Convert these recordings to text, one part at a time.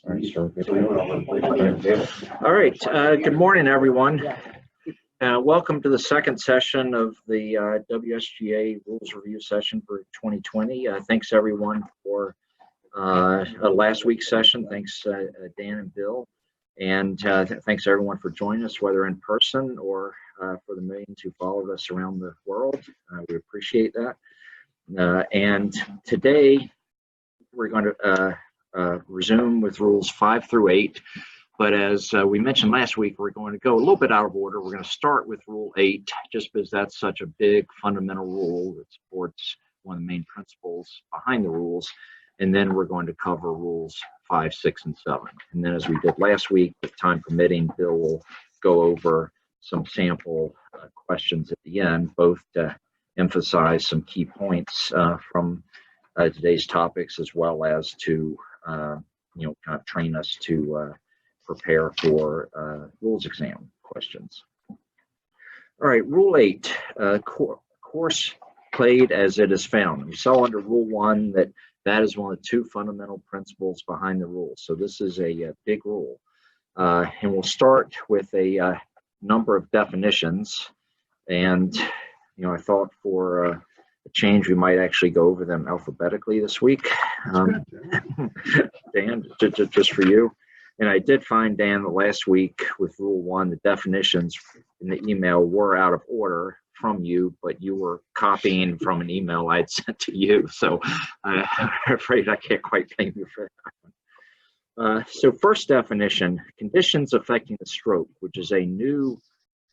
All right, good morning, everyone. Welcome to the second session of the WSGA Rules Review Session for 2020. Thanks, everyone, for last week's session. Thanks, Dan and Bill. And thanks, everyone, for joining us, whether in person or for the millions who followed us around the world. We appreciate that. And today, we're going to resume with rules 5 through 8. But as we mentioned last week, we're going to go a little bit out of order. We're going to start with rule 8, just because that's such a big fundamental rule that supports one of the main principles behind the rules. And then we're going to cover rules 5, 6, and 7. And then as we did last week, if time permitting, Bill will go over some sample questions at the end, both to emphasize some key points from today's topics, as well as to kind of train us to prepare for rules exam questions. All right, rule 8, course played as it is found. We saw under rule 1 that is one of the two fundamental principles behind the rule. So this is a big rule. And we'll start with a number of definitions. And, I thought for a change, we might actually go over them alphabetically this week. Dan, just for you. And I did find, Dan, the last week with rule 1, the definitions in the email were out of order from you, but you were copying from an email I'd sent to you. So I'm afraid I can't quite blame you for that. So first definition, conditions affecting the stroke, which is a new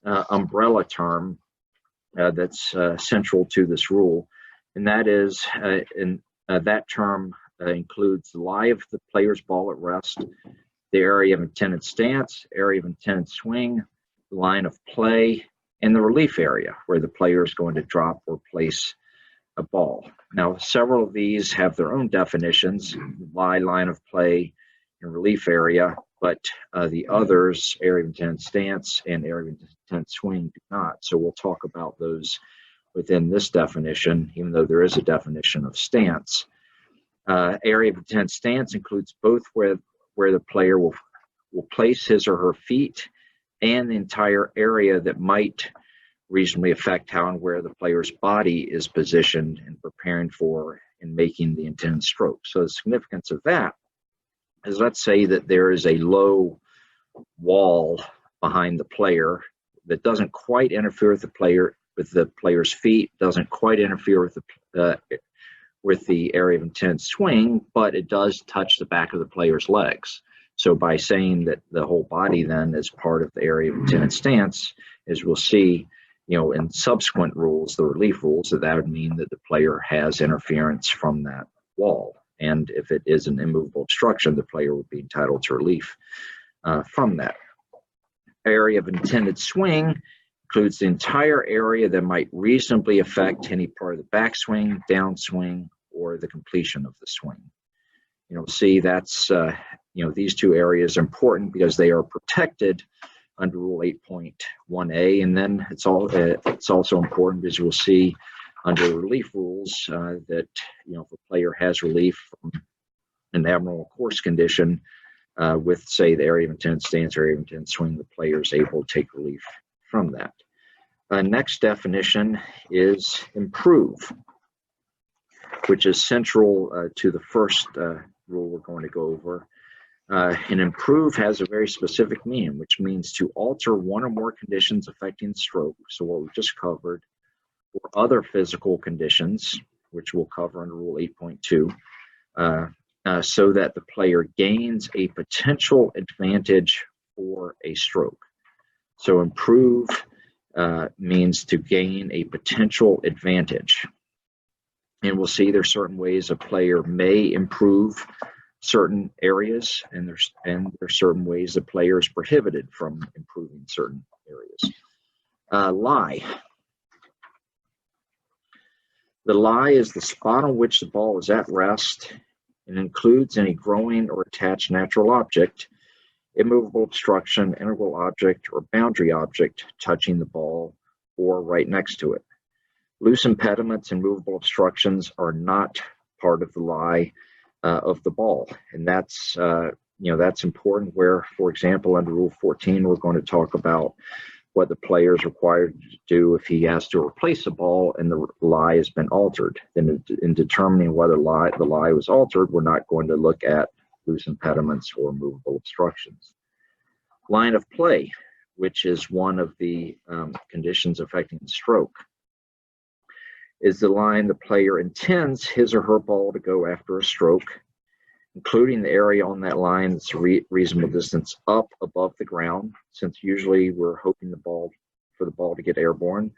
umbrella term that's central to this rule. And that is, that term includes the lie of the player's ball at rest, the area of intended stance, area of intended swing, the line of play, and the relief area where the player is going to drop or place a ball. Now, several of these have their own definitions, lie, line of play, and relief area, but the others, area of intended stance and area of intended swing, do not. So we'll talk about those within this definition, even though there is a definition of stance. Area of intended stance includes both where the player will place his or her feet and the entire area that might reasonably affect how and where the player's body is positioned in preparing for and making the intended stroke. So the significance of that is, let's say that there is a low wall behind the player that doesn't quite interfere with the player's feet, doesn't quite interfere with the area of intended swing, but it does touch the back of the player's legs. So by saying that the whole body then is part of the area of intended stance, as we'll see, in subsequent rules, the relief rules, that would mean that the player has interference from that wall. And if it is an immovable obstruction, the player would be entitled to relief from that. Area of intended swing includes the entire area that might reasonably affect any part of the backswing, downswing, or the completion of the swing. See, that's, these two areas are important because they are protected under Rule 8.1a. And then it's also important, as you'll see under relief rules, that, if a player has relief from an abnormal course condition with, say, the area of intended stance, area of intended swing, the player is able to take relief from that. Next definition is improve, which is central to the first rule we're going to go over. And improve has a very specific meaning, which means to alter one or more conditions affecting the stroke, so what we just covered, or other physical conditions, which we'll cover under Rule 8.2, so that the player gains a potential advantage for a stroke. So improve means to gain a potential advantage. And we'll see there's certain ways a player may improve certain areas, and there's certain ways the player is prohibited from improving certain areas. Lie. The lie is the spot on which the ball is at rest and includes any growing or attached natural object, immovable obstruction, integral object, or boundary object touching the ball or right next to it. Loose impediments and movable obstructions are not part of the lie of the ball, and that's That's important where, for example, under Rule 14, we're going to talk about what the player is required to do if he has to replace a ball and the lie has been altered. Then in determining whether the lie was altered, we're not going to look at loose impediments or movable obstructions. Line of play, which is one of the conditions affecting the stroke, is the line the player intends his or her ball to go after a stroke, including the area on that line that's a reasonable distance up above the ground, since usually we're hoping for the ball to get airborne,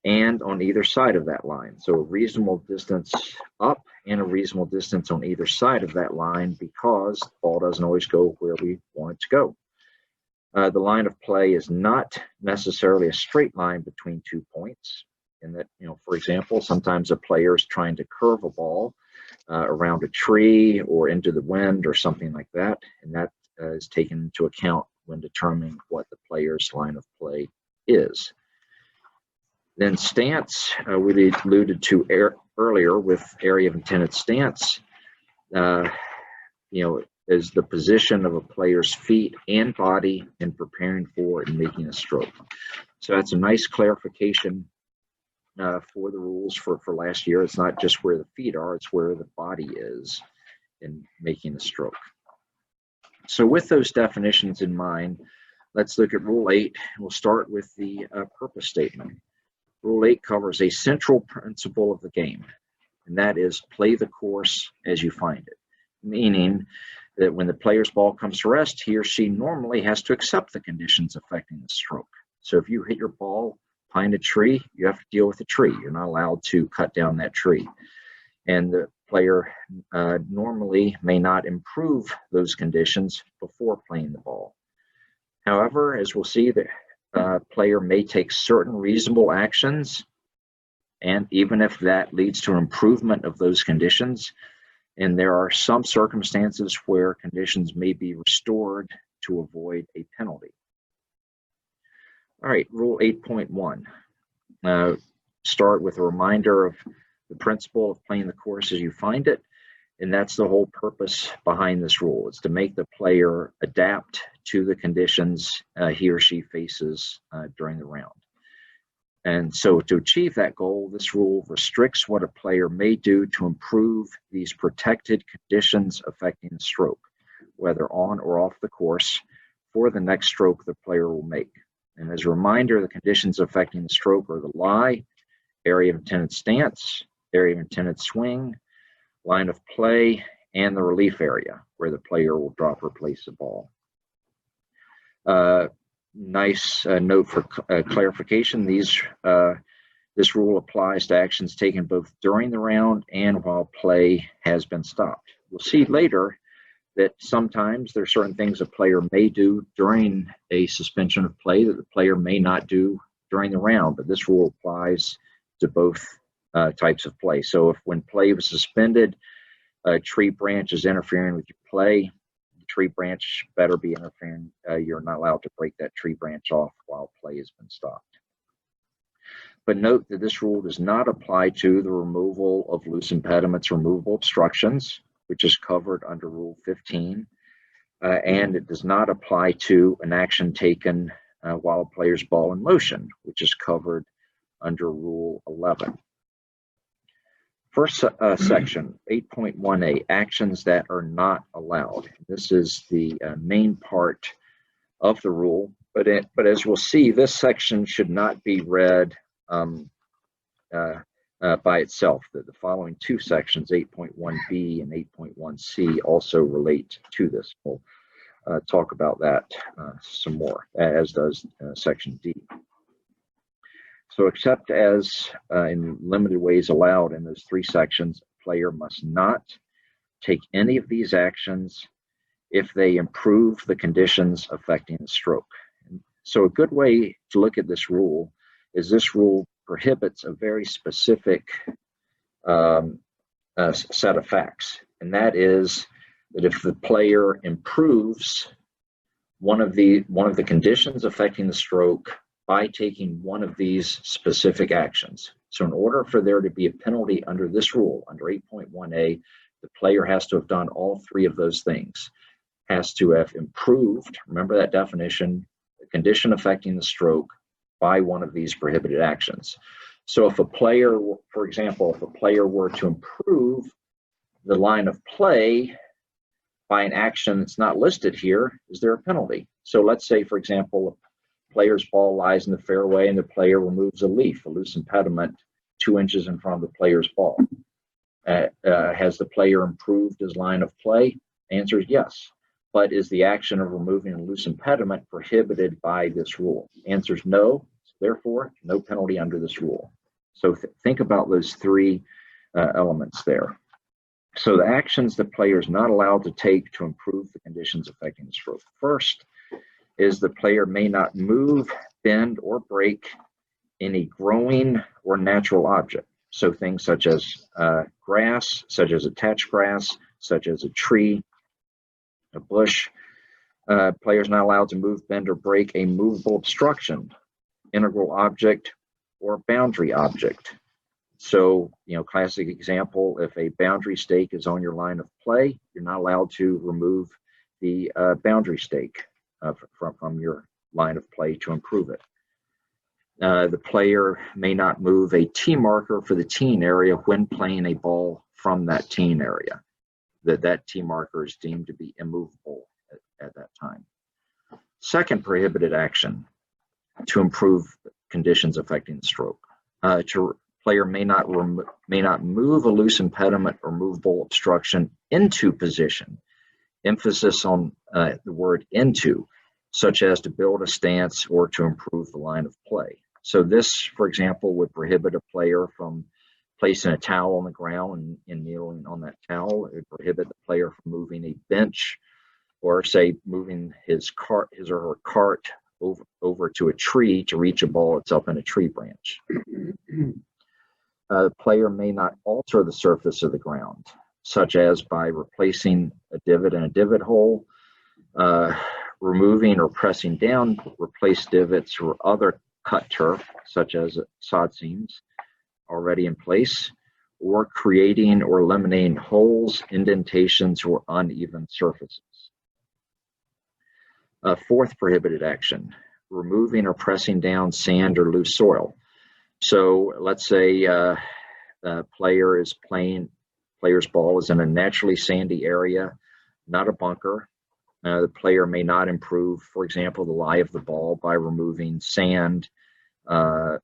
and on either side of that line. So a reasonable distance up and a reasonable distance on either side of that line, because the ball doesn't always go where we want it to go. The line of play is not necessarily a straight line between 2 points. In that, for example, sometimes a player is trying to curve a ball around a tree or into the wind or something like that, and that is taken into account when determining what the player's line of play is. Then stance, we alluded to earlier with area of intended stance, is the position of a player's feet and body in preparing for and making a stroke. So that's a nice clarification for the rules for last year. It's not just where the feet are, it's where the body is in making a stroke. So with those definitions in mind, let's look at Rule 8. We'll start with the purpose statement. Rule 8 covers a central principle of the game, and that is play the course as you find it, meaning that when the player's ball comes to rest, he or she normally has to accept the conditions affecting the stroke. So if you hit your ball behind a tree, you have to deal with the tree. You're not allowed to cut down that tree. And the player normally may not improve those conditions before playing the ball. However, as we'll see, the player may take certain reasonable actions, and even if that leads to an improvement of those conditions, and there are some circumstances where conditions may be restored to avoid a penalty. All right, Rule 8.1. Start with a reminder of the principle of playing the course as you find it, and that's the whole purpose behind this rule. It's to make the player adapt to the conditions he or she faces during the round. And so to achieve that goal, this rule restricts what a player may do to improve these protected conditions affecting the stroke, whether on or off the course, for the next stroke the player will make. And as a reminder, the conditions affecting the stroke are the lie, area of intended stance, area of intended swing, line of play, and the relief area, where the player will drop or place the ball. Nice note for clarification. This rule applies to actions taken both during the round and while play has been stopped. We'll see later that sometimes there are certain things a player may do during a suspension of play that the player may not do during the round, but this rule applies to both types of play. So if when play was suspended, a tree branch is interfering with your play, the tree branch better be interfering. You're not allowed to break that tree branch off while play has been stopped. But note that this rule does not apply to the removal of loose impediments or movable obstructions, which is covered under Rule 15, and it does not apply to an action taken while a player's ball in motion, which is covered under Rule 11. First section, 8.1a, actions that are not allowed. This is the main part of the rule, but as we'll see, this section should not be read by itself. The following two sections, 8.1b and 8.1c, also relate to this. We'll talk about that some more, as does section D. So except as in limited ways allowed in those three sections, a player must not take any of these actions if they improve the conditions affecting the stroke. So a good way to look at this rule is this rule prohibits a very specific set of facts, and that is that if the player improves one of the conditions affecting the stroke by taking one of these specific actions. So in order for there to be a penalty under this rule, under 8.1a, the player has to have done all three of those things. has to have improved, remember that definition, the condition affecting the stroke by one of these prohibited actions. So if a player, for example, if a player were to improve the line of play by an action that's not listed here, is there a penalty? So let's say, for example, a player's ball lies in the fairway and the player removes a leaf, a loose impediment, 2 inches in front of the player's ball. Has the player improved his line of play? Answer is yes. But is the action of removing a loose impediment prohibited by this rule? Answer is no. Therefore, no penalty under this rule. So think about those three elements there. So the actions the player is not allowed to take to improve the conditions affecting the stroke. First is the player may not move, bend, or break any growing or natural object. So things such as grass, such as attached grass, such as a tree, a bush. Players not allowed to move, bend, or break a movable obstruction, integral object, or boundary object. So, classic example, if a boundary stake is on your line of play, you're not allowed to remove the boundary stake from your line of play to improve it. The player may not move a tee marker for the teeing area when playing a ball from that teeing area. That tee marker is deemed to be immovable at that time. Second prohibited action to improve conditions affecting the stroke. Player may not move a loose impediment or movable obstruction into position. Emphasis on the word into, such as to build a stance or to improve the line of play. So this, for example, would prohibit a player from placing a towel on the ground and kneeling on that towel. It would prohibit the player from moving a bench, or say moving his or her cart over to a tree to reach a ball that's up in a tree branch. The player may not alter the surface of the ground, such as by replacing a divot in a divot hole, removing or pressing down replaced divots or other cut turf, such as sod seams already in place, or creating or eliminating holes, indentations, or uneven surfaces. Fourth prohibited action, removing or pressing down sand or loose soil. So let's say the player's ball is in a naturally sandy area, not a bunker. The player may not improve, for example, the lie of the ball by removing sand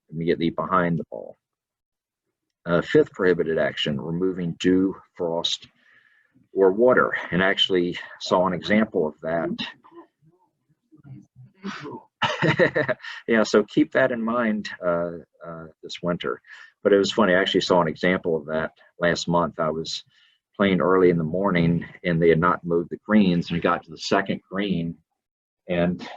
immediately behind the ball. Fifth prohibited action, removing dew, frost, or water. And actually saw an example of that. Yeah, so keep that in mind this winter. But it was funny, I actually saw an example of that last month. I was playing early in the morning and they had not moved the greens, and we got to the second green and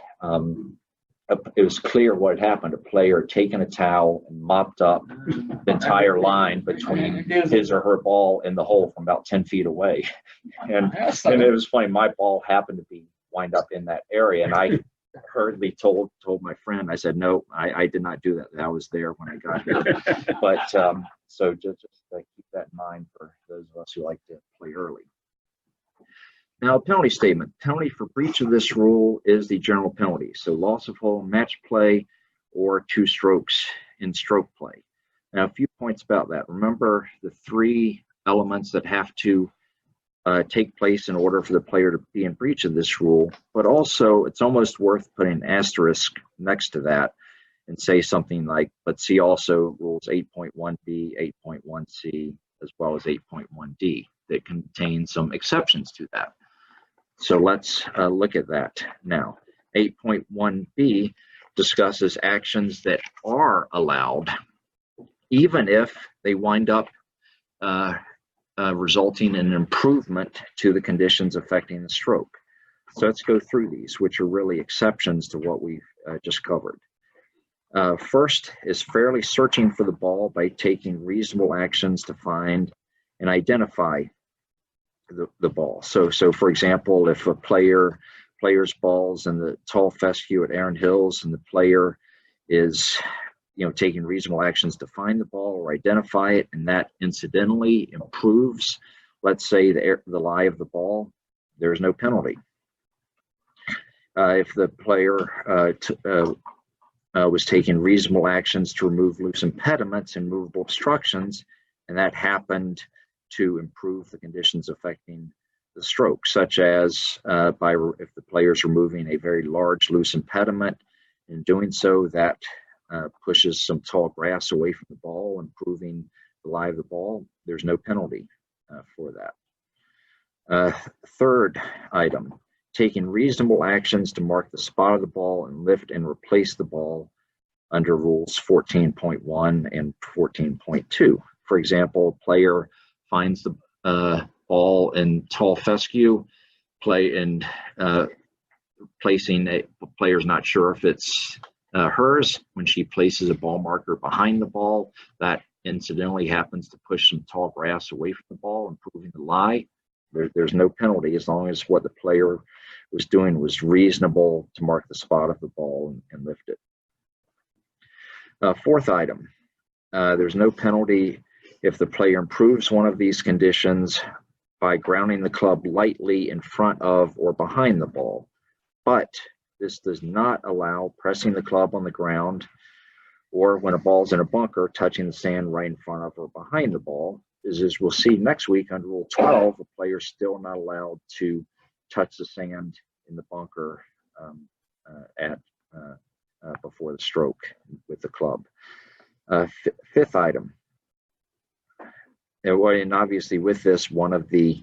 it was clear what had happened. A player had taken a towel and mopped up the entire line between his or her ball and the hole from about 10 feet away. And it was funny, my ball happened to be wind up in that area, and I hurriedly told my friend, I said, no, I did not do that. I was there when I got here. But so just keep that in mind for those of us who like to play early. Now, penalty statement. Penalty for breach of this rule is the general penalty. So loss of hole in match play or 2 strokes in stroke play. Now, a few points about that. Remember the 3 elements that have to take place in order for the player to be in breach of this rule, but also it's almost worth putting an asterisk next to that and say something like, let's see also rules 8.1b, 8.1c, as well as 8.1d that contain some exceptions to that. So let's look at that now. 8.1b discusses actions that are allowed, even if they wind up resulting in an improvement to the conditions affecting the stroke. So let's go through these, which are really exceptions to what we've just covered. First is fairly searching for the ball by taking reasonable actions to find and identify the ball. So for example, if a player's ball's in the tall fescue at Erin Hills and the player is taking reasonable actions to find the ball or identify it, and that incidentally improves, let's say, the lie of the ball, there's no penalty. if the player was taking reasonable actions to remove loose impediments and movable obstructions, and that happened to improve the conditions affecting the stroke, such as if the player is removing a very large loose impediment. In doing so, that pushes some tall grass away from the ball, improving the lie of the ball. There's no penalty for that. Third item, taking reasonable actions to mark the spot of the ball and lift and replace the ball under rules 14.1 and 14.2. For example, a player finds the ball in tall fescue, placing a player's not sure if it's hers. When she places a ball marker behind the ball, that incidentally happens to push some tall grass away from the ball, improving the lie. There's no penalty as long as what the player was doing was reasonable to mark the spot of the ball and lift it. Fourth item, there's no penalty if the player improves one of these conditions by grounding the club lightly in front of or behind the ball. But this does not allow pressing the club on the ground, or when a ball's in a bunker, touching the sand right in front of or behind the ball. As we'll see next week under Rule 12, the player's still not allowed to touch the sand in the bunker before the stroke with the club. Fifth item, and obviously with this, one of the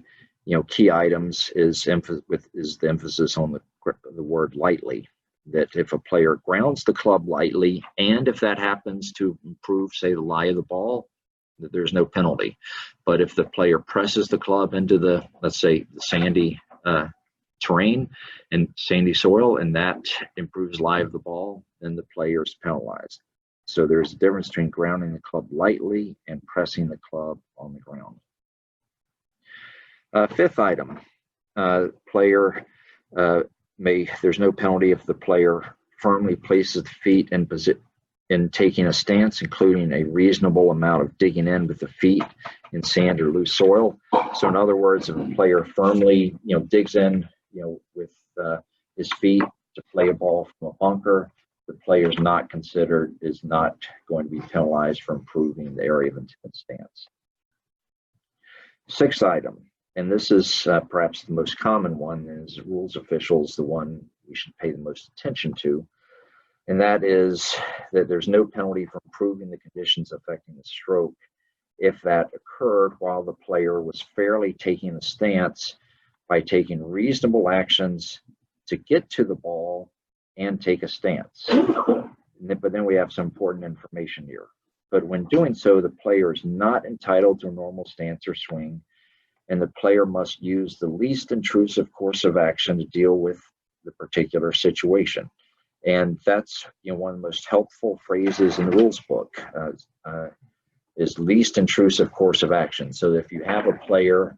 key items is the emphasis on the word lightly. That if a player grounds the club lightly, and if that happens to improve, say, the lie of the ball, that there's no penalty. But if the player presses the club into the, let's say, the sandy terrain and sandy soil, and that improves lie of the ball, then the player is penalized. So there's a difference between grounding the club lightly and pressing the club on the ground. Fifth item, there's no penalty if the player firmly places the feet in taking a stance, including a reasonable amount of digging in with the feet in sand or loose soil. So in other words, if a player firmly digs in with his feet to play a ball from a bunker, the player is not going to be penalized for improving the area of intent stance. Sixth item, and this is perhaps the most common one, is rules officials, the one we should pay the most attention to, and that is that there's no penalty for improving the conditions affecting the stroke if that occurred while the player was fairly taking a stance by taking reasonable actions to get to the ball and take a stance. But then we have some important information here. But when doing so, the player is not entitled to a normal stance or swing, and the player must use the least intrusive course of action to deal with the particular situation. And that's one of the most helpful phrases in the rules book, is least intrusive course of action. So if you have a player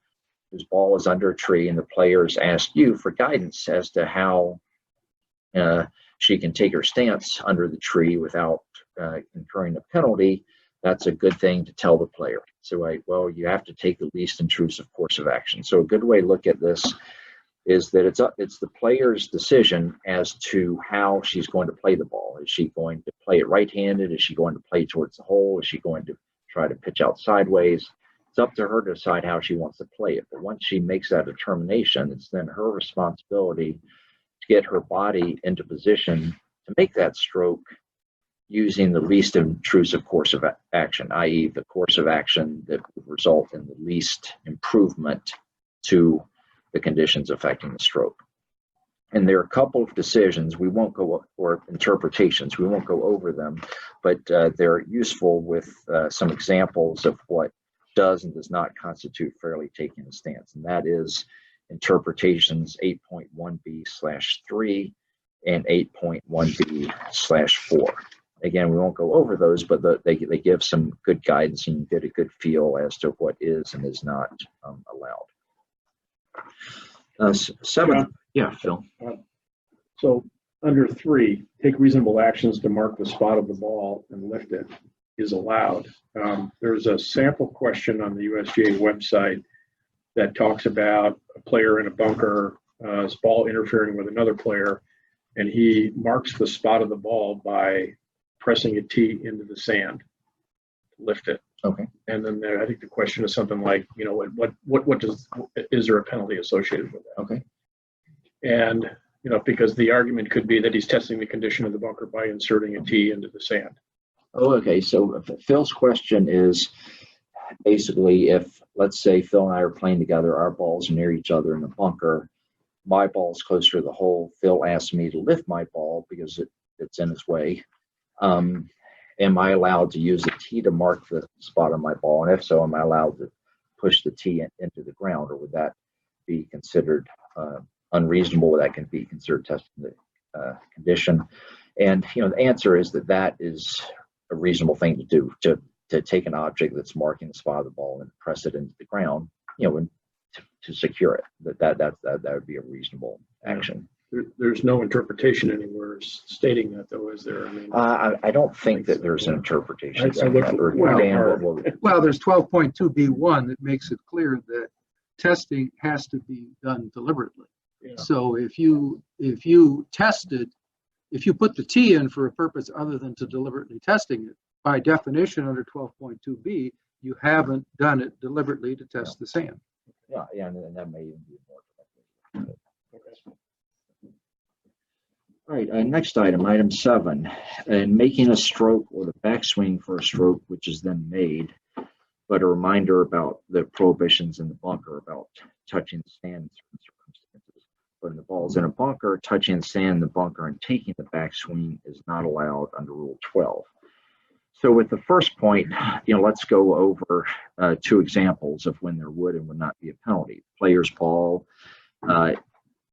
whose ball is under a tree and the players ask you for guidance as to how she can take her stance under the tree without incurring a penalty, that's a good thing to tell the player. So, well, you have to take the least intrusive course of action. So a good way to look at this is that it's the player's decision as to how she's going to play the ball. Is she going to play it right-handed? Is she going to play towards the hole? Is she going to try to pitch out sideways? It's up to her to decide how she wants to play it. But once she makes that determination, it's then her responsibility to get her body into position to make that stroke using the least intrusive course of action, i.e. the course of action that would result in the least improvement to the conditions affecting the stroke. And there are a couple of decisions, or interpretations, we won't go over them, but they're useful with some examples of what does and does not constitute fairly taking a stance. And that is interpretations 8.1b/3 and 8.1b/4. Again, we won't go over those, but they give some good guidance and you get a good feel as to what is and is not allowed. Seventh, yeah, Phil. So under 3, take reasonable actions to mark the spot of the ball and lift it is allowed. There's a sample question on the USGA website that talks about a player in a bunker, his ball interfering with another player. and he marks the spot of the ball by pressing a tee into the sand, lift it. Okay. And then I think the question is something like, is there a penalty associated with that? Okay. And, because the argument could be that he's testing the condition of the bunker by inserting a tee into the sand. Oh, okay. So Phil's question is basically, if let's say Phil and I are playing together, our balls are near each other in the bunker, my ball's closer to the hole. Phil asked me to lift my ball because it's in his way. Am I allowed to use a tee to mark the spot on my ball? And if so, am I allowed to push the tee into the ground, or would that be considered unreasonable? That can be considered testing the condition. And the answer is that is a reasonable thing to do, to take an object that's marking the spot of the ball and press it into the ground, and to secure it. That would be a reasonable action. There's no interpretation anywhere stating that, though, is there? I don't think that there's an interpretation. Well, there's 12.2b1 that makes it clear that testing has to be done deliberately. Yeah. So if you put the T in for a purpose other than to deliberately testing it, by definition under 12.2b, you haven't done it deliberately to test the sand. Yeah, and that may even be more. Okay. All right, next item 7, in making a stroke or the backswing for a stroke, which is then made, but a reminder about the prohibitions in the bunker about touching the sand in certain circumstances. When the ball's in a bunker, touching the sand in the bunker and taking the backswing is not allowed under Rule 12. So with the first point, let's go over 2 examples of when there would and would not be a penalty. Player's ball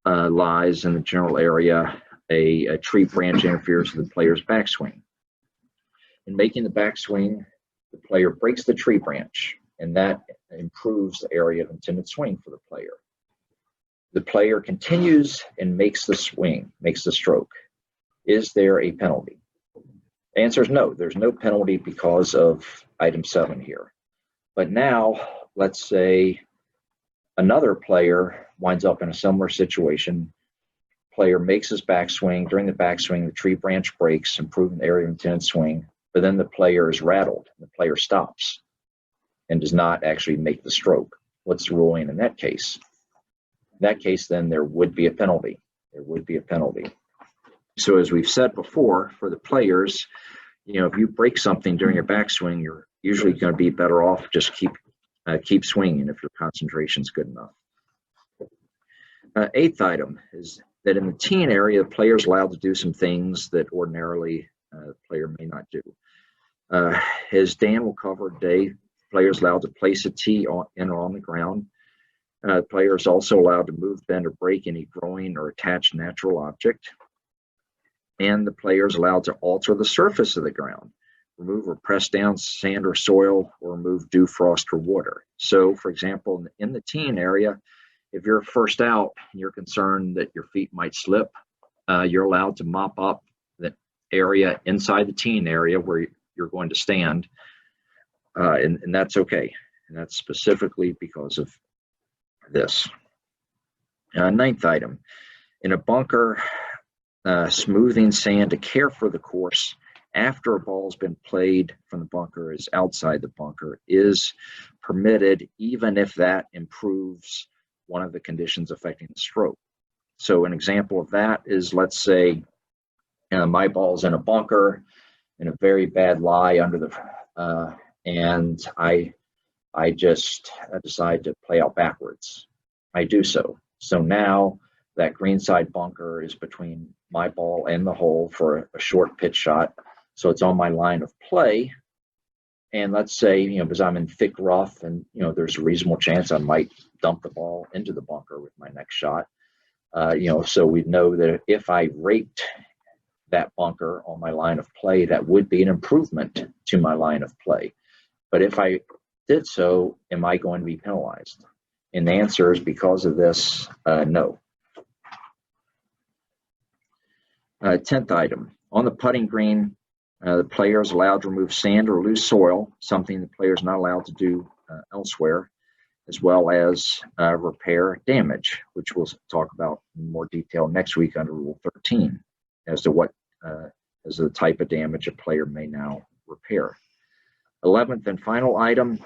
lies in the general area. A tree branch interferes with the player's backswing. In making the backswing, the player breaks the tree branch, and that improves the area of intended swing for the player. The player continues and makes the stroke. Is there a penalty? The answer is no. There's no penalty because of item 7 here. But now, let's say another player winds up in a similar situation. Player makes his backswing. During the backswing, the tree branch breaks, improving the area of intended swing, but then the player is rattled. The player stops and does not actually make the stroke. What's the ruling in that case? In that case, then there would be a penalty. There would be a penalty. So as we've said before, for the players, if you break something during your backswing, you're usually going to be better off just keep swinging if your concentration's good enough. 8th item is that in the teen area, the player is allowed to do some things that ordinarily the player may not do. As Dan will cover today, the player is allowed to place a tee on the ground. The player is also allowed to move, bend, or break any growing or attached natural object. And the player is allowed to alter the surface of the ground, remove or press down sand or soil, or remove dew, frost, or water. So, for example, in the teen area, if you're first out and you're concerned that your feet might slip, you're allowed to mop up the area inside the teen area where you're going to stand, and that's okay. And that's specifically because of this. 9th item, in a bunker, smoothing sand to care for the course after a ball's been played from the bunker is outside the bunker is permitted, even if that improves one of the conditions affecting the stroke. So an example of that is, let's say my ball's in a bunker in a very bad lie under the and I just decide to play out backwards. I do so. So now that greenside bunker is between my ball and the hole for a short pitch shot. So it's on my line of play. And let's say, because I'm in thick rough and, there's a reasonable chance I might dump the ball into the bunker with my next shot. So we know that if I raked that bunker on my line of play, that would be an improvement to my line of play. But if I did so, am I going to be penalized? And the answer is, because of this, no. 10th item, on the putting green, the player is allowed to remove sand or loose soil, something the player is not allowed to do elsewhere, as well as repair damage, which we'll talk about in more detail next week under Rule 13. as to what as the type of damage a player may now repair. 11th and final item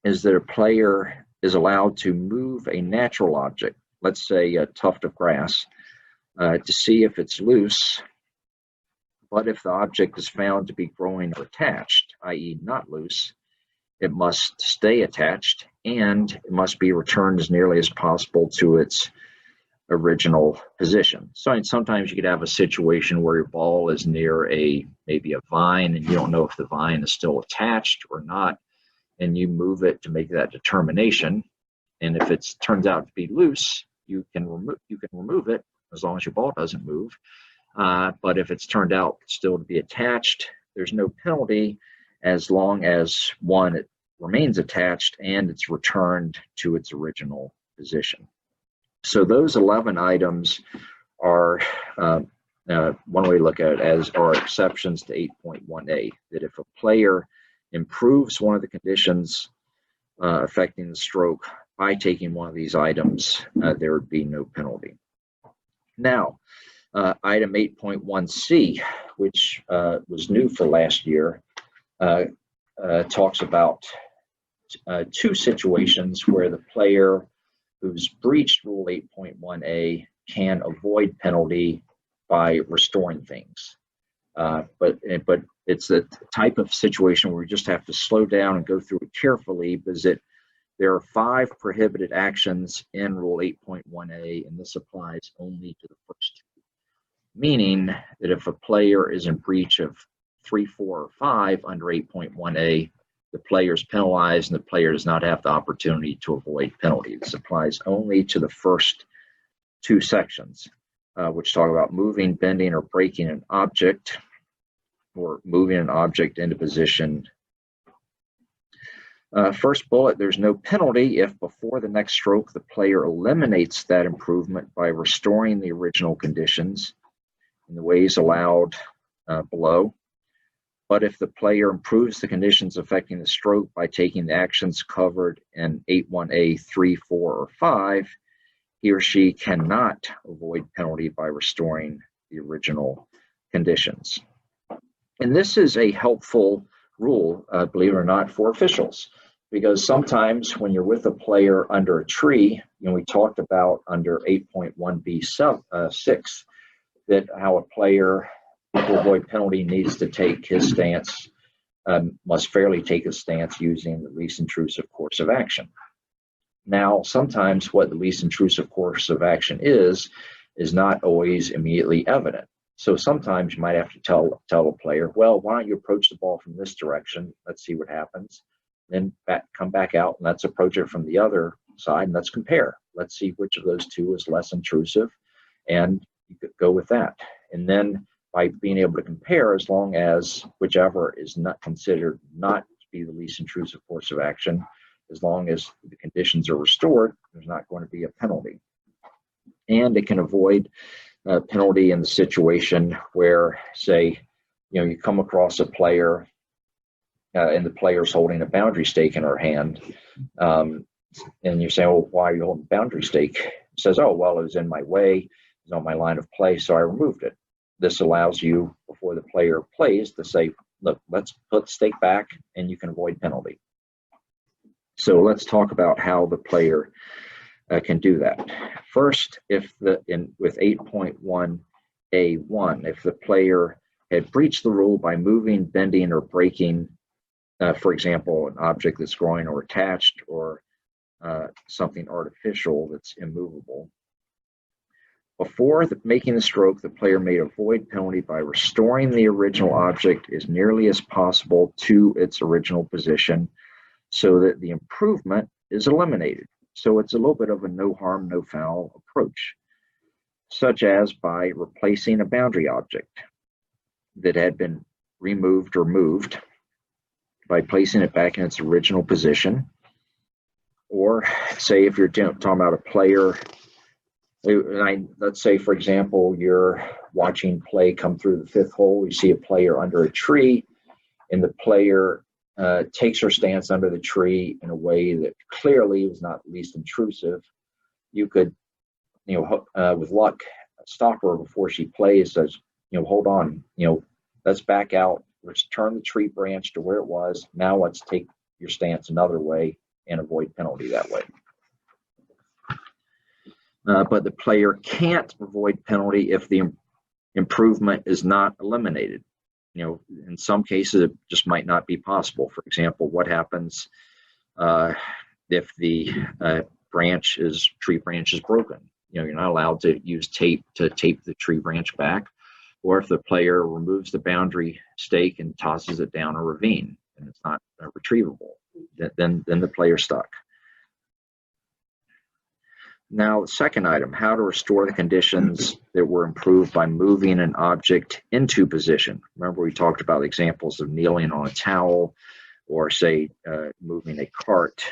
is that a player is allowed to move a natural object, let's say a tuft of grass, to see if it's loose. But if the object is found to be growing or attached, i.e. not loose, it must stay attached and it must be returned as nearly as possible to its original position. So sometimes you could have a situation where your ball is near maybe a vine and you don't know if the vine is still attached or not, and you move it to make that determination. And if it turns out to be loose, you can remove it as long as your ball doesn't move. But if it's turned out still to be attached, there's no penalty as long as, one, it remains attached and it's returned to its original position. So those 11 items are, one way to look at it as are exceptions to 8.1a, that if a player improves one of the conditions affecting the stroke by taking one of these items, there would be no penalty. Now, item 8.1c, which was new for last year, talks about two situations where the player who's breached Rule 8.1a can avoid penalty by restoring things. But it's a type of situation where we just have to slow down and go through it carefully, because there are 5 prohibited actions in Rule 8.1a, and this applies only to the first 2. Meaning that if a player is in breach of 3, 4, or 5 under 8.1a, the player is penalized and the player does not have the opportunity to avoid penalty. This applies only to the first 2 sections, which talk about moving, bending, or breaking an object, or moving an object into position. First bullet, there's no penalty if before the next stroke the player eliminates that improvement by restoring the original conditions in the ways allowed below. But if the player improves the conditions affecting the stroke by taking the actions covered in 8.1a, 3, 4, or 5, he or she cannot avoid penalty by restoring the original conditions. And this is a helpful rule, believe it or not, for officials, because sometimes when you're with a player under a tree, we talked about under 8.1b6, that how a player to avoid penalty needs to take his stance, must fairly take a stance using the least intrusive course of action. Now, sometimes what the least intrusive course of action is not always immediately evident. So sometimes you might have to tell a player, well, why don't you approach the ball from this direction? Let's see what happens. Then come back out and let's approach it from the other side and let's compare. Let's see which of those 2 is less intrusive, and you could go with that. And then by being able to compare, as long as whichever is not considered not to be the least intrusive course of action, as long as the conditions are restored, there's not going to be a penalty. And it can avoid penalty in the situation where, say, you come across a player and the player's holding a boundary stake in her hand, and you say, well, why are you holding a boundary stake? It says, oh, well, it was in my way, it was on my line of play, so I removed it. This allows you, before the player plays, to say, look, let's put the stake back and you can avoid penalty. So let's talk about how the player can do that. First, with 8.1a1, if the player had breached the rule by moving, bending, or breaking, for example, an object that's growing or attached, or something artificial that's immovable, before making the stroke, the player may avoid penalty by restoring the original object as nearly as possible to its original position so that the improvement is eliminated. So it's a little bit of a no harm, no foul approach, such as by replacing a boundary object that had been removed or moved by placing it back in its original position. Or say if you're talking about a player, let's say, for example, you're watching play come through the 5th hole, you see a player under a tree, and the player takes her stance under the tree in a way that clearly was not least intrusive. You could, with luck, stop her before she plays, says, hold on, let's back out, let's turn the tree branch to where it was. Now let's take your stance another way and avoid penalty that way. But the player can't avoid penalty if the improvement is not eliminated. In some cases, it just might not be possible. For example, what happens if the tree branch is broken? You're not allowed to use tape to tape the tree branch back. Or if the player removes the boundary stake and tosses it down a ravine and it's not retrievable, then the player's stuck. Now, the second item, how to restore the conditions that were improved by moving an object into position. Remember, we talked about examples of kneeling on a towel or, say, moving a cart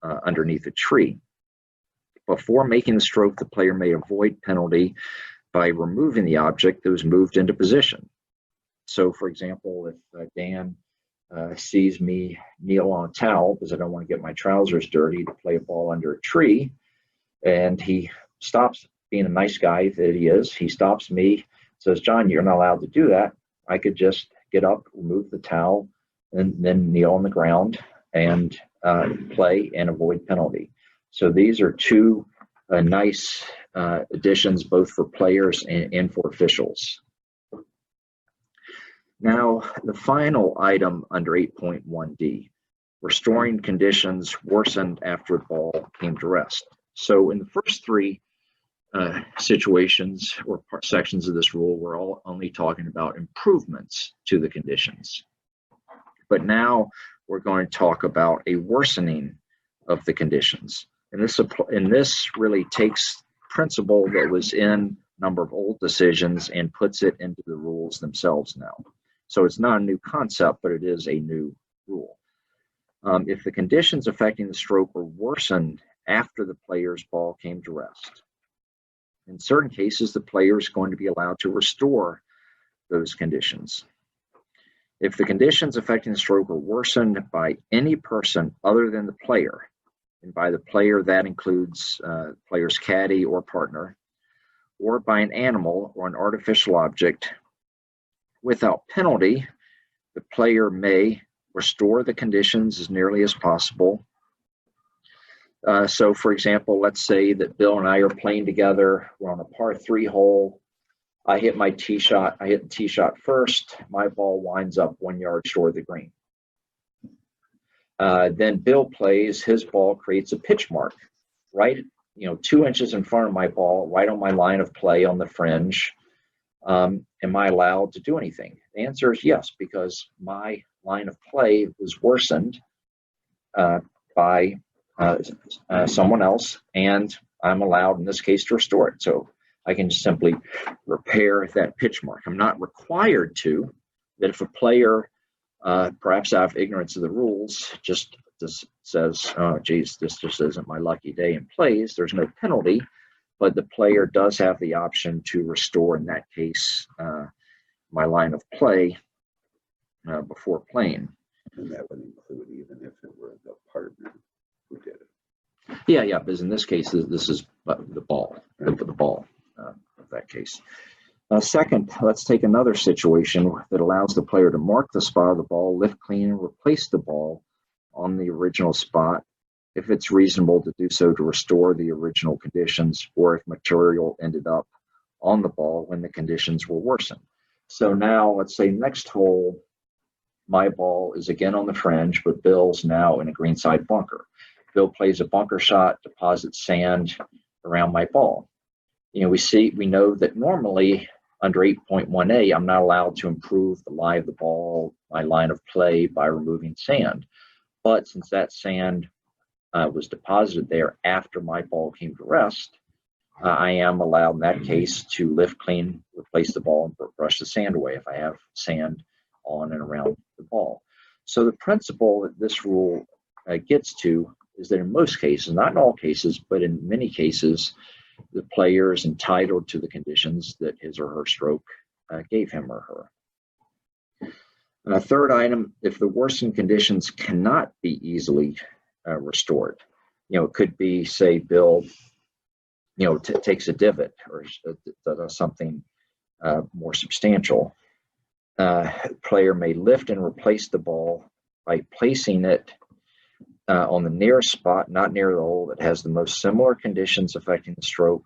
underneath a tree. Before making the stroke, the player may avoid penalty by removing the object that was moved into position. So, for example, if Dan sees me kneel on a towel because I don't want to get my trousers dirty to play a ball under a tree, and he stops, being a nice guy that he is, he stops me, says, John, you're not allowed to do that. I could just get up, remove the towel, and then kneel on the ground and play and avoid penalty. So these are two nice additions, both for players and for officials. Now, the final item under 8.1D, restoring conditions worsened after the ball came to rest. So in the first three situations or sections of this rule, we're all only talking about improvements to the conditions. But now we're going to talk about a worsening of the conditions. And this really takes principle that was in a number of old decisions and puts it into the rules themselves now. So it's not a new concept, but it is a new rule. If the conditions affecting the stroke were worsened after the player's ball came to rest, in certain cases, the player is going to be allowed to restore those conditions. If the conditions affecting the stroke were worsened by any person other than the player, and by the player that includes player's caddy or partner, or by an animal or an artificial object, without penalty, the player may restore the conditions as nearly as possible. So, for example, let's say that Bill and I are playing together. We're on a par 3 hole. I hit my tee shot. I hit the tee shot first. My ball winds up 1 yard short of the green. Then Bill plays. His ball creates a pitch mark, right? 2 inches in front of my ball, right on my line of play on the fringe. Am I allowed to do anything? The answer is yes, because my line of play was worsened by someone else, and I'm allowed in this case to restore it. So I can just simply repair that pitch mark. I'm not required to. That if a player, perhaps out of ignorance of the rules, just says, oh geez, this just isn't my lucky day, and plays, there's no penalty, but the player does have the option to restore, in that case, my line of play before playing. And that would include even if it were the partner who did it. Yeah, because in this case, this is the ball, the ball of that case. Second, let's take another situation that allows the player to mark the spot of the ball, lift clean, and replace the ball on the original spot if it's reasonable to do so to restore the original conditions, or if material ended up on the ball when the conditions were worsened. So now, let's say next hole, my ball is again on the fringe, but Bill's now in a greenside bunker. Bill plays a bunker shot, deposits sand around my ball. We know that normally under 8.1a, I'm not allowed to improve the lie of the ball, my line of play, by removing sand. But since that sand was deposited there after my ball came to rest, I am allowed in that case to lift clean, replace the ball, and brush the sand away if I have sand on and around the ball. So the principle that this rule gets to is that in most cases, not in all cases, but in many cases, the player is entitled to the conditions that his or her stroke gave him or her. Third item, if the worsened conditions cannot be easily restored, it could be, say, Bill takes a divot or does something more substantial. Player may lift and replace the ball by placing it on the nearest spot, not near the hole, that has the most similar conditions affecting the stroke,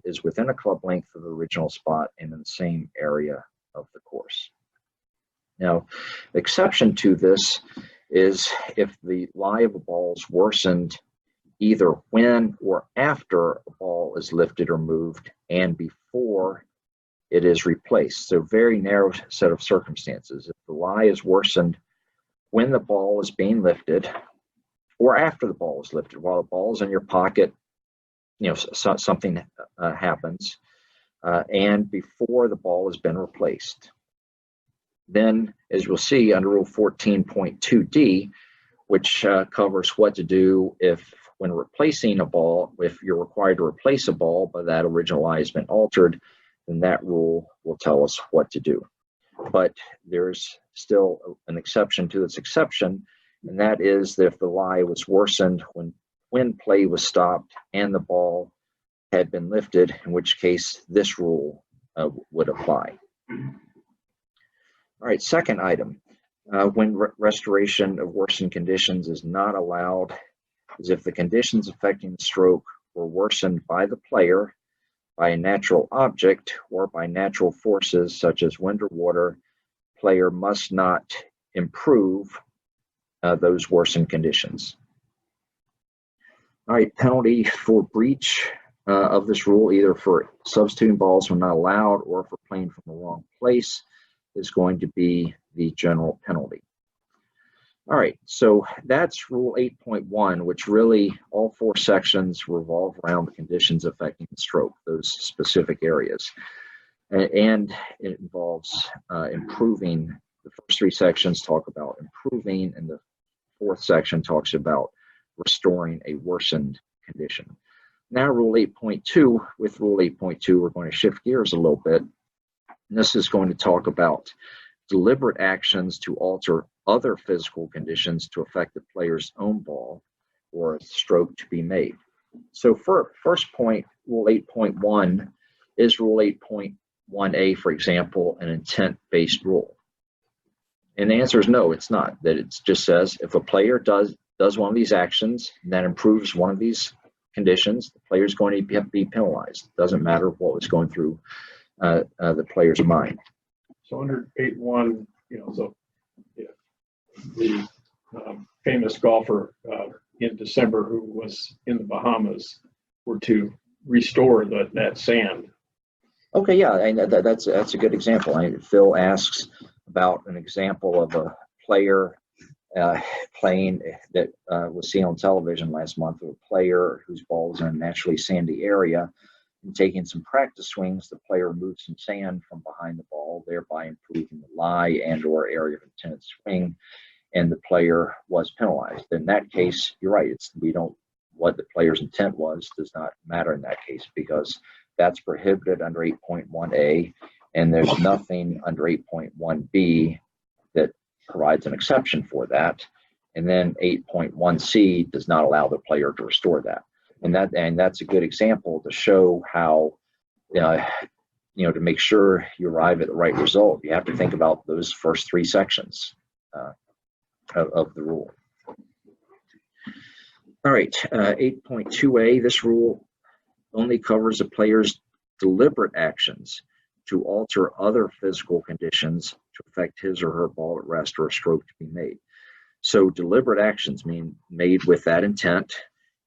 is within a club length of the original spot and in the same area of the course. Now, the exception to this is if the lie of a ball is worsened either when or after a ball is lifted or moved and before it is replaced. So very narrow set of circumstances. If the lie is worsened when the ball is being lifted or after the ball is lifted, while the ball is in your pocket, something happens, and before the ball has been replaced. Then, as we'll see under Rule 14.2D, which covers what to do if, when replacing a ball, if you're required to replace a ball but that original lie has been altered, then that rule will tell us what to do. But there's still an exception to this exception, and that is that if the lie was worsened when play was stopped and the ball had been lifted, in which case this rule would apply. All right, second item, when restoration of worsened conditions is not allowed, is if the conditions affecting the stroke were worsened by the player, by a natural object, or by natural forces such as wind or water. Player must not improve those worsened conditions. All right, penalty for breach of this rule, either for substituting balls when not allowed or for playing from the wrong place, is going to be the general penalty. All right, so that's Rule 8.1, which really all four sections revolve around the conditions affecting the stroke, those specific areas. And it involves improving. The first three sections talk about improving, and the fourth section talks about restoring a worsened condition. Now Rule 8.2, with Rule 8.2, we're going to shift gears a little bit. And this is going to talk about deliberate actions to alter other physical conditions to affect the player's own ball or a stroke to be made. So for first point, Rule 8.1 is Rule 8.1a, for example, an intent-based rule. And the answer is no, it's not. That it just says if a player does one of these actions that improves one of these conditions, the player is going to be penalized. It doesn't matter what was going through the player's mind. So under 8.1, so yeah, the famous golfer in December who was in the Bahamas were to restore that sand. Okay, yeah, and that's a good example. Phil asks about an example of a player playing that was seen on television last month, of a player whose ball was in a naturally sandy area. And taking some practice swings, the player moved some sand from behind the ball, thereby improving the lie and or area of intended swing, and the player was penalized. In that case, you're right. What the player's intent was does not matter in that case, because that's prohibited under 8.1a, and there's nothing under 8.1b that provides an exception for that. And then 8.1c does not allow the player to restore that. And that's a good example to show how, to make sure you arrive at the right result, you have to think about those first three sections of the rule. All right, 8.2a, this rule only covers a player's deliberate actions to alter other physical conditions to affect his or her ball at rest or a stroke to be made. So deliberate actions mean made with that intent,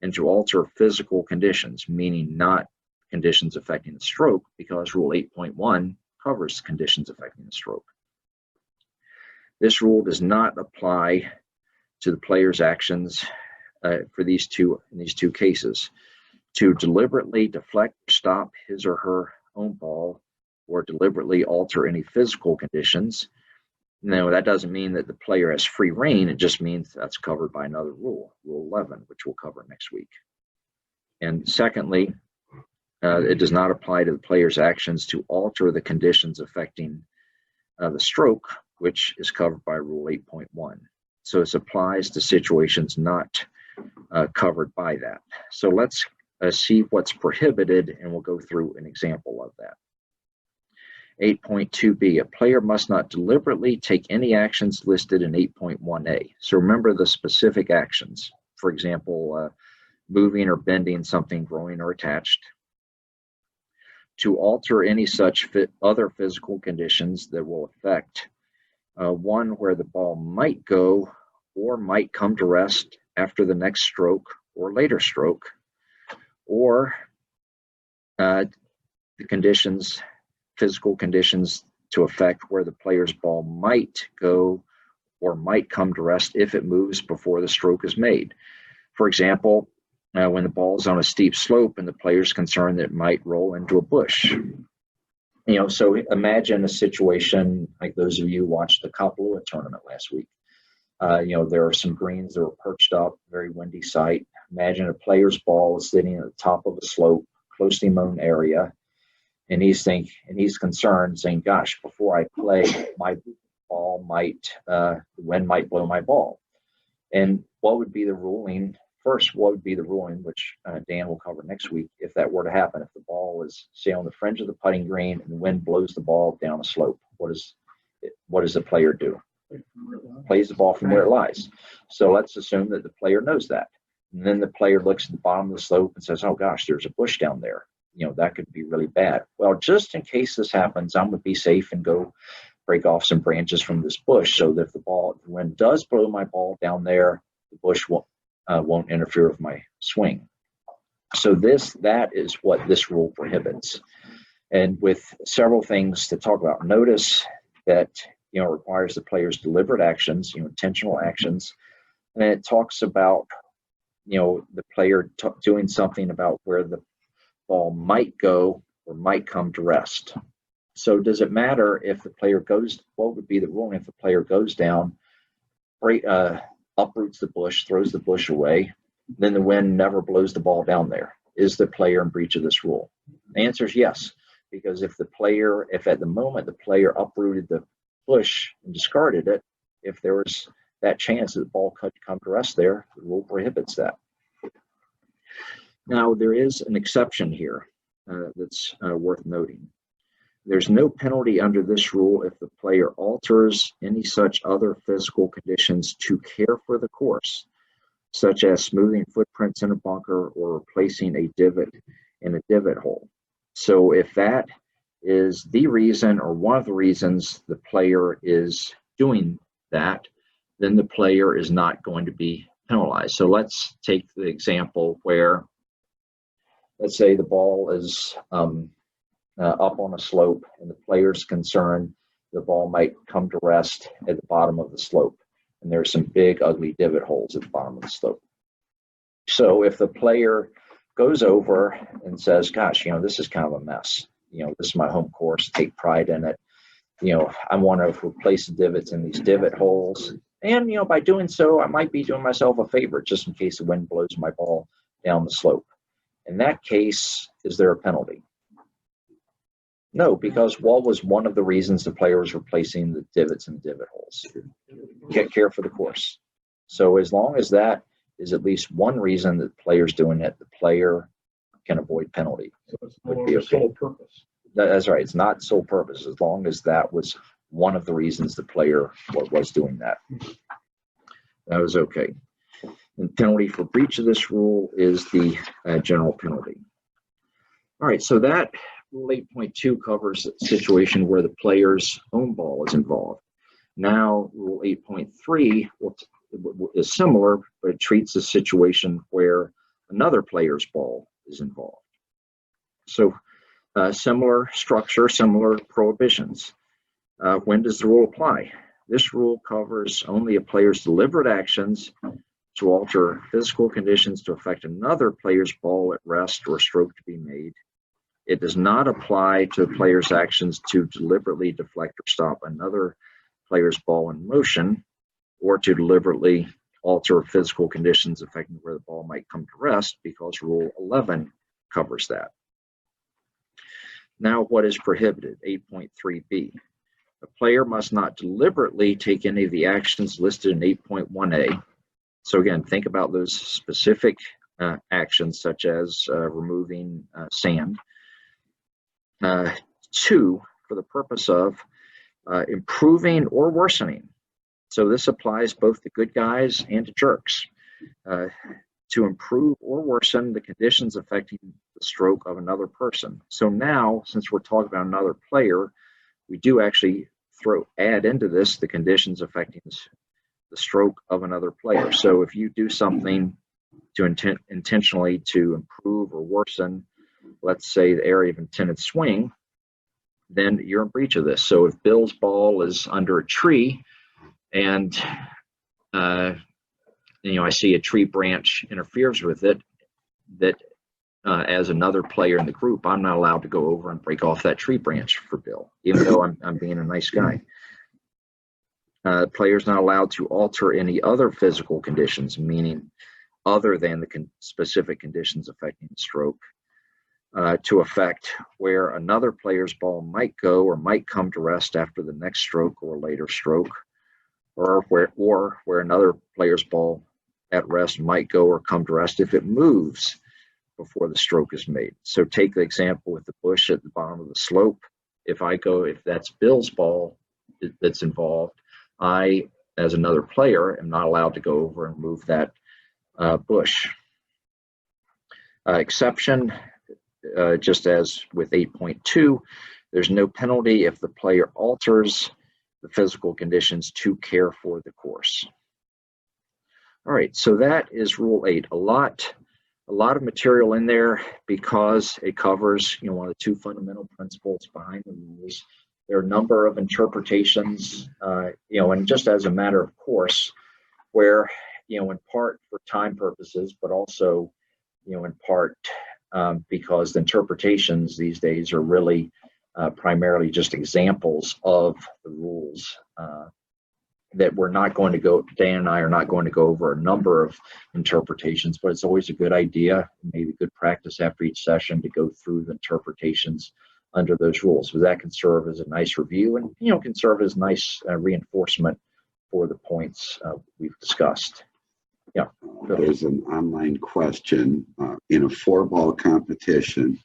and to alter physical conditions, meaning not conditions affecting the stroke, because Rule 8.1 covers conditions affecting the stroke. This rule does not apply to the player's actions in these two cases. To deliberately deflect or stop his or her own ball, or deliberately alter any physical conditions. No, that doesn't mean that the player has free reign. It just means that's covered by another rule, Rule 11, which we'll cover next week. And secondly, it does not apply to the player's actions to alter the conditions affecting the stroke, which is covered by Rule 8.1. So it applies to situations not covered by that. So let's see what's prohibited, and we'll go through an example of that. 8.2b, a player must not deliberately take any actions listed in 8.1a. So remember the specific actions. For example, moving or bending something growing or attached. To alter any such other physical conditions that will affect one, where the ball might go or might come to rest after the next stroke or later stroke, or the conditions, physical conditions to affect where the player's ball might go or might come to rest if it moves before the stroke is made. For example, when the ball is on a steep slope and the player's concerned that it might roll into a bush. So imagine a situation like those of you who watched the Kapalua tournament last week. There are some greens that were perched up, very windy site. Imagine a player's ball is sitting at the top of a slope, closely mown area, and he's concerned, saying, "Gosh, before I play, my ball the wind might blow my ball." And what would be the ruling? First, what would be the ruling, which Dan will cover next week, if that were to happen? If the ball is, say, on the fringe of the putting green and the wind blows the ball down a slope, what does the player do? Plays the ball from where it lies. So let's assume that the player knows that. And then the player looks at the bottom of the slope and says, "Oh gosh, there's a bush down there. That could be really bad." Well, just in case this happens, I'm going to be safe and go break off some branches from this bush so that if the wind does blow my ball down there, the bush won't interfere with my swing. So that is what this rule prohibits. And with several things to talk about, notice that it requires the player's deliberate actions, intentional actions. And it talks about the player doing something about where the ball might go or might come to rest. So does it matter if the player goes, what would be the ruling if the player goes down, uproots the bush, throws the bush away, then the wind never blows the ball down there? Is the player in breach of this rule? The answer is yes, because if at the moment the player uprooted the bush and discarded it, if there was that chance that the ball could come to rest there, the rule prohibits that. Now, there is an exception here that's worth noting. There's no penalty under this rule if the player alters any such other physical conditions to care for the course, such as smoothing footprints in a bunker or replacing a divot in a divot hole. So if that is the reason or one of the reasons the player is doing that, then the player is not going to be penalized. So let's take the example where, let's say the ball is up on a slope and the player's concerned the ball might come to rest at the bottom of the slope. And there's some big, ugly divot holes at the bottom of the slope. So if the player goes over and says, "Gosh, this is kind of a mess. This is my home course, take pride in it. I want to replace the divots in these divot holes. And, by doing so, I might be doing myself a favor just in case the wind blows my ball down the slope." In that case, is there a penalty? No, because what was one of the reasons the player was replacing the divots and divot holes? Care for the course. So as long as that is at least one reason that the player's doing it, the player can avoid penalty. So it's no longer sole purpose. That's right. It's not sole purpose, as long as that was one of the reasons the player was doing that. That was okay. And penalty for breach of this rule is the general penalty. All right, so that Rule 8.2 covers a situation where the player's own ball is involved. Now, Rule 8.3 is similar, but it treats a situation where another player's ball is involved. So, similar structure, similar prohibitions. When does the rule apply? This rule covers only a player's deliberate actions to alter physical conditions to affect another player's ball at rest or a stroke to be made. It does not apply to the player's actions to deliberately deflect or stop another player's ball in motion, or to deliberately alter physical conditions affecting where the ball might come to rest, because Rule 11 covers that. Now, what is prohibited? 8.3b. A player must not deliberately take any of the actions listed in 8.1a. So again, think about those specific actions such as removing sand. 2, for the purpose of improving or worsening. So this applies both to good guys and to jerks. To improve or worsen the conditions affecting the stroke of another person. So now, since we're talking about another player, we do actually add into this the conditions affecting the stroke of another player. So if you do something to intentionally to improve or worsen, let's say the area of intended swing, then you're in breach of this. So if Bill's ball is under a tree and I see a tree branch interferes with it, that as another player in the group, I'm not allowed to go over and break off that tree branch for Bill, even though I'm being a nice guy. Player's not allowed to alter any other physical conditions, meaning other than the specific conditions affecting the stroke, to affect where another player's ball might go or might come to rest after the next stroke or later stroke, or where another player's ball at rest might go or come to rest if it moves before the stroke is made. So take the example with the bush at the bottom of the slope. If that's Bill's ball that's involved, I, as another player, am not allowed to go over and move that bush. Exception, just as with 8.2, there's no penalty if the player alters the physical conditions to care for the course. All right, so that is Rule 8. A lot of material in there because it covers, one of the 2 fundamental principles behind the rules. There are a number of interpretations, and just as a matter of course, where, in part for time purposes, but also, in part because the interpretations these days are really primarily just examples of the rules that we're not going to go, Dan and I are not going to go over a number of interpretations, but it's always a good idea, maybe good practice after each session to go through the interpretations under those rules. So that can serve as a nice review and, can serve as nice reinforcement for the points we've discussed. Yeah. There's an online question. In a 4-ball competition,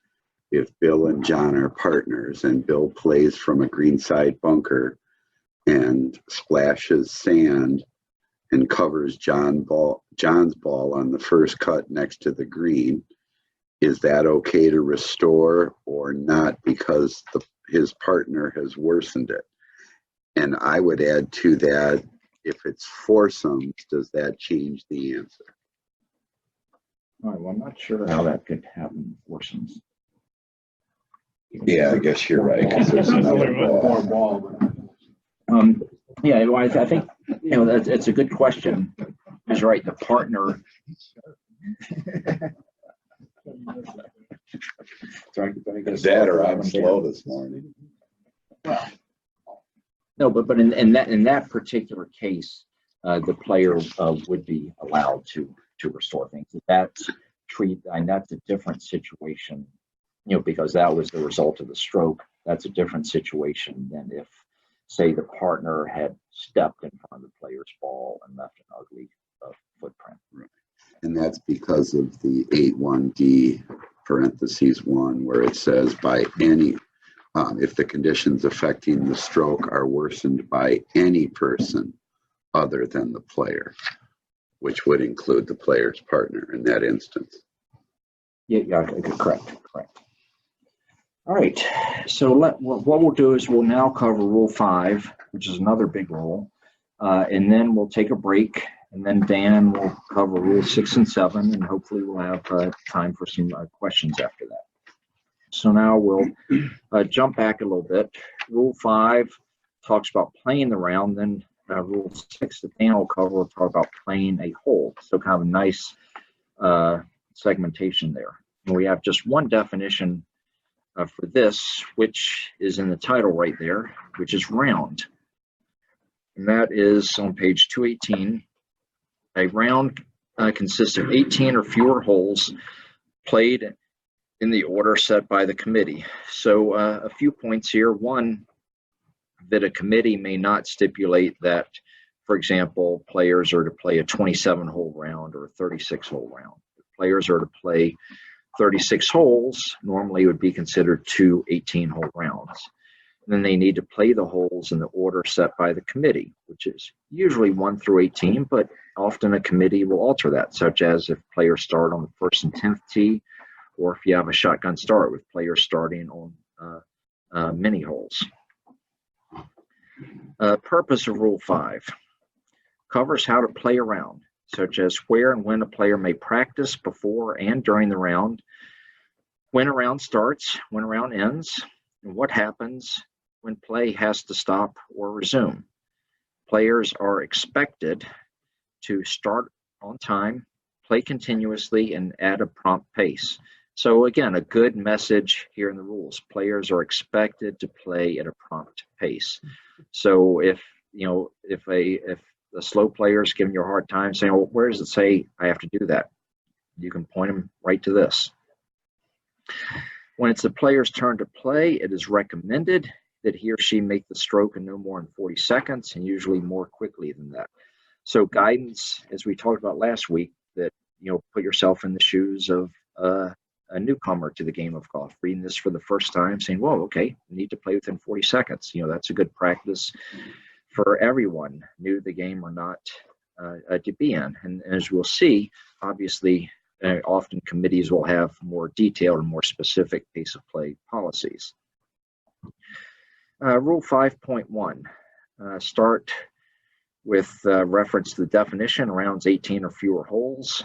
if Bill and John are partners and Bill plays from a greenside bunker and splashes sand and covers John's ball on the first cut next to the green, is that okay to restore or not because his partner has worsened it? And I would add to that, if it's foursomes, does that change the answer? All right, well, I'm not sure how that could happen with foursomes. Yeah, I guess you're right. 'Cause there's another ball. Yeah, well, I think, that's a good question. He's right, the partner. Dad or I'm slow this morning. No, but in that particular case, the player would be allowed to restore things. That's a different situation, because that was the result of the stroke. That's a different situation than if, say, the partner had stepped in front of the player's ball and left an ugly footprint. Right. And that's because of the 8.1D parentheses 1, where it says by any, if the conditions affecting the stroke are worsened by any person other than the player, which would include the player's partner in that instance. Yeah, correct. All right, so what we'll do is we'll now cover Rule 5, which is another big rule, and then we'll take a break, and then Dan will cover Rule 6 and 7, and hopefully we'll have time for some questions after that. So now we'll jump back a little bit. Rule 5 talks about playing the round, then Rule 6 that Dan will cover will talk about playing a hole. So kind of a nice segmentation there. And we have just one definition for this, which is in the title right there, which is round. And that is on page 218. A round consists of 18 or fewer holes played in the order set by the committee. So a few points here. One, that a committee may not stipulate that, for example, players are to play a 27-hole round or a 36-hole round. players are to play 36 holes, normally it would be considered 2 18-hole rounds. And then they need to play the holes in the order set by the committee, which is usually 1 through 18, but often a committee will alter that, such as if players start on the 1st and 10th tee, or if you have a shotgun start with players starting on mini holes. Purpose of Rule 5 covers how to play around, such as where and when a player may practice before and during the round, when a round starts, when a round ends, and what happens when play has to stop or resume. Players are expected to start on time, play continuously, and at a prompt pace. So again, a good message here in the rules. Players are expected to play at a prompt pace. So if the slow player is giving you a hard time saying, well, where does it say I have to do that? You can point them right to this. When it's the player's turn to play, it is recommended that he or she make the stroke in no more than 40 seconds and usually more quickly than that. So guidance, as we talked about last week, that, put yourself in the shoes of a newcomer to the game of golf, reading this for the first time, saying, well, okay, I need to play within 40 seconds. That's a good practice for everyone, new to the game or not, to be in. And as we'll see, obviously, often committees will have more detailed and more specific pace of play policies. Rule 5.1, start with reference to the definition, rounds 18 or fewer holes,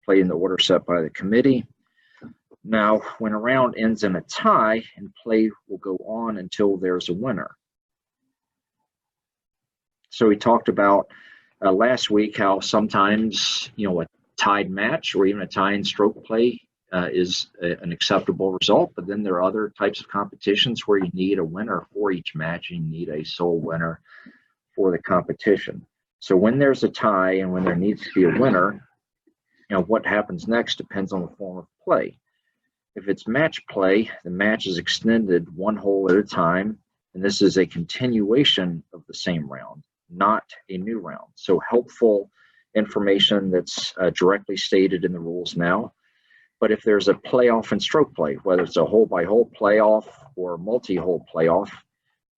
play in the order set by the committee. Now, when a round ends in a tie, and play will go on until there's a winner. So we talked about last week how sometimes, a tied match or even a tie in stroke play is an acceptable result, but then there are other types of competitions where you need a winner for each match and you need a sole winner for the competition. So when there's a tie and when there needs to be a winner, what happens next depends on the form of play. If it's match play, the match is extended 1 hole at a time, and this is a continuation of the same round, not a new round. So helpful information that's directly stated in the rules now. But if there's a playoff in stroke play, whether it's a hole-by-hole playoff or multi-hole playoff,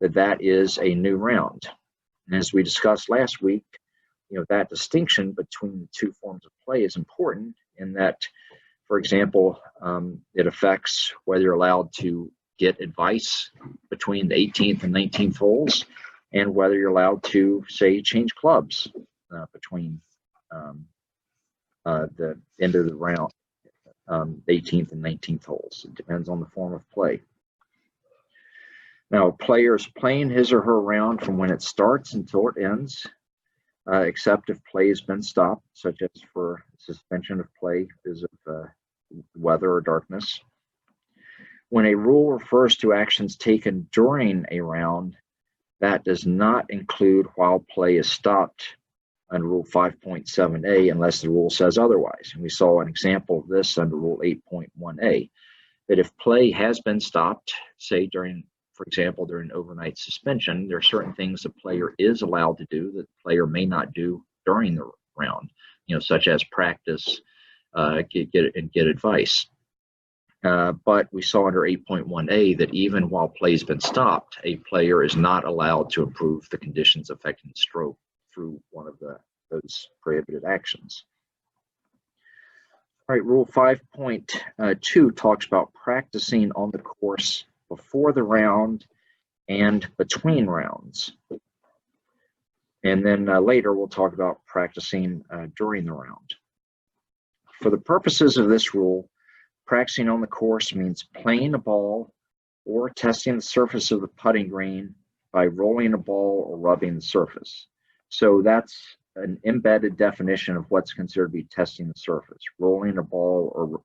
that is a new round. And as we discussed last week, that distinction between the two forms of play is important in that, for example, it affects whether you're allowed to get advice between the 18th and 19th holes and whether you're allowed to, say, change clubs between the end of the round, 18th and 19th holes. It depends on the form of play. Now, players playing his or her round from when it starts until it ends, except if play has been stopped, such as for suspension of play because of weather or darkness. When a rule refers to actions taken during a round, that does not include while play is stopped under Rule 5.7a unless the rule says otherwise. And we saw an example of this under Rule 8.1a, that if play has been stopped, say during, for example, during overnight suspension, there are certain things the player is allowed to do that the player may not do during the round, such as practice, get advice. But we saw under 8.1a that even while play has been stopped, a player is not allowed to improve the conditions affecting the stroke through one of those prohibited actions. All right, Rule 5.2 talks about practicing on the course before the round and between rounds. And then later we'll talk about practicing during the round. For the purposes of this rule, practicing on the course means playing a ball or testing the surface of the putting green by rolling a ball or rubbing the surface. So that's an embedded definition of what's considered to be testing the surface, rolling a ball or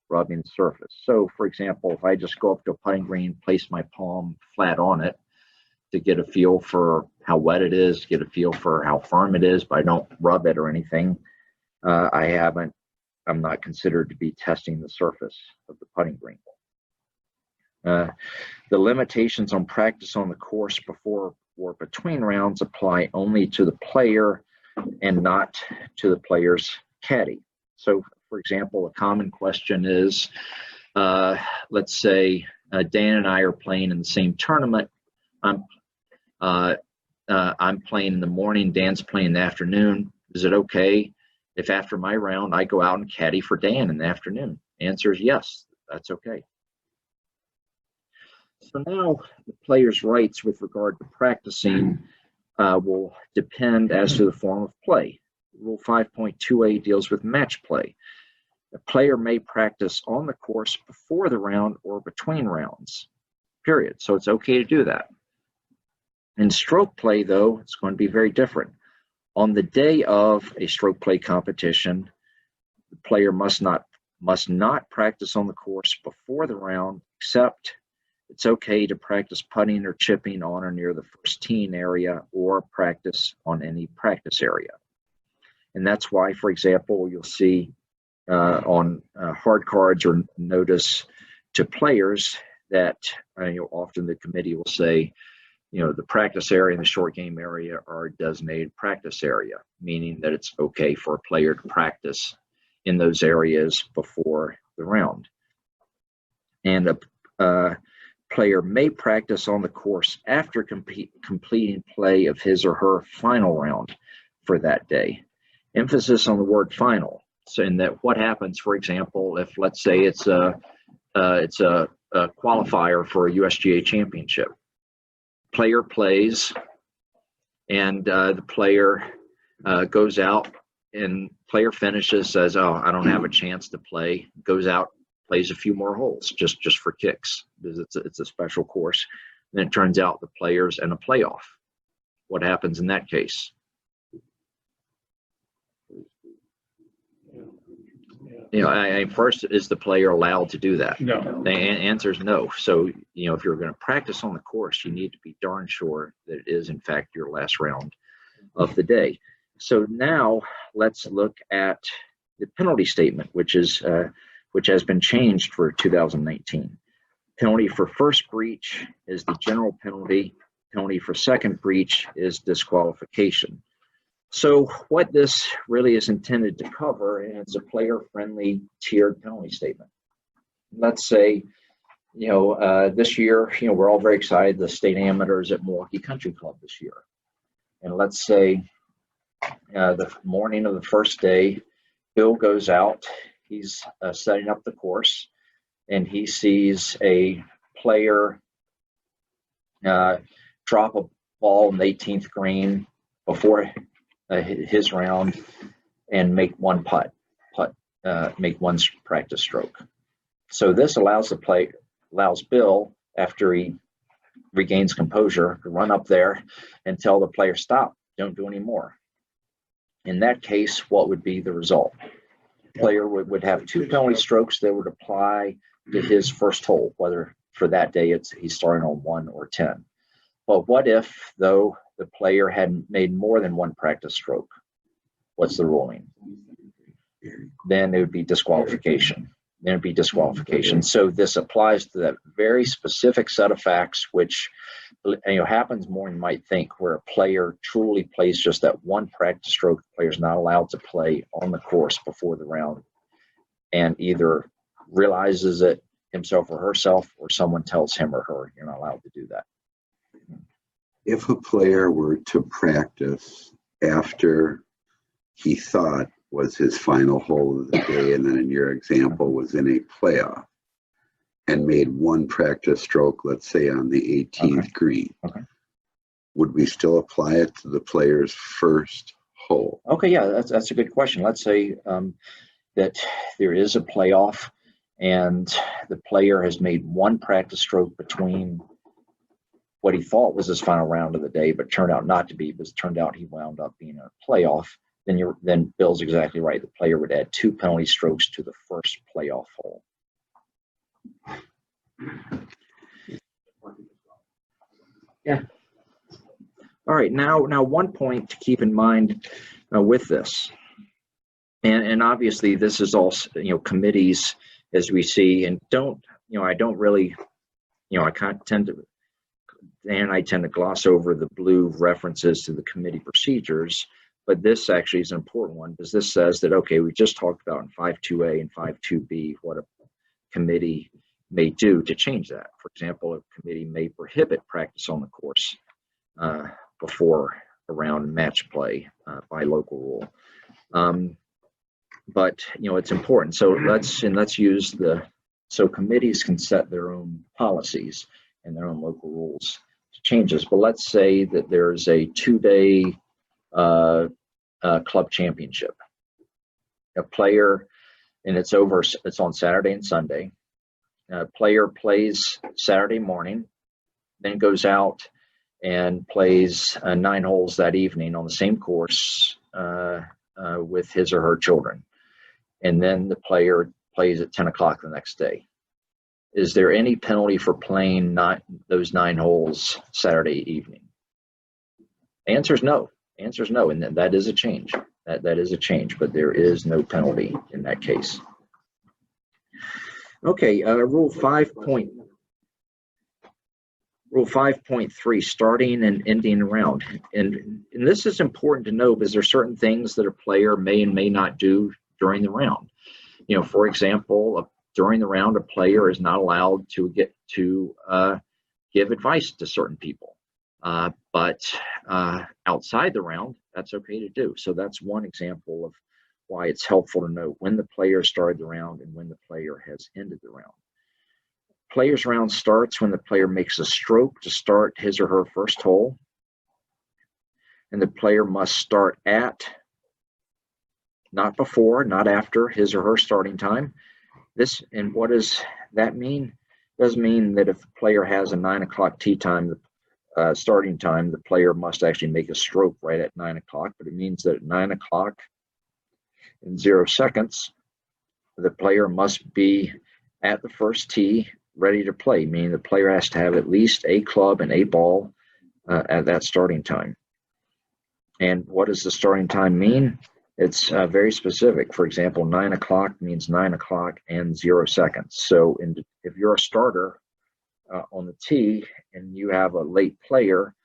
rubbing the surface. So for example, if I just go up to a putting green, place my palm flat on it to get a feel for how wet it is, get a feel for how firm it is, but I don't rub it or anything, I'm not considered to be testing the surface of the putting green. The limitations on practice on the course before or between rounds apply only to the player and not to the player's caddy. So For example, a common question is, let's say Dan and I are playing in the same tournament. I'm playing in the morning, Dan's playing in the afternoon. Is it okay if after my round I go out and caddy for Dan in the afternoon? Answer is yes, that's okay. So now the player's rights with regard to practicing will depend as to the form of play. Rule 5.2a deals with match play. A player may practice on the course before the round or between rounds, period. So it's okay to do that. In stroke play, though, it's going to be very different. On the day of a stroke play competition, the player must not practice on the course before the round, except it's okay to practice putting or chipping on or near the first tee area or practice on any practice area. And that's why, for example, you'll see on hard cards or notice to players that often the committee will say, the practice area and the short game area are a designated practice area, meaning that it's okay for a player to practice in those areas before the round. And a player may practice on the course after completing play of his or her final round for that day. Emphasis on the word final. So in that, what happens, for example, if let's say it's a qualifier for a USGA championship. Player plays, and the player goes out, and player finishes, says, "Oh, I don't have a chance to play." Goes out, plays a few more holes just for kicks, because it's a special course. And it turns out the player's in a playoff. What happens in that case? First, is the player allowed to do that? No. The answer is no. So, if you're going to practice on the course, you need to be darn sure that it is, in fact, your last round of the day. So now let's look at the penalty statement, which has been changed for 2019. Penalty for first breach is the general penalty. Penalty for second breach is disqualification. So what this really is intended to cover is a player-friendly tiered penalty statement. Let's say, this year, we're all very excited. The state amateurs at Milwaukee Country Club this year. And let's say the morning of the first day, Bill goes out. He's setting up the course, and he sees a player drop a ball in the 18th green before his round and make one make one practice stroke. So this allows Bill, after he regains composure, to run up there and tell the player, stop, don't do any more. In that case, what would be the result? The player would have two penalty strokes that would apply to his first hole, whether for that day he's starting on 1 or 10. But what if, though, the player had made more than one practice stroke? What's the ruling? Then it would be disqualification. So this applies to that very specific set of facts, which happens more than you might think, where a player truly plays just that one practice stroke. The player's not allowed to play on the course before the round, and either realizes it himself or herself, or someone tells him or her, you're not allowed to do that. If a player were to practice after he thought was his final hole of the day, and then in your example was in a playoff, and made one practice stroke, let's say on the 18th green, would we still apply it to the player's first hole? Okay, yeah, that's a good question. Let's say that there is a playoff, and the player has made one practice stroke between what he thought was his final round of the day, but turned out not to be, because it turned out he wound up being a playoff. Then Bill's exactly right. The player would add two penalty strokes to the first playoff hole. Yeah. All right. Now one point to keep in mind with this, and obviously this is also committees, as we see, and I don't really, I tend to gloss over the blue references to the committee procedures. But this actually is an important one because this says that, okay, we just talked about in 5.2a and 5.2b what a committee may do to change that. For example, a committee may prohibit practice on the course before a round match play by local rule. But it's important. So let's use so committees can set their own policies and their own local rules to change this. But let's say that there's a 2-day club championship. A player, and it's on Saturday and Sunday. A player plays Saturday morning, then goes out and plays 9 holes that evening on the same course with his or her children. And then the player plays at 10 o'clock the next day. Is there any penalty for playing those 9 holes Saturday evening? Answer is no. And that is a change. That is a change, but there is no penalty in that case. Okay, Rule 5.3, starting and ending a round. And this is important to know because there are certain things that a player may and may not do during the round. For example, during the round, a player is not allowed to give advice to certain people. But outside the round, that's okay to do. So that's one example of why it's helpful to know when the player started the round and when the player has ended the round. Player's round starts when the player makes a stroke to start his or her first hole. And the player must start at, not before, not after his or her starting time. And what does that mean? It does mean that if the player has a 9 o'clock tee time, starting time, the player must actually make a stroke right at 9 o'clock, but it means that at 9 o'clock in 0 seconds, the player must be at the first tee ready to play, meaning the player has to have at least a club and a ball at that starting time. And what does the starting time mean? It's very specific. For example, 9 o'clock means 9 o'clock and 0 seconds. So if you're a starter on the tee and you have a late player,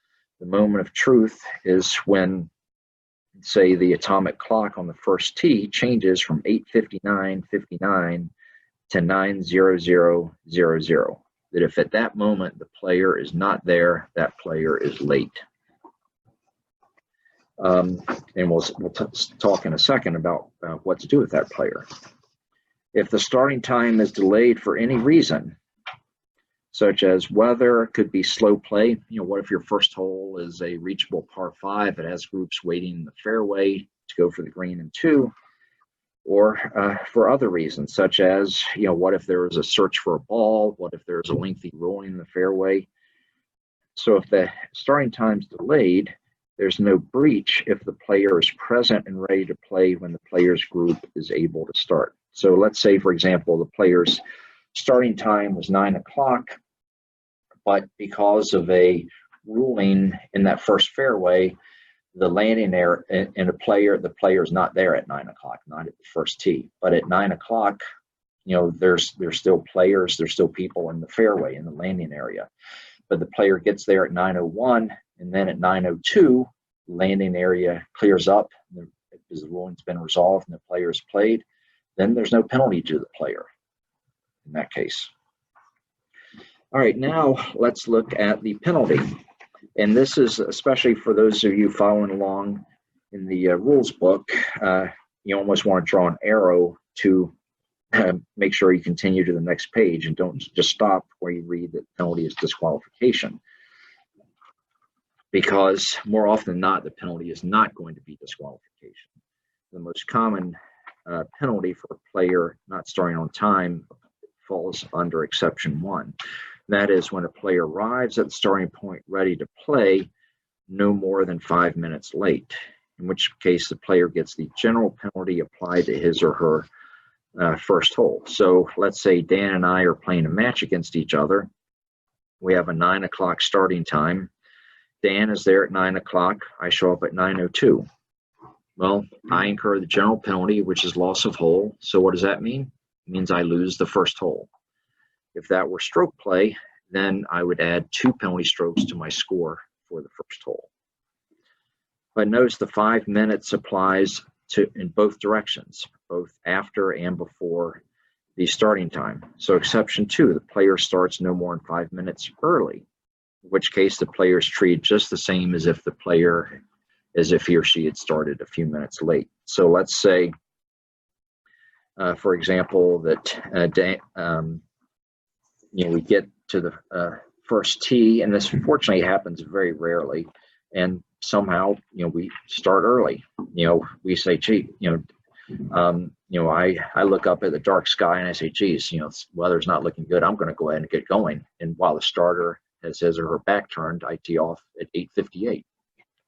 the moment of truth is when, say, the atomic clock on the first tee changes from 8:59:59 to 9:00:00. That if at that moment the player is not there, that player is late. And we'll talk in a second about what to do with that player. If the starting time is delayed for any reason, such as weather, could be slow play. What if your first hole is a reachable par 5? It has groups waiting in the fairway to go for the green in 2, or for other reasons, such as, what if there is a search for a ball? What if there's a lengthy rolling in the fairway? So if the starting time's delayed, there's no breach if the player is present and ready to play when the player's group is able to start. So let's say, for example, the player's starting time was 9 o'clock, but because of a ruling in that first fairway, the landing area and the player's not there at 9 o'clock, not at the first tee. But at 9 o'clock, there's still players, there's still people in the fairway, in the landing area. But the player gets there at 9:01, and then at 9:02, landing area clears up because the ruling's been resolved and the player's played. Then there's no penalty to the player in that case. All right, now let's look at the penalty. And this is especially for those of you following along in the rules book. You almost want to draw an arrow to make sure you continue to the next page and don't just stop where you read that penalty is disqualification. Because more often than not, the penalty is not going to be disqualification. The most common penalty for a player not starting on time falls under exception 1. That is when a player arrives at the starting point ready to play no more than 5 minutes late, in which case the player gets the general penalty applied to his or her first hole. So let's say Dan and I are playing a match against each other. We have a 9 o'clock starting time. Dan is there at 9 o'clock. I show up at 9:02. Well, I incur the general penalty, which is loss of hole. So what does that mean? It means I lose the first hole. If that were stroke play, then I would add 2 penalty strokes to my score for the first hole. But notice the 5 minutes applies to in both directions, both after and before the starting time. So exception 2, the player starts no more than 5 minutes early, in which case the player is treated just the same as if he or she had started a few minutes late. So let's say, for example, that we get to the first tee, and this unfortunately happens very rarely, and somehow we start early. We say, gee, I look up at the dark sky and I say, geez, the weather's not looking good. I'm going to go ahead and get going. And while the starter has his or her back turned, I tee off at 8:58.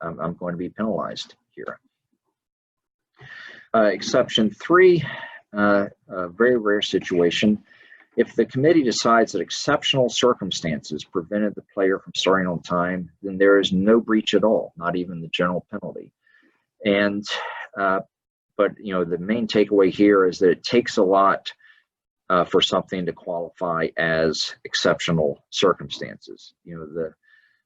I'm going to be penalized here. Exception 3, a very rare situation. If the committee decides that exceptional circumstances prevented the player from starting on time, then there is no breach at all, not even the general penalty. And but the main takeaway here is that it takes a lot for something to qualify as exceptional circumstances. The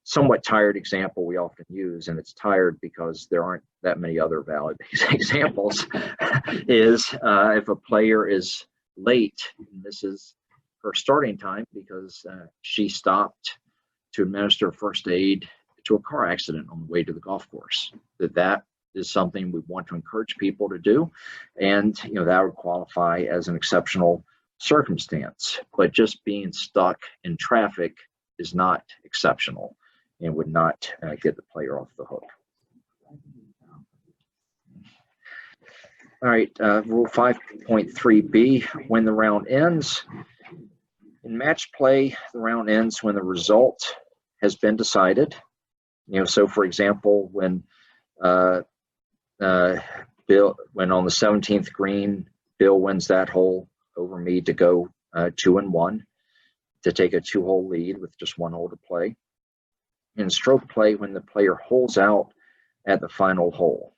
somewhat tired example we often use, and it's tired because there aren't that many other valid examples, is if a player is late, and this is her starting time because she stopped to administer first aid to a car accident on the way to the golf course. That is something we want to encourage people to do, and that would qualify as an exceptional circumstance. But just being stuck in traffic is not exceptional and would not get the player off the hook. All right, Rule 5.3b, when the round ends. In match play, the round ends when the result has been decided. So for example, when on the 17th green, Bill wins that hole over me to go 2-1 to take a 2-hole lead with just 1 hole to play. In stroke play, when the player holds out at the final hole.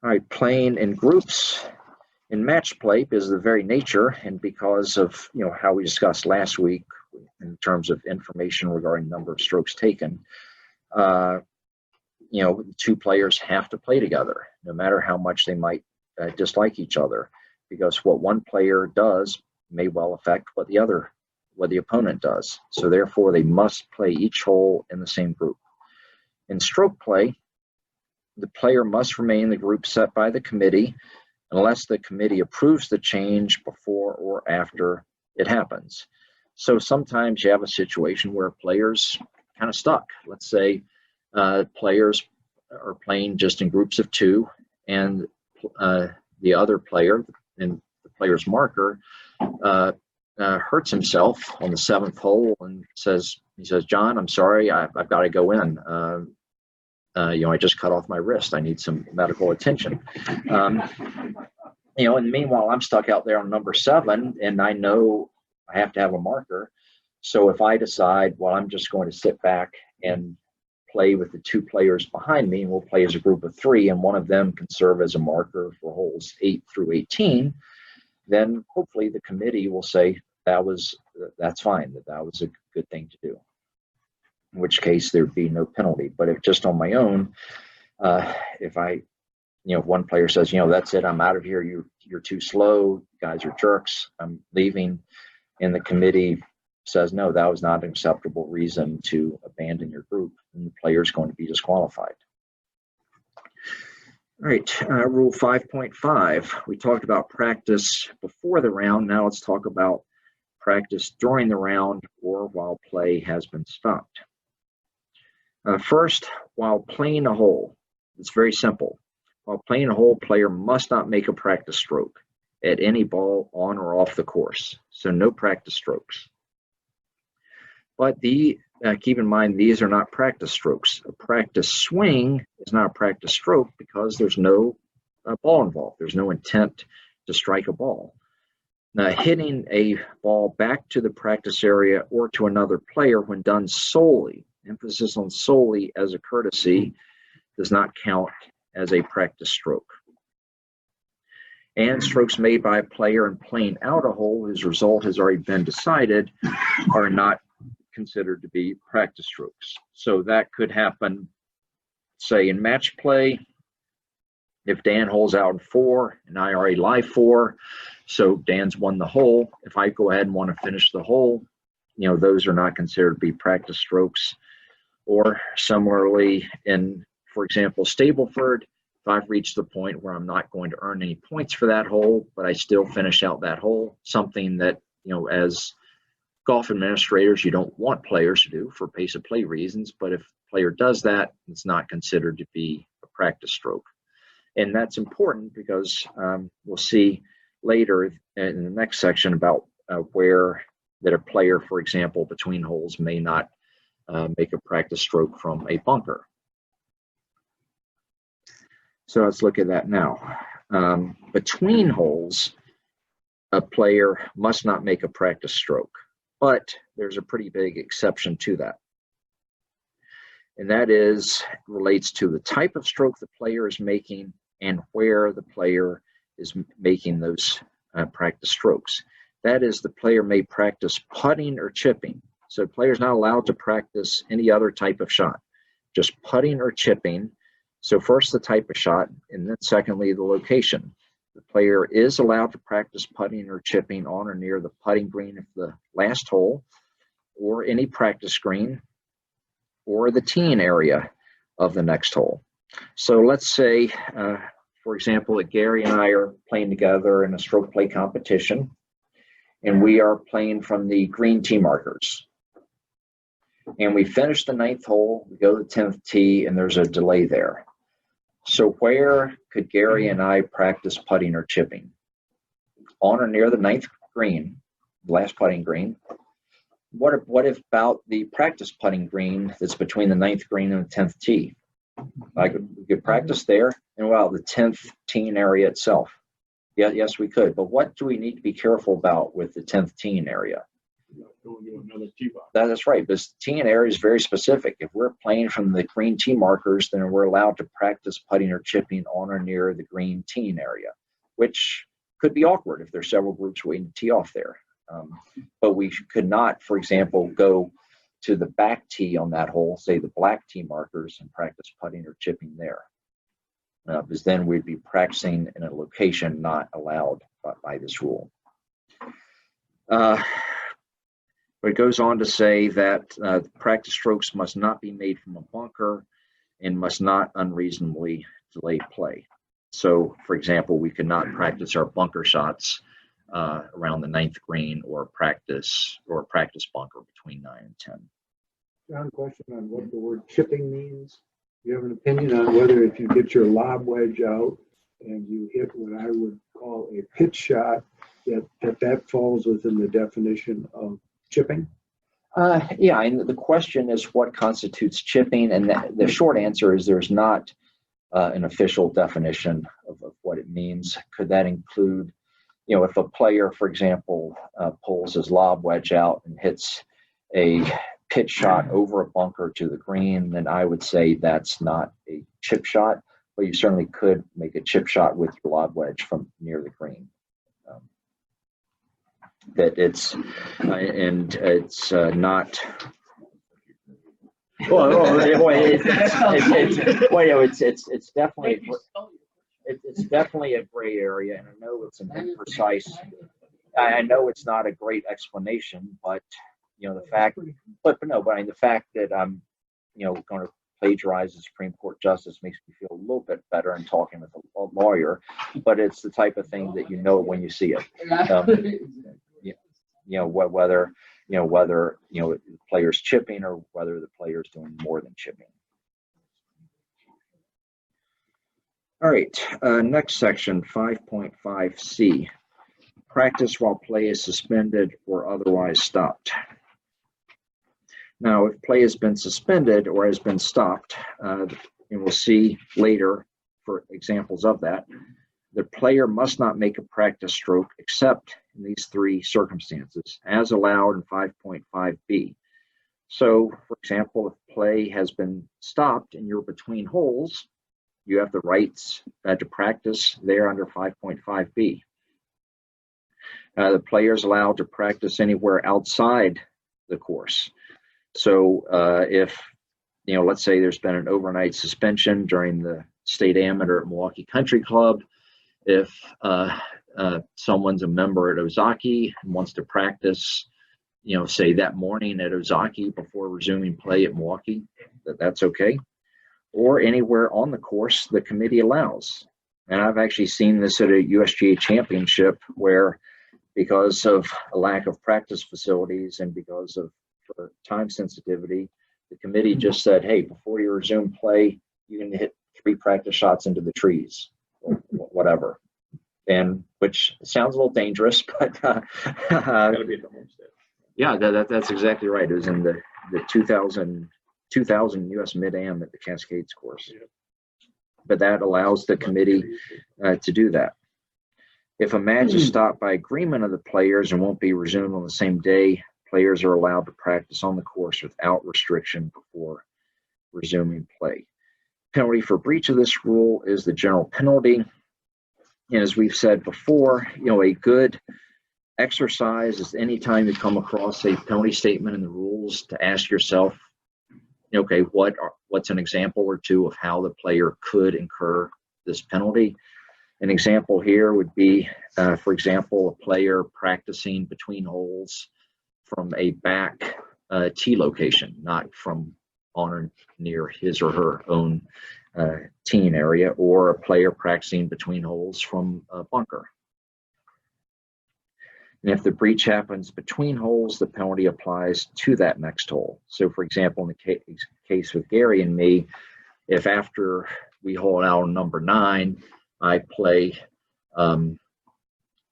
All right, playing in groups in match play, because of the very nature and because of how we discussed last week in terms of information regarding number of strokes taken, 2 players have to play together, no matter how much they might dislike each other, because what one player does may well affect what the opponent does. So therefore, they must play each hole in the same group. In stroke play, the player must remain in the group set by the committee unless the committee approves the change before or after it happens. So sometimes you have a situation where players kind of stuck. Let's say players are playing just in groups of 2, and the other player, and the player's marker, hurts himself on the 7th hole and says, John, I'm sorry, I've got to go in. I just cut off my wrist. I need some medical attention. And meanwhile, I'm stuck out there on number 7, and I know I have to have a marker. So if I decide, well, I'm just going to sit back and play with the 2 players behind me, and we'll play as a group of 3, and one of them can serve as a marker for holes 8 through 18, then hopefully the committee will say that's fine, that was a good thing to do. In which case there'd be no penalty. But if just on my own, if one player says, that's it, I'm out of here, you're too slow, you guys are jerks, I'm leaving, and the committee says, no, that was not an acceptable reason to abandon your group, and the player is going to be disqualified. All right, Rule 5.5, we talked about practice before the round. Now let's talk about practice during the round or while play has been stopped. First, while playing a hole, it's very simple. While playing a hole, player must not make a practice stroke at any ball on or off the course. So no practice strokes. But keep in mind, these are not practice strokes. A practice swing is not a practice stroke because there's no ball involved. There's no intent to strike a ball. Now, hitting a ball back to the practice area or to another player when done solely, emphasis on solely, as a courtesy, does not count as a practice stroke. And strokes made by a player in playing out a hole whose result has already been decided are not considered to be practice strokes. So that could happen say in match play, if Dan holes out in 4 and I already lie 4, so Dan's won the hole. If I go ahead and want to finish the hole, those are not considered to be practice strokes. Or similarly, in, for example, Stableford, if I've reached the point where I'm not going to earn any points for that hole, but I still finish out that hole, something that, as golf administrators, you don't want players to do for pace of play reasons, but if a player does that, it's not considered to be a practice stroke. And that's important because we'll see later in the next section about where that a player, for example, between holes may not make a practice stroke from a bunker. So let's look at that now. Between holes, a player must not make a practice stroke, but there's a pretty big exception to that. And that relates to the type of stroke the player is making and where the player is making those practice strokes. That is, the player may practice putting or chipping. So the player is not allowed to practice any other type of shot, just putting or chipping. So first the type of shot, and then secondly the location. The player is allowed to practice putting or chipping on or near the putting green of the last hole, or any practice green, or the teeing area of the next hole. So let's say, for example, that Gary and I are playing together in a stroke play competition, and we are playing from the green tee markers. And we finish the 9th hole, we go to the 10th tee, and there's a delay there. So where could Gary and I practice putting or chipping? On or near the 9th green, the last putting green. What if about the practice putting green that's between the 9th green and the 10th tee? We could practice there, and the 10th teeing area itself. Yeah, yes, we could. But what do we need to be careful about with the 10th teeing area? Going to another tee box. That's right. This teeing area is very specific. If we're playing from the green tee markers, then we're allowed to practice putting or chipping on or near the green teeing area, which could be awkward if there's several groups waiting to tee off there. But we could not, for example, go to the back tee on that hole, say the black tee markers, and practice putting or chipping there. Because then we'd be practicing in a location not allowed by this rule. But it goes on to say that practice strokes must not be made from a bunker and must not unreasonably delay play. So, for example, we could not practice our bunker shots around the 9th green, or practice bunker between 9 and 10. John, question on what the word chipping means. Do you have an opinion on whether if you get your lob wedge out and you hit what I would call a pitch shot, that falls within the definition of chipping? Yeah, and the question is what constitutes chipping, and the short answer is there's not an official definition of what it means. Could that include, if a player, for example, pulls his lob wedge out and hits a pitch shot over a bunker to the green, then I would say that's not a chip shot, but you certainly could make a chip shot with your lob wedge from near the green. That it's not. It's definitely a gray area, and I know it's an imprecise. I know it's not a great explanation, but the fact that I'm going to plagiarize the Supreme Court justice makes me feel a little bit better in talking with a lawyer, but it's the type of thing that when you see it. Whether the player's chipping or whether the player's doing more than chipping. All right, next section, 5.5C. Practice while play is suspended or otherwise stopped. Now, if play has been suspended or has been stopped, and we'll see later for examples of that, the player must not make a practice stroke except in these 3 circumstances, as allowed in 5.5B. So, for example, if play has been stopped and you're between holes, you have the rights to practice there under 5.5B. The player is allowed to practice anywhere outside the course. So if let's say there's been an overnight suspension during the state amateur at Milwaukee Country Club. If someone's a member at Ozaki and wants to practice, say that morning at Ozaki before resuming play at Milwaukee, that's okay. Or anywhere on the course the committee allows. And I've actually seen this at a USGA championship where, because of a lack of practice facilities and because of time sensitivity, the committee just said, hey, before you resume play, you can hit 3 practice shots into the trees or whatever. And which sounds a little dangerous, but Gotta be at the homestead. yeah, that's exactly right. It was in the 2000 US Mid-Am at the Cascades course. Yeah. But that allows the committee to do that. If a match is stopped by agreement of the players and won't be resumed on the same day, players are allowed to practice on the course without restriction before resuming play. Penalty for breach of this rule is the general penalty. And as we've said before, a good exercise is anytime you come across a penalty statement in the rules to ask yourself, okay, what's an example or two of how the player could incur this penalty? An example here would be, for example, a player practicing between holes from a back tee location, not from on or near his or her own teeing area, or a player practicing between holes from a bunker. And if the breach happens between holes, the penalty applies to that next hole. So for example, in the case with Gary and me, if after we hole out on number 9, I play,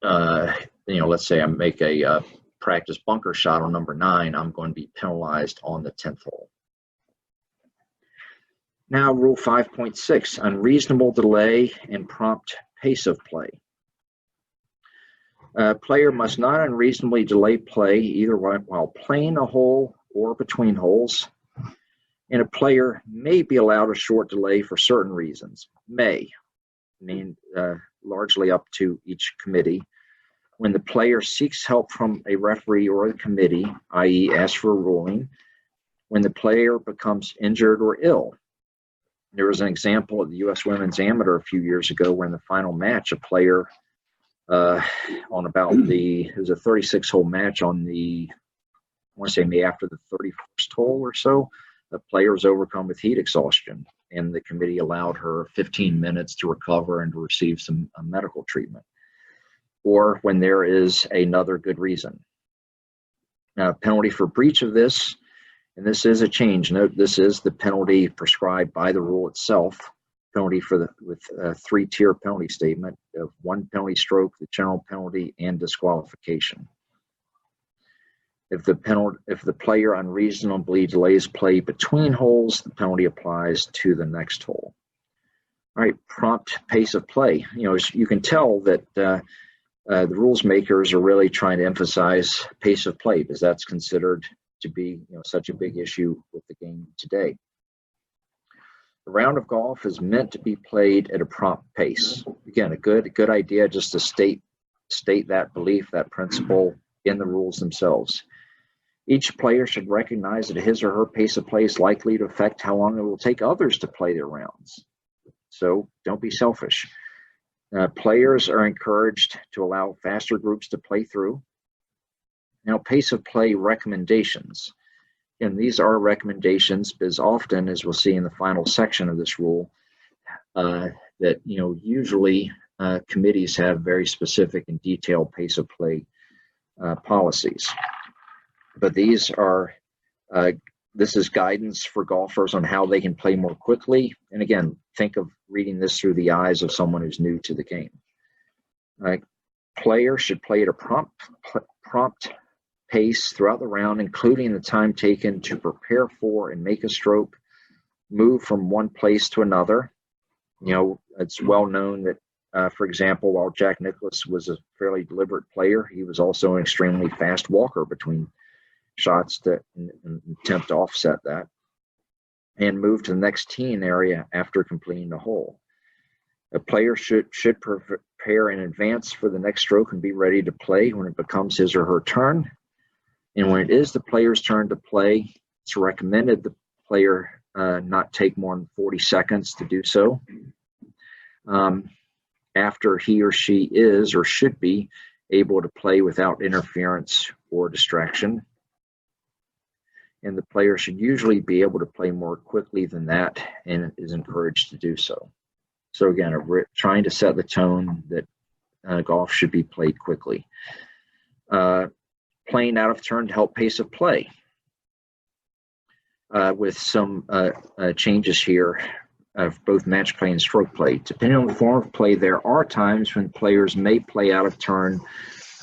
let's say I make a practice bunker shot on number 9, I'm going to be penalized on the 10th hole. Now, Rule 5.6, unreasonable delay and prompt pace of play. A player must not unreasonably delay play either while playing a hole or between holes. And a player may be allowed a short delay for certain reasons. May, largely up to each committee. When the player seeks help from a referee or a committee, i.e. asks for a ruling. When the player becomes injured or ill. There was an example at the U.S. Women's Amateur a few years ago where in the final match, a player on about it was a 36-hole match on the, I want to say maybe after the 31st hole or so, the player was overcome with heat exhaustion, and the committee allowed her 15 minutes to recover and to receive some medical treatment. Or when there is another good reason. Now, penalty for breach of this, and this is a change. Note, this is the penalty prescribed by the rule itself. Penalty with a 3-tier penalty statement of 1 penalty stroke, the general penalty, and disqualification. If the player unreasonably delays play between holes, the penalty applies to the next hole. All right, prompt pace of play. You can tell that the rules makers are really trying to emphasize pace of play because that's considered to be such a big issue with the game today. The round of golf is meant to be played at a prompt pace. Again, a good idea just to state that belief, that principle in the rules themselves. Each player should recognize that his or her pace of play is likely to affect how long it will take others to play their rounds. So don't be selfish. Players are encouraged to allow faster groups to play through. Now, pace of play recommendations. And these are recommendations because often, as we'll see in the final section of this rule, that usually committees have very specific and detailed pace of play policies. But these are this is guidance for golfers on how they can play more quickly. And again, think of reading this through the eyes of someone who's new to the game. Players should play at a prompt pace throughout the round, including the time taken to prepare for and make a stroke, move from one place to another. It's well known that, for example, while Jack Nicklaus was a fairly deliberate player, he was also an extremely fast walker between shots to attempt to offset that, and move to the next teeing area after completing the hole. A player should prepare in advance for the next stroke and be ready to play when it becomes his or her turn. And when it is the player's turn to play, it's recommended the player not take more than 40 seconds to do so. After he or she is or should be able to play without interference or distraction. And the player should usually be able to play more quickly than that and is encouraged to do so. So again, trying to set the tone that golf should be played quickly. Playing out of turn to help pace of play. With some changes here of both match play and stroke play. Depending on the form of play, there are times when players may play out of turn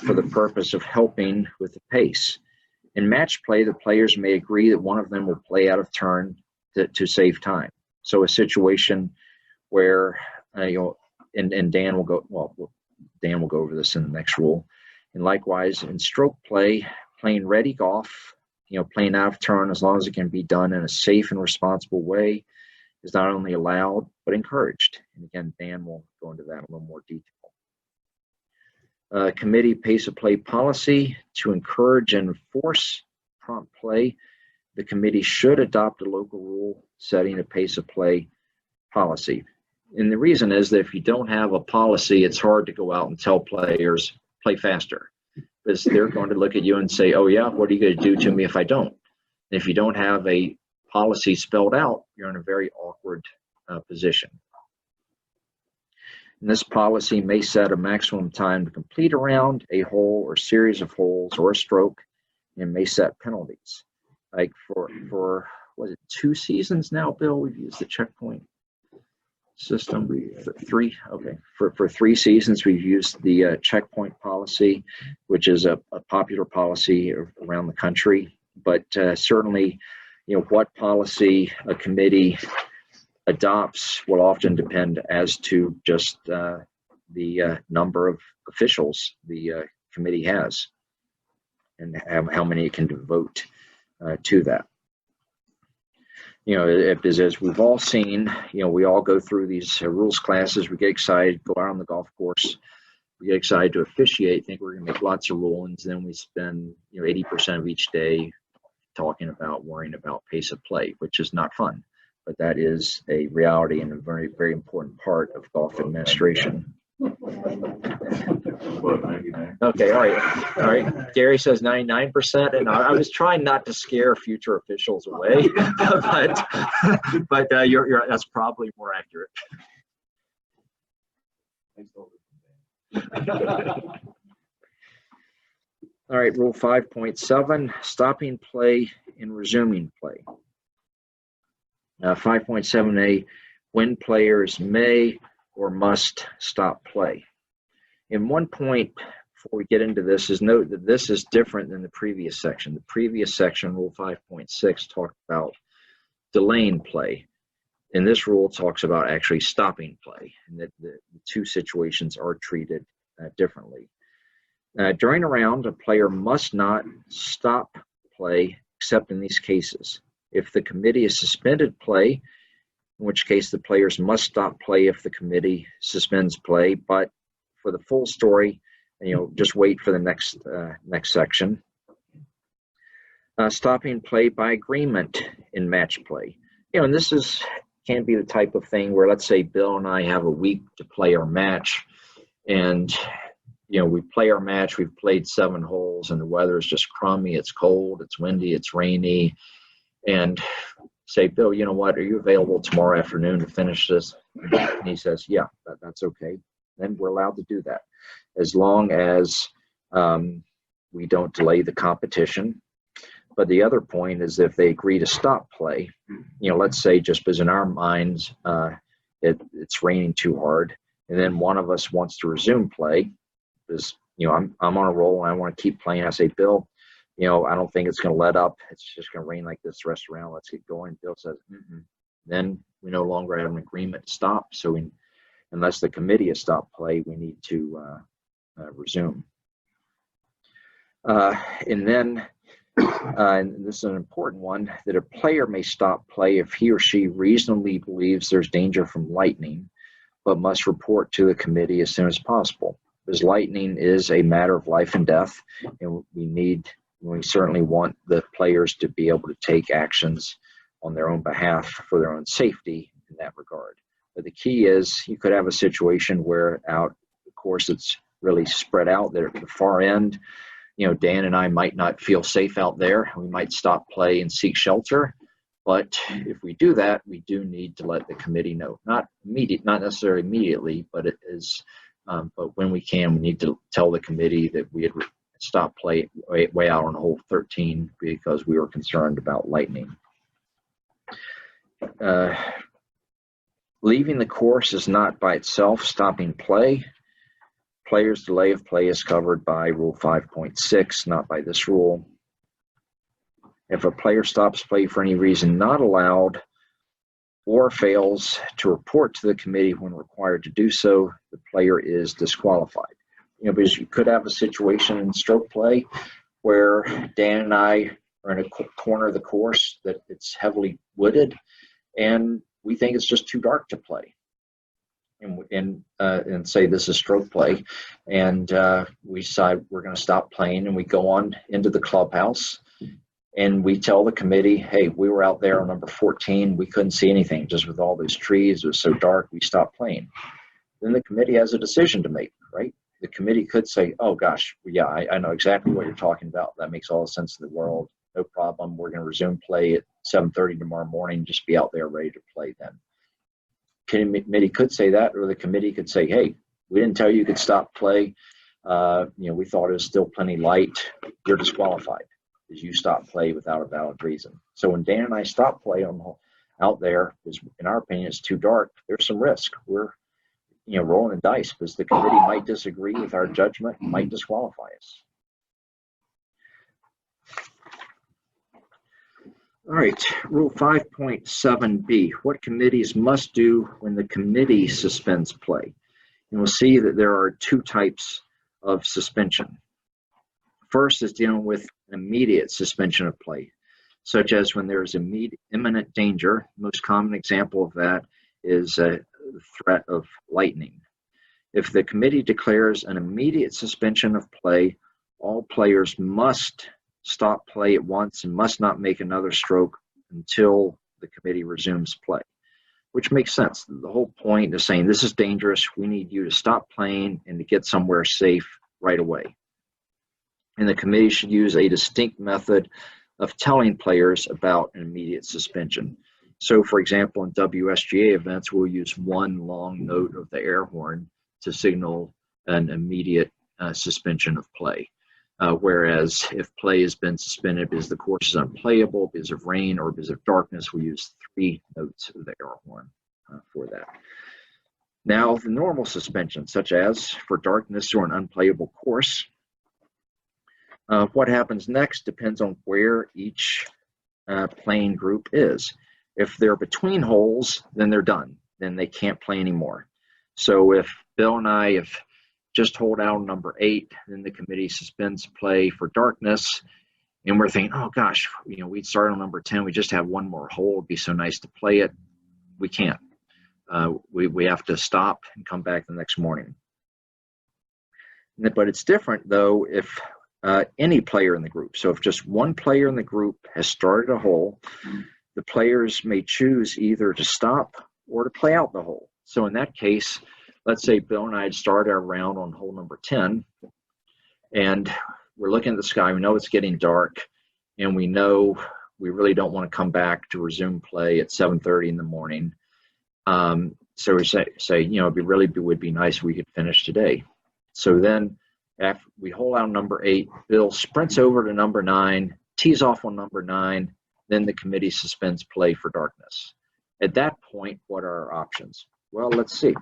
for the purpose of helping with the pace. In match play, the players may agree that one of them will play out of turn to save time. So a situation where, and Dan will go, Dan will go over this in the next rule. And likewise, in stroke play, playing ready golf, playing out of turn as long as it can be done in a safe and responsible way is not only allowed, but encouraged. And again, Dan will go into that in a little more detail. Committee pace of play policy to encourage and enforce prompt play. The committee should adopt a local rule setting a pace of play policy. And the reason is that if you don't have a policy, it's hard to go out and tell players, play faster. Because they're going to look at you and say, oh yeah, what are you going to do to me if I don't? And if you don't have a policy spelled out, you're in a very awkward position. And this policy may set a maximum time to complete a round, a hole or series of holes or a stroke, and may set penalties. Like for was it 2 seasons now, Bill, we've used the checkpoint system. Three, okay. For 3 seasons, we've used the checkpoint policy, which is a popular policy around the country. But certainly, what policy a committee adopts will often depend as to just the number of officials the committee has and how many it can devote to that. As we've all seen, we all go through these rules classes, we get excited, go out on the golf course, we get excited to officiate, think we're gonna make lots of rulings, then we spend 80% of each day worrying about pace of play, which is not fun, but that is a reality and a very, very important part of golf administration. Okay, all right. Gary says 99%, and I was trying not to scare future officials away, but that's probably more accurate. All right, rule 5.7, stopping play and resuming play. 5.7a, when players may or must stop play. And one point before we get into this is note that this is different than the previous section. The previous section, rule 5.6, talked about delaying play. And this rule talks about actually stopping play, and that the 2 situations are treated differently. During a round, a player must not stop play except in these cases. If the committee has suspended play, in which case the players must stop play if the committee suspends play. But for the full story, just wait for the next section. Stopping play by agreement in match play. And this can be the type of thing where, let's say Bill and I have a week to play our match, and we play our match, we've played 7 holes, and the weather is just crummy, it's cold, it's windy, it's rainy, and say, Bill, you know what, are you available tomorrow afternoon to finish this? And he says, yeah, that's okay. Then we're allowed to do that, as long as we don't delay the competition. But the other point is, if they agree to stop play, let's say just because in our minds it's raining too hard, and then one of us wants to resume play because I'm on a roll and I want to keep playing. I say, Bill, I don't think it's going to let up. It's just going to rain like this the rest of the round. Let's get going. Bill says, then we no longer have an agreement to stop. So unless the committee has stopped play, we need to resume. And then, and this is an important one, that a player may stop play if he or she reasonably believes there's danger from lightning, but must report to the committee as soon as possible. Because lightning is a matter of life and death, and we certainly want the players to be able to take actions on their own behalf for their own safety in that regard. But the key is you could have a situation where out the course it's really spread out there at the far end. You know, Dan and I might not feel safe out there. We might stop play and seek shelter. But if we do that, we do need to let the committee know. Not necessarily immediately, but it is. But when we can, we need to tell the committee that we had stopped play way out on hole 13 because we were concerned about lightning. Leaving the course is not by itself stopping play. Player's delay of play is covered by Rule 5.6, not by this rule. If a player stops play for any reason not allowed or fails to report to the committee when required to do so, the player is disqualified. You know, because you could have a situation in stroke play where Dan and I are in a corner of the course that it's heavily wooded, and we think it's just too dark to play. And say this is stroke play, and we decide we're going to stop playing, and we go on into the clubhouse, and we tell the committee, hey, we were out there on number 14, we couldn't see anything just with all those trees, it was so dark, we stopped playing. Then the committee has a decision to make, right? The committee could say, oh gosh, yeah, I know exactly what you're talking about, that makes all the sense in the world, no problem, we're going to resume play at 7:30 tomorrow morning, just be out there ready to play then. Committee could say that, or the committee could say, hey, we didn't tell you could stop play. You know, we thought it was still plenty light. You're disqualified because you stopped play without a valid reason. So when Dan and I stop play out there, because in our opinion it's too dark, there's some risk. We're, you know, rolling the dice because the committee might disagree with our judgment, might disqualify us. All right, Rule 5.7b, what committees must do when the committee suspends play. And we'll see that there are two types of suspension. First is dealing with an immediate suspension of play, such as when there is imminent danger. The most common example of that is a threat of lightning. If the committee declares an immediate suspension of play, all players must stop play at once and must not make another stroke until the committee resumes play, which makes sense. The whole point is saying this is dangerous. We need you to stop playing and to get somewhere safe right away. And the committee should use a distinct method of telling players about an immediate suspension. So for example, in WSGA events, we'll use one long note of the air horn to signal an immediate suspension of play. Whereas if play has been suspended because the course is unplayable, because of rain, or because of darkness, we use 3 notes of the air horn for that. Now, the normal suspension, such as for darkness or an unplayable course, what happens next depends on where each playing group is. If they're between holes, then they're done. Then they can't play anymore. So if Bill and I have just hold out on number 8, then the committee suspends play for darkness, and we're thinking, oh gosh, you know, we'd start on number 10, we just have one more hole, it'd be so nice to play it. We can't. We have to stop and come back the next morning. But it's different though if any player in the group, so if just one player in the group has started a hole, the players may choose either to stop or to play out the hole. So in that case, let's say Bill and I had started our round on hole number 10, and we're looking at the sky, we know it's getting dark, and we know we really don't want to come back to resume play at 7:30 in the morning. So we say, you know, it would be nice if we could finish today. So then after we hole out number 8, Bill sprints over to number 9, tees off on number 9, then the committee suspends play for darkness. At that point, what are our options? Well, let's see.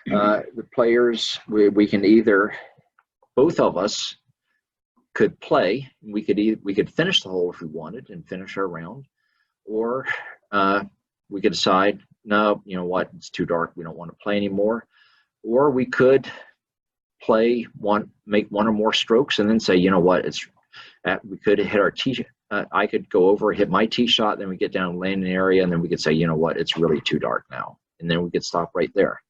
The players, we can either, both of us could play. We could finish the hole if we wanted and finish our round, or we could decide, no, you know what, it's too dark, we don't want to play anymore. Or we could play make one or more strokes and then say, you know what, we could hit our tee. I could go over, hit my tee shot, then we get down landing area, and then we could say, you know what, it's really too dark now, and then we could stop right there.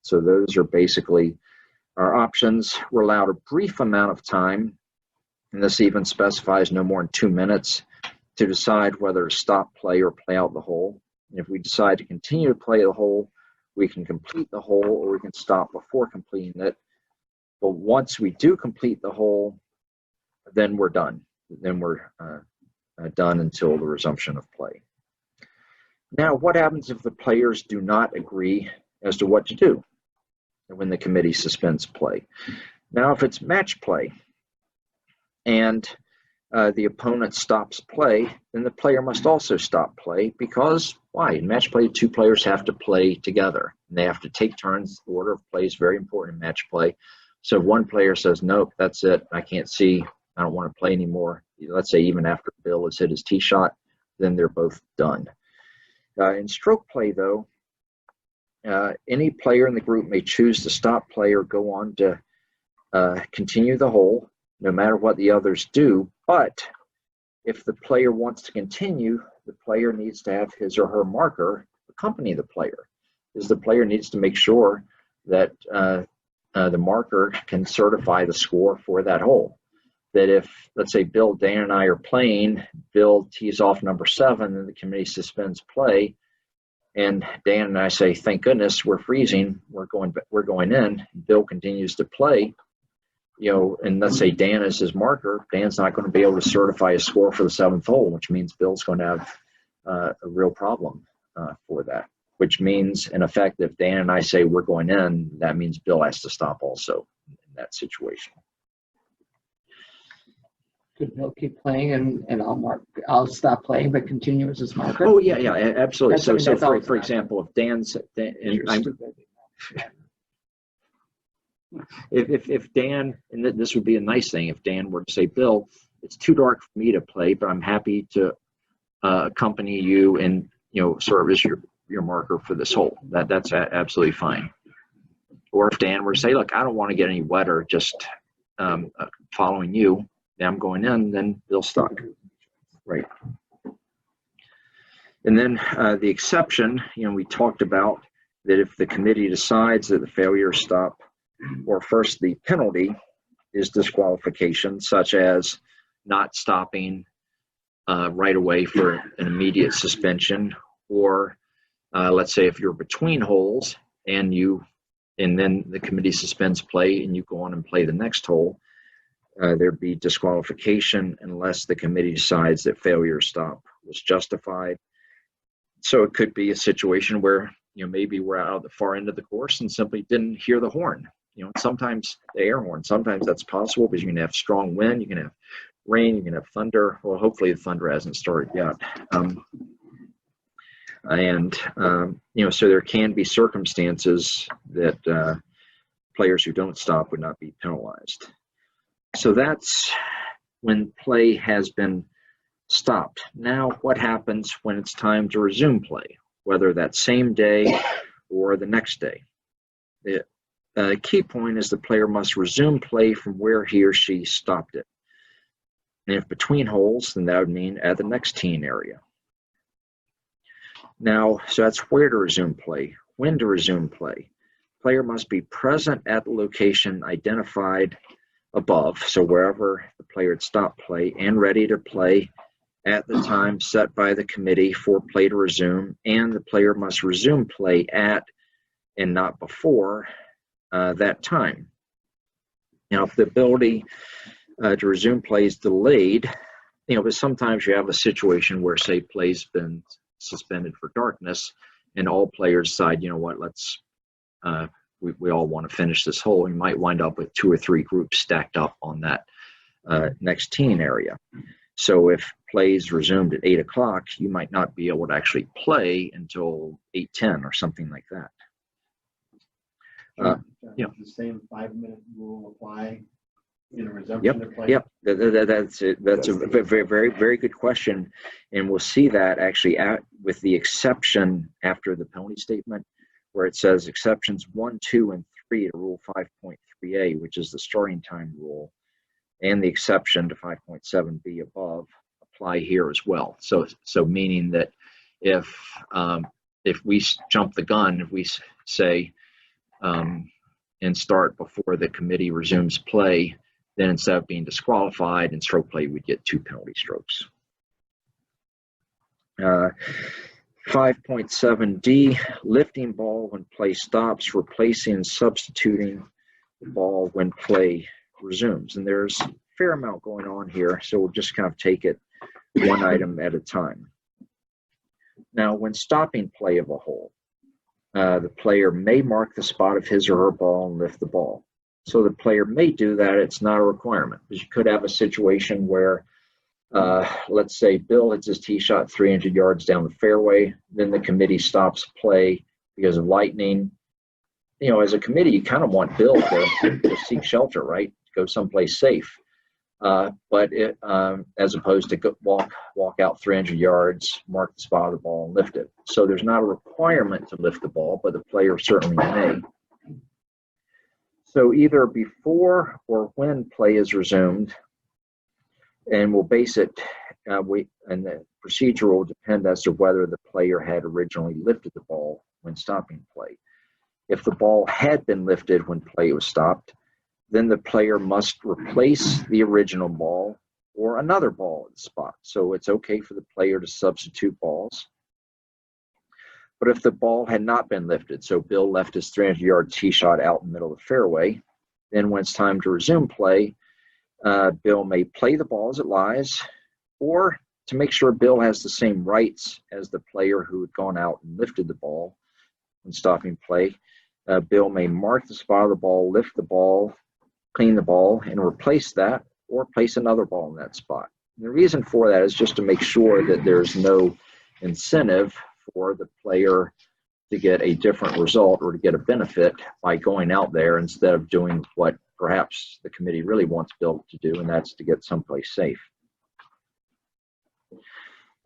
So those are basically our options. We're allowed a brief amount of time, and this even specifies no more than 2 minutes to decide whether to stop play or play out the hole. And if we decide to continue to play the hole, we can complete the hole or we can stop before completing it. But once we do complete the hole, then we're done. Then we're done until the resumption of play. Now, what happens if the players do not agree as to what to do when the committee suspends play? Now, if it's match play and the opponent stops play, then the player must also stop play, because why? In match play, two players have to play together. And they have to take turns. The order of play is very important in match play. So if one player says, nope, that's it, I can't see, I don't want to play anymore, let's say even after Bill has hit his tee shot, then they're both done. In stroke play, though, any player in the group may choose to stop play or go on to continue the hole, no matter what the others do. But if the player wants to continue, the player needs to have his or her marker accompany the player, because the player needs to make sure that the marker can certify the score for that hole. That if, let's say, Bill, Dan, and I are playing, Bill tees off number 7, and the committee suspends play, and Dan and I say, thank goodness, we're freezing, we're going in, Bill continues to play, and let's say Dan is his marker, Dan's not going to be able to certify a score for the 7th hole, which means Bill's going to have a real problem for that. Which means, in effect, if Dan and I say we're going in, that means Bill has to stop also in that situation. Could Bill keep playing and I'll stop playing but continue as his marker? Oh yeah, absolutely. That's For example, if Dan's, if Dan, and this would be a nice thing, if Dan were to say, Bill, it's too dark for me to play, but I'm happy to accompany you and serve as your marker for this hole. That's absolutely fine. Or if Dan were to say, look, I don't want to get any wetter, just following you, I'm going in, then Bill's stuck. Right. And then the exception, we talked about that if the committee decides that the failure to stop, or first the penalty is disqualification, such as not stopping right away for an immediate suspension, or let's say if you're between holes and then the committee suspends play and you go on and play the next hole, there'd be disqualification unless the committee decides that failure to stop was justified. So it could be a situation where maybe we're out at the far end of the course and simply didn't hear the horn. Sometimes the air horn, sometimes that's possible because you can have strong wind, you can have rain, you can have thunder. Well, hopefully the thunder hasn't started yet. So there can be circumstances that players who don't stop would not be penalized. So that's when play has been stopped. Now, what happens when it's time to resume play, whether that same day or the next day? The key point is the player must resume play from where he or she stopped it. And if between holes, then that would mean at the next teeing area. Now, so that's where to resume play. When to resume play. Player must be present at the location identified above, so wherever the player had stopped play, and ready to play at the time set by the committee for play to resume, and the player must resume play at and not before that time. Now, if the ability to resume play is delayed, but sometimes you have a situation where, say, play's been suspended for darkness, and all players decide, let's we all want to finish this hole. You might wind up with 2 or 3 groups stacked up on that next teeing area. So if play's resumed at 8 o'clock, you might not be able to actually play until 8:10 or something like that. The same 5-minute rule apply in a resumption of play? Yep. That's it. That's a very, very, very good question, and we'll see that actually with the exception after the penalty statement, where it says exceptions 1, 2, and 3 to Rule 5.3a, which is the starting time rule, and the exception to 5.7b above apply here as well. So meaning that if we jump the gun, if we say and start before the committee resumes play, then instead of being disqualified in stroke play, we'd get 2 penalty strokes. 5.7D, lifting ball when play stops, replacing and substituting the ball when play resumes. And there's a fair amount going on here, so we'll just kind of take it one item at a time. Now, when stopping play of a hole, the player may mark the spot of his or her ball and lift the ball. So the player may do that. It's not a requirement, because you could have a situation where, let's say Bill hits his tee shot 300 yards down the fairway, then the committee stops play because of lightning. You know, as a committee, you kind of want Bill to seek shelter, right? Go someplace safe. But as opposed to walk out 300 yards, mark the spot of the ball, and lift it. So there's not a requirement to lift the ball, but the player certainly may. So either before or when play is resumed, and we'll base it, and the procedure will depend as to whether the player had originally lifted the ball when stopping play. If the ball had been lifted when play was stopped, then the player must replace the original ball or another ball at the spot. So it's okay for the player to substitute balls. But if the ball had not been lifted, so Bill left his 300-yard tee shot out in the middle of the fairway, then when it's time to resume play, Bill may play the ball as it lies, or to make sure Bill has the same rights as the player who had gone out and lifted the ball when stopping play, Bill may mark the spot of the ball, lift the ball, clean the ball, and replace that, or place another ball in that spot. And the reason for that is just to make sure that there's no incentive for the player to get a different result or to get a benefit by going out there instead of doing what perhaps the committee really wants Bill to do, and that's to get someplace safe.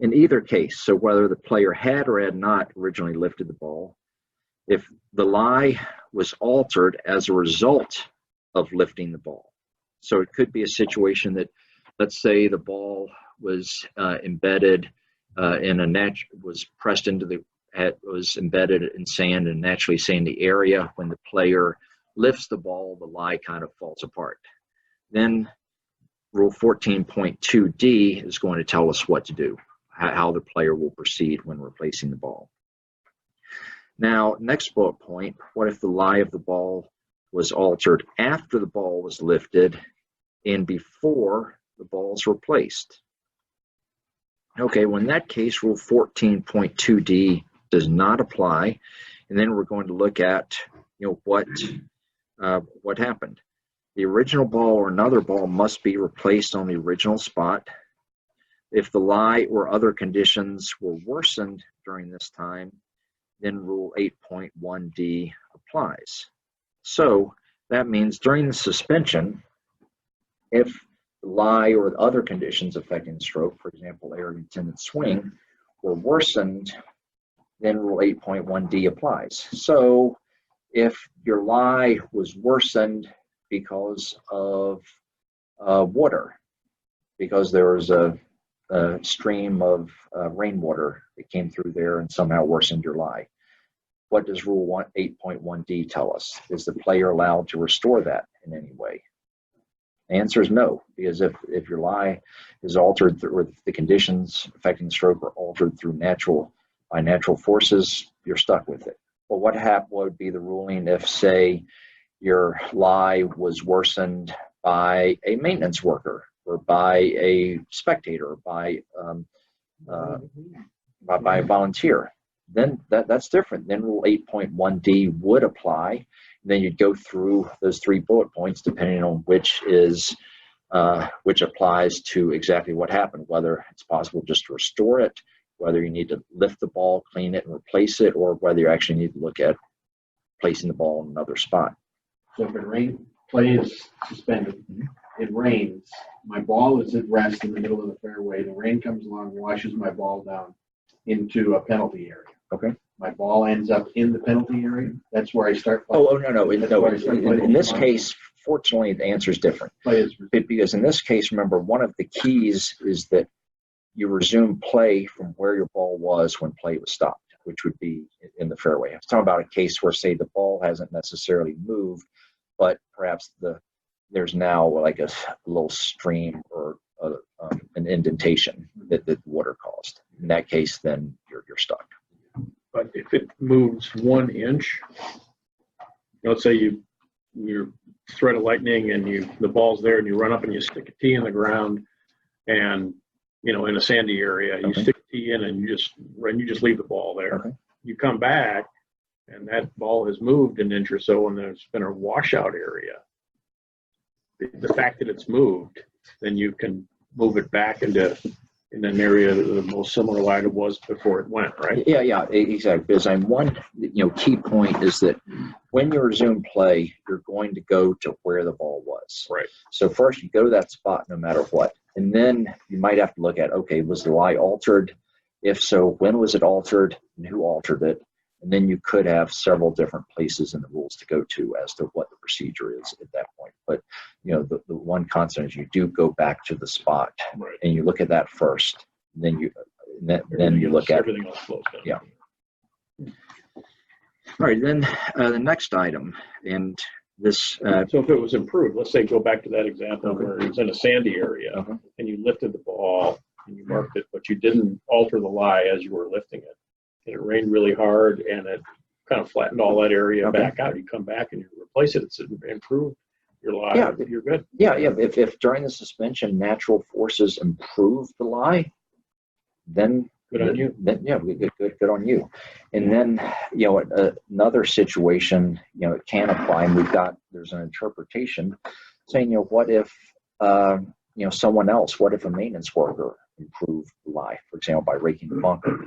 In either case, so whether the player had or had not originally lifted the ball, if the lie was altered as a result of lifting the ball. So it could be a situation that, let's say the ball was embedded was pressed into the, was embedded in sand and naturally sandy area. When the player lifts the ball, the lie kind of falls apart. Then Rule 14.2D is going to tell us what to do, how the player will proceed when replacing the ball. Now, next bullet point, what if the lie of the ball was altered after the ball was lifted and before the ball is replaced? Okay, well in that case, Rule 14.2D does not apply, and then we're going to look at, what happened. The original ball or another ball must be replaced on the original spot. If the lie or other conditions were worsened during this time, then Rule 8.1D applies. So that means during the suspension, if the lie or other conditions affecting the stroke, for example, air intended swing, were worsened, then Rule 8.1D applies. So if your lie was worsened because of water, because there was a stream of rainwater that came through there and somehow worsened your lie, what does Rule 8.1D tell us? Is the player allowed to restore that in any way? The answer is no, because if your lie is altered or if the conditions affecting the stroke are altered through natural forces, you're stuck with it. But what would be the ruling if, say, your lie was worsened by a maintenance worker or by a spectator or by a volunteer? Then that's different. Then Rule 8.1D would apply. And then you'd go through those 3 bullet points depending on which applies to exactly what happened, whether it's possible just to restore it, whether you need to lift the ball, clean it, and replace it, or whether you actually need to look at placing the ball in another spot. So if it rains, play is suspended, it rains, my ball is at rest in the middle of the fairway, the rain comes along, washes my ball down into a penalty area. Okay. My ball ends up in the penalty area. That's where I start. No. In this case, fortunately, the answer is different. Because in this case, remember, one of the keys is that you resume play from where your ball was when play was stopped, which would be in the fairway. I'm talking about a case where, say, the ball hasn't necessarily moved, but perhaps there's now like a little stream or an indentation. that water caused. In that case, then you're stuck. But if it moves 1 inch, let's say you're thread of lightning and the ball's there and you run up and you stick a tee in the ground and, in a sandy area, you stick a tee in and you just leave the ball there. Okay. You come back and that ball has moved an inch or so and there's been a washout area. The fact that it's moved, then you can move it back in an area that the most similar line it was before it went, right? Yeah, exactly. Because one, key point is that when you resume play, you're going to go to where the ball was. Right. So first you go to that spot no matter what. And then you might have to look at, okay, was the lie altered? If so, when was it altered and who altered it? And then you could have several different places in the rules to go to as to what the procedure is at that point. But, the one constant is you do go back to the spot, Right. and you look at that first. Then you look at everything else flows down. Yeah. All right, then the next item, and this. So if it was improved, let's say go back to that example Okay. where it was in a sandy area Uh-huh. and you lifted the ball and you marked it, but you didn't alter the lie as you were lifting it. And it rained really hard and it kind of flattened all that area Okay. back out. You come back and you replace it. It's improved your lie. Yeah. You're good. Yeah. If during the suspension natural forces improve the lie, then Good on you. Then good on you. And then another situation it can apply, and there's an interpretation saying what if someone else, what if a maintenance worker improved the lie, for example, by raking the bunker?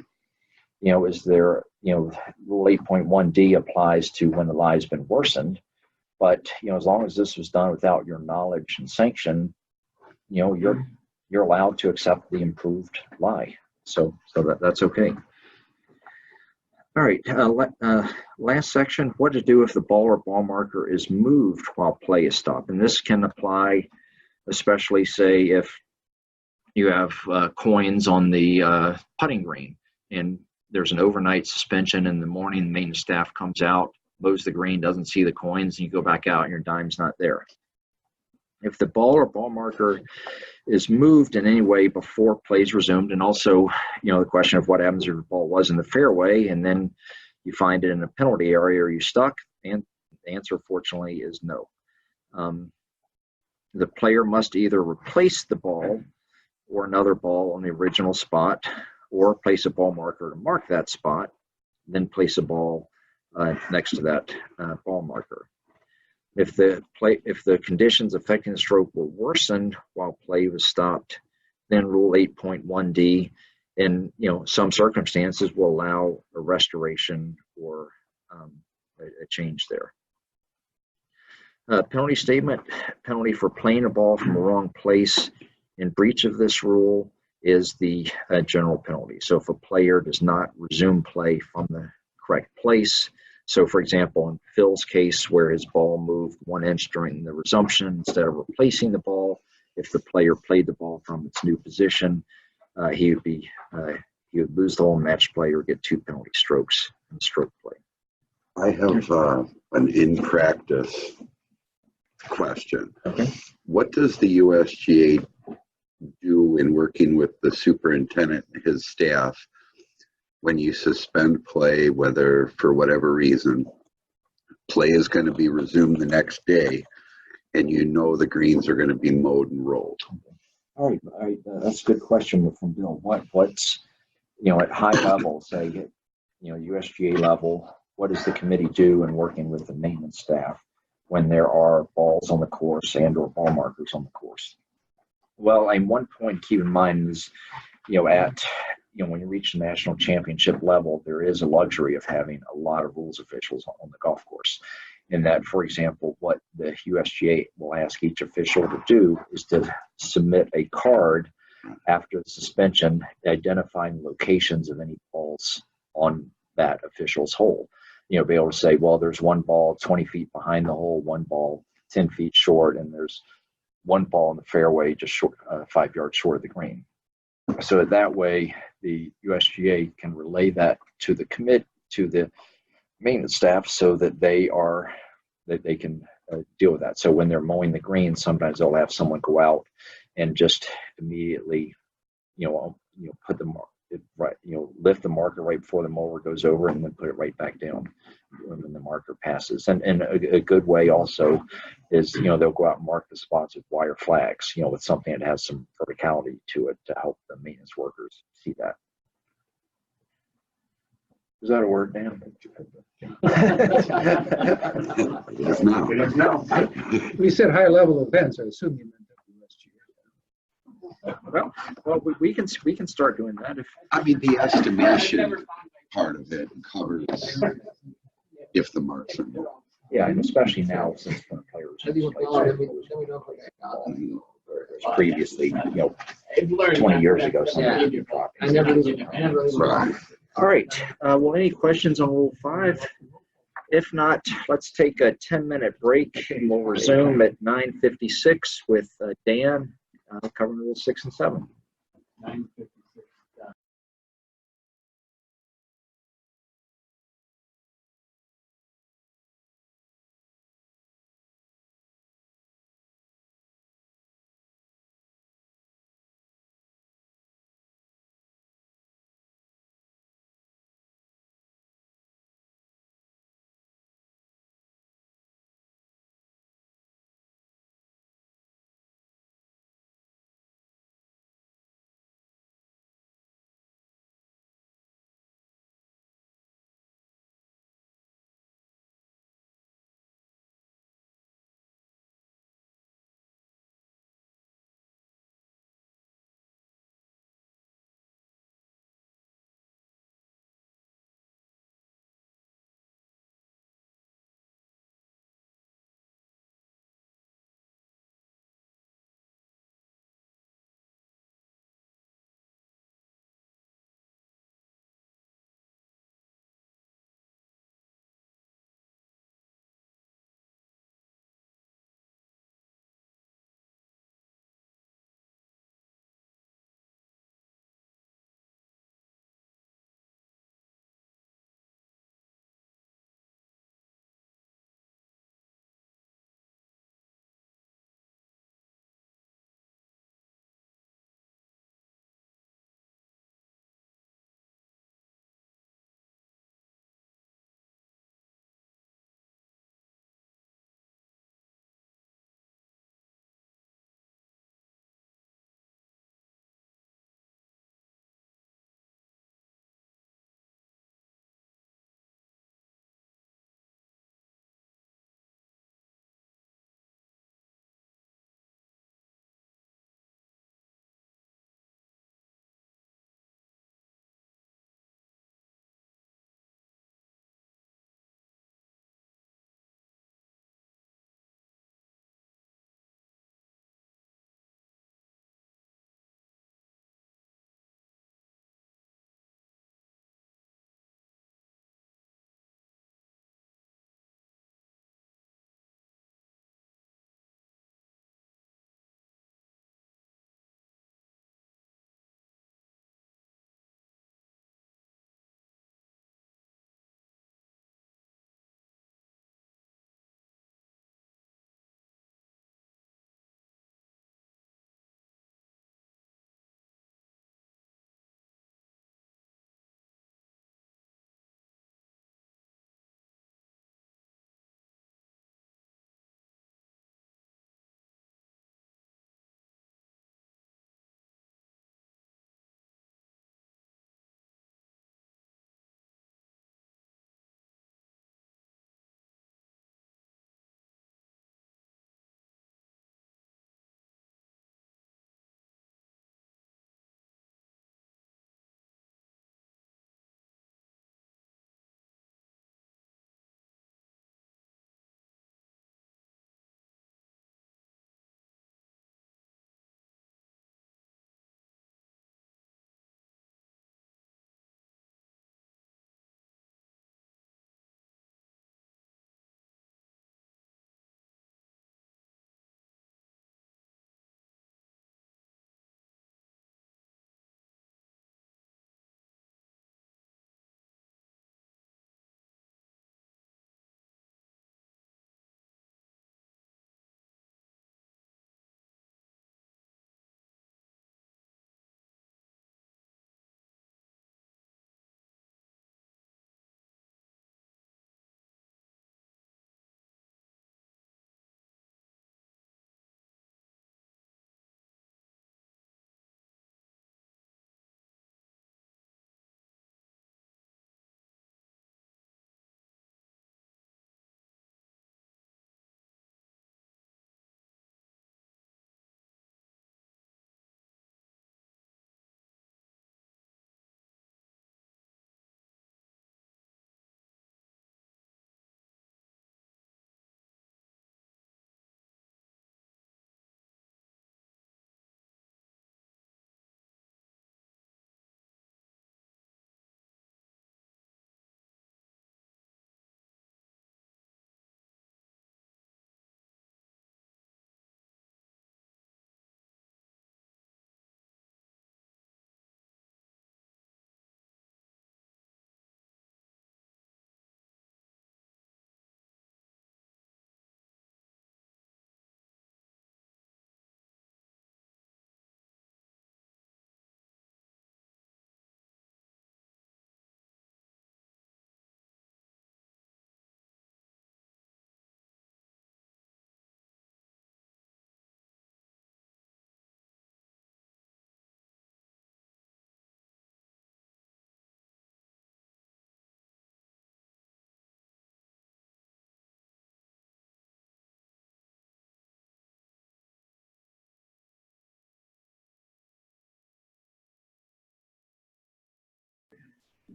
Is there Rule 8.1D applies to when the lie has been worsened, but as long as this was done without your knowledge and sanction, you're allowed to accept the improved lie. So that's okay. All right, last section, what to do if the ball or ball marker is moved while play is stopped. And this can apply, especially say if you have coins on the putting green and there's an overnight suspension in the morning, the maintenance staff comes out, mows the green, doesn't see the coins, and you go back out and your dime's not there. If the ball or ball marker is moved in any way before play is resumed, and also, the question of what happens if the ball was in the fairway and then you find it in a penalty area, are you stuck? And the answer, fortunately, is no. The player must either replace the ball or another ball on the original spot, or place a ball marker to mark that spot, then place a ball next to that ball marker. If the conditions affecting the stroke were worsened while play was stopped, then Rule 8.1D in some circumstances will allow a restoration or a change there. Penalty statement: penalty for playing a ball from a wrong place in breach of this rule is the general penalty. So if a player does not resume play from the correct place, so for example, in Phil's case where his ball moved 1 inch during the resumption, instead of replacing the ball, if the player played the ball from its new position, he would lose the whole match play or get 2 penalty strokes in stroke play. I have an in-practice question. Okay. What does the USGA do in working with the superintendent and his staff when you suspend play, whether for whatever reason, play is going to be resumed the next day, and the greens are going to be mowed and rolled? All right, that's a good question from Bill. What's at high level, say at USGA level, what does the committee do in working with the maintenance staff when there are balls on the course and or ball markers on the course? Well, one point to keep in mind is, when you reach the national championship level, there is a luxury of having a lot of rules officials on the golf course. In that, for example, what the USGA will ask each official to do is to submit a card after the suspension identifying locations of any balls on that official's hole. Be able to say, well, there's one ball 20 feet behind the hole, one ball 10 feet short, and there's one ball in the fairway just 5 yards short of the green. So that way, the USGA can relay that to the maintenance staff, so that they can deal with that. So when they're mowing the green, sometimes they'll have someone go out and just immediately, put the mark, right, lift the marker right before the mower goes over and then put it right back down when the marker passes. And a good way also is, they'll go out and mark the spots with wire flags, with something that has some verticality to it to help the maintenance workers see that. Is that a word, Dan? Yes, now. It is now. We said higher level events, I assume you meant WSGA. Well, we can start doing that if. I mean, the estimation part of it covers if the marks are moved. Yeah, and especially now since the players. Previously, 20 years ago, something. Yeah. I never Right. All right. Well, any questions on Rule 5? If not, let's take a 10-minute break and we'll resume at 9:56 with Dan covering Rule 6 and 7. 9:50.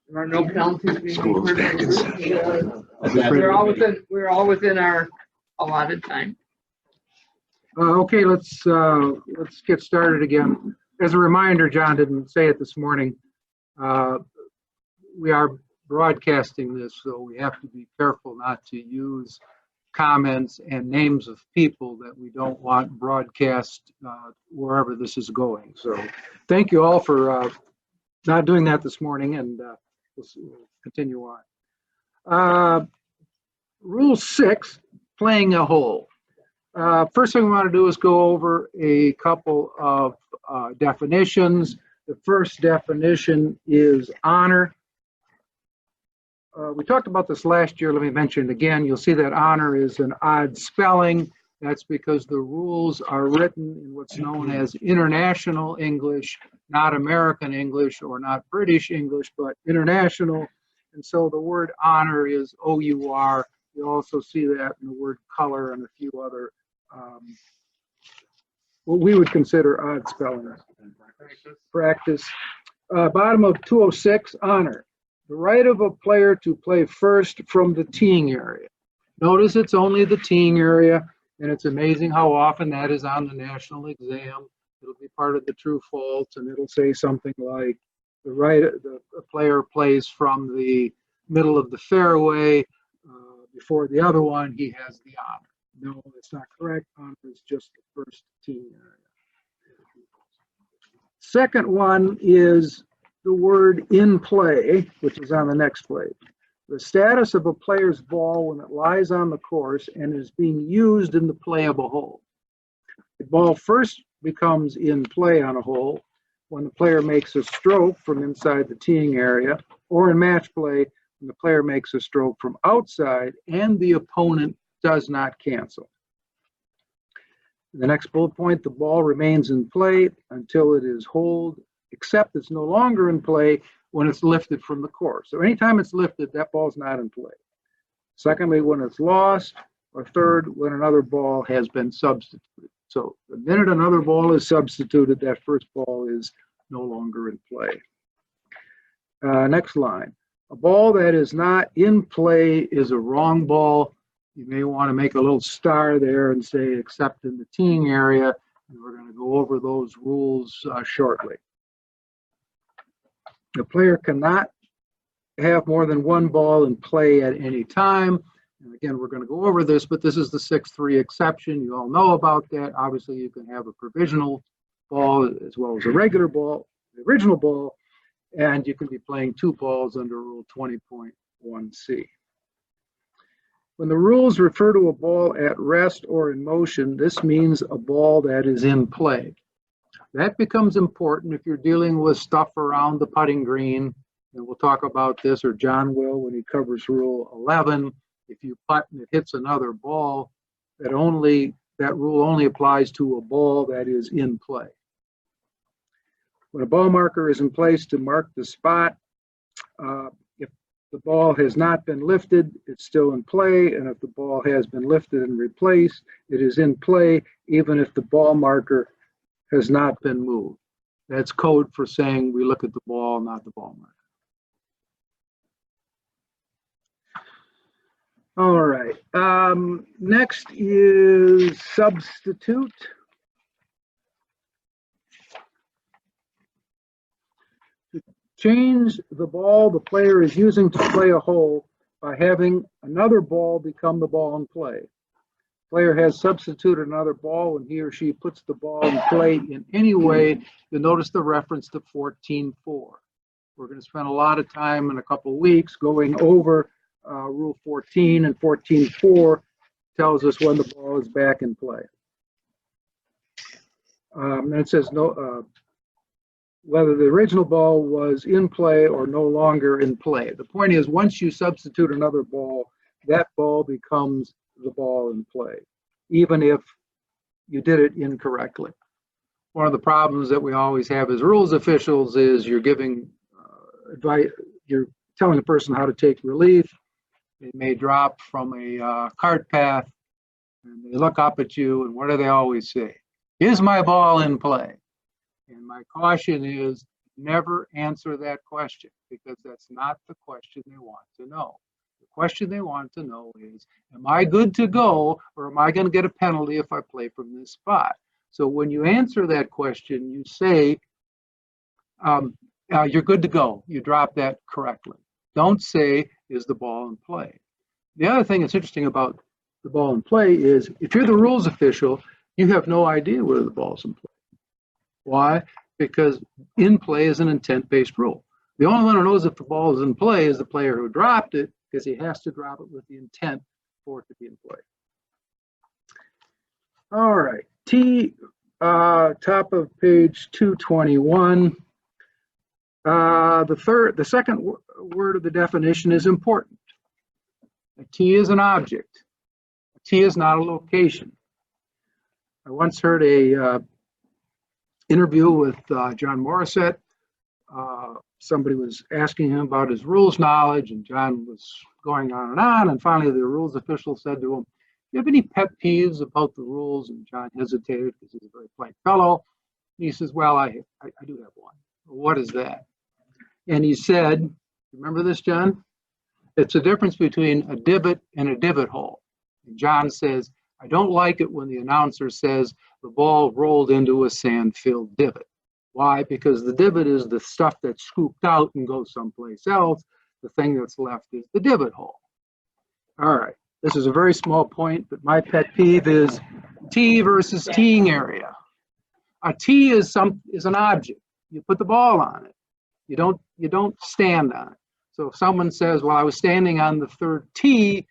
There are no penalties being School's back in incurred. We're all within our allotted time. Okay, let's get started again. As a reminder, John didn't say it this morning. We are broadcasting this, so we have to be careful not to use comments and names of people that we don't want broadcast wherever this is going. So thank you all for not doing that this morning, and we'll continue on. Rule 6, playing a hole. First thing we want to do is go over a couple of definitions. The first definition is honor. We talked about this last year. Let me mention it again. You'll see that honor is an odd spelling. That's because the rules are written in what's known as international English, not American English or not British English, but international. And so the word honor is O-U-R. You also see that in the word color and a few other what we would consider odd spellings. Practice. Bottom of 206, honor. The right of a player to play first from the teeing area. Notice it's only the teeing area, and it's amazing how often that is on the national exam. It'll be part of the true false, and it'll say something like the player plays from the middle of the fairway before the other one, he has the honor. No, that's not correct. Honor is just the first teeing area. Second one is the word in play, which is on the next page. The status of a player's ball when it lies on the course and is being used in the play of a hole. The ball first becomes in play on a hole when the player makes a stroke from inside the teeing area, or in match play when the player makes a stroke from outside and the opponent does not cancel. The next bullet point, the ball remains in play until it is holed, except it's no longer in play when it's lifted from the course. So anytime it's lifted, that ball's not in play. Secondly, when it's lost, or third, when another ball has been substituted. So the minute another ball is substituted, that first ball is no longer in play. Next line, a ball that is not in play is a wrong ball. You may want to make a little star there and say except in the teeing area, and we're going to go over those rules shortly. The player cannot have more than one ball in play at any time. And again, we're going to go over this, but this is the 6-3 exception. You all know about that. Obviously, you can have a provisional ball as well as a regular ball, the original ball, and you can be playing two balls under Rule 20.1c. When the rules refer to a ball at rest or in motion, this means a ball that is in play. That becomes important if you're dealing with stuff around the putting green, and we'll talk about this, or John will when he covers Rule 11. If you putt and it hits another ball, that rule only applies to a ball that is in play. When a ball marker is in place to mark the spot, if the ball has not been lifted, it's still in play, and if the ball has been lifted and replaced, it is in play, even if the ball marker has not been moved. That's code for saying we look at the ball, not the ball marker. All right. Next is substitute. To change the ball the player is using to play a hole by having another ball become the ball in play. Player has substituted another ball when he or she puts the ball in play in any way. You'll notice the reference to 14.4. We're going to spend a lot of time in a couple of weeks going over Rule 14, and 14.4 tells us when the ball is back in play. And it says whether the original ball was in play or no longer in play. The point is, once you substitute another ball, that ball becomes the ball in play, even if you did it incorrectly. One of the problems that we always have as rules officials is you're giving advice, you're telling a person how to take relief. They may drop from a cart path, and they look up at you, and what do they always say? Is my ball in play? And my caution is never answer that question, because that's not the question they want to know. The question they want to know is, am I good to go, or am I going to get a penalty if I play from this spot? So when you answer that question, you say, you're good to go. You drop that correctly. Don't say, is the ball in play? The other thing that's interesting about the ball in play is, if you're the rules official, you have no idea whether the ball's in play. Why? Because in play is an intent-based rule. The only one who knows if the ball is in play is the player who dropped it, because he has to drop it with the intent for it to be in play. All right, top of page 221. The second word of the definition is important. A tee is an object. A tee is not a location. I once heard a interview with John Morissette. Somebody was asking him about his rules knowledge, and John was going on, and finally the rules official said to him, "Do you have any pet peeves about the rules?" And John hesitated because he's a very polite fellow. And he says, "Well, I do have one." "What is that?" And he said, remember this, John? "It's a difference between a divot and a divot hole." And John says, "I don't like it when the announcer says the ball rolled into a sand-filled divot." Why? Because the divot is the stuff that's scooped out and goes someplace else. The thing that's left is the divot hole. All right, this is a very small point, but my pet peeve is tee versus teeing area. A tee is an object. You put the ball on it. You don't stand on it. So if someone says, "Well, I was standing on the third tee,"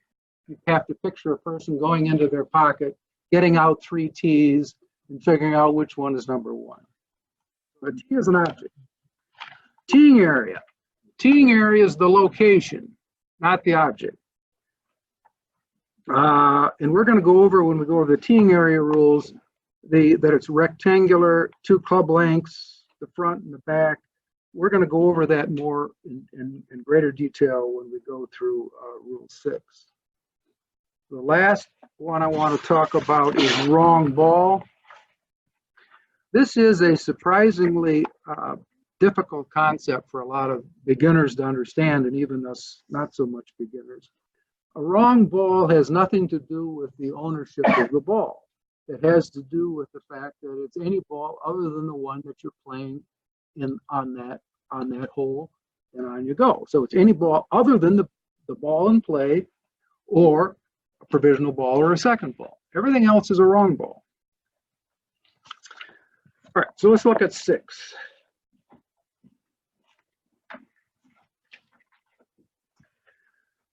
you have to picture a person going into their pocket, getting out 3 tees, and figuring out which one is number 1. A tee is an object. Teeing area. Teeing area is the location, not the object. And we're going to go over, when we go over the teeing area rules, that it's rectangular, 2 club lengths, the front and the back. We're going to go over that more in greater detail when we go through Rule 6. The last one I want to talk about is wrong ball. This is a surprisingly difficult concept for a lot of beginners to understand, and even us not so much beginners. A wrong ball has nothing to do with the ownership of the ball. It has to do with the fact that it's any ball other than the one that you're playing on that hole and on you go. So it's any ball other than the ball in play, or a provisional ball, or a second ball. Everything else is a wrong ball. All right, so let's look at 6.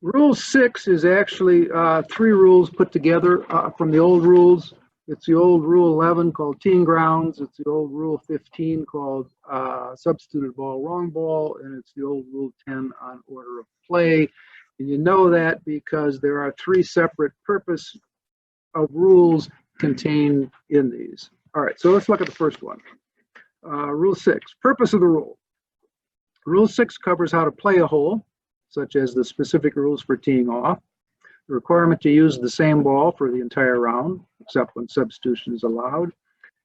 Rule 6 is actually 3 rules put together from the old rules. It's the old Rule 11 called teeing grounds. It's the old Rule 15 called substituted ball, wrong ball. And it's the old Rule 10 on order of play. And you know that because there are 3 separate purpose of rules contained in these. All right, so let's look at the first one. Rule 6, purpose of the rule. Rule 6 covers how to play a hole, such as the specific rules for teeing off, the requirement to use the same ball for the entire round, except when substitution is allowed,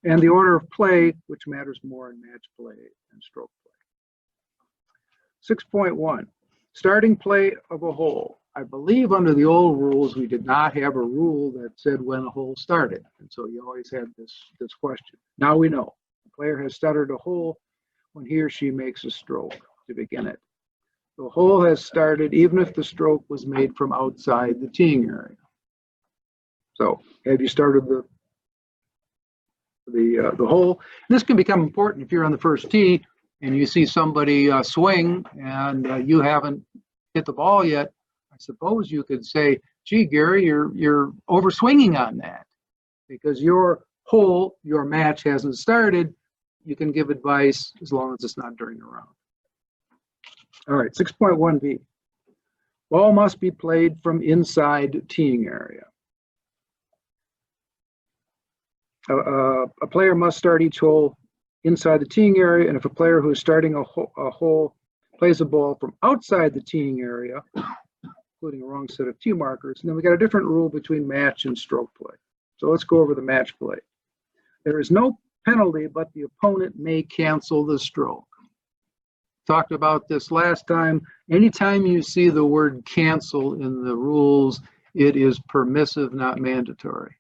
and the order of play, which matters more in match play and stroke play. 6.1, starting play of a hole. I believe under the old rules, we did not have a rule that said when a hole started. And so you always had this question. Now we know. The player has started a hole when he or she makes a stroke to begin it. The hole has started even if the stroke was made from outside the teeing area. So have you started the hole? This can become important if you're on the first tee and you see somebody swing and you haven't hit the ball yet. I suppose you could say, "Gee, Gary, you're over swinging on that," because your hole, your match hasn't started. You can give advice as long as it's not during the round. All right, 6.1b. Ball must be played from inside teeing area. A player must start each hole inside the teeing area, and if a player who is starting a hole plays a ball from outside the teeing area, including a wrong set of tee markers, and then we got a different rule between match and stroke play. So let's go over the match play. There is no penalty, but the opponent may cancel the stroke. Talked about this last time. Anytime you see the word cancel in the rules, it is permissive, not mandatory.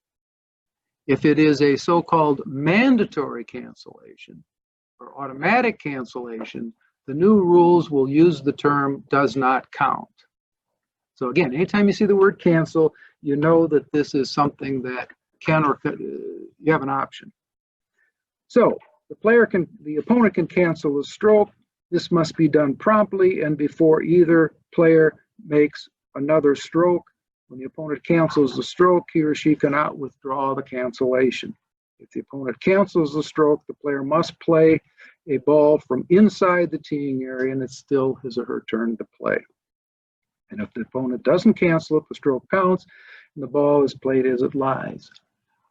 If it is a so-called mandatory cancellation or automatic cancellation, the new rules will use the term does not count. So again, anytime you see the word cancel, you know that this is something that can or could, you have an option. So the opponent can cancel a stroke. This must be done promptly and before either player makes another stroke. When the opponent cancels the stroke, he or she cannot withdraw the cancellation. If the opponent cancels the stroke, the player must play a ball from inside the teeing area, and it's still his or her turn to play. And if the opponent doesn't cancel it, the stroke counts, and the ball is played as it lies.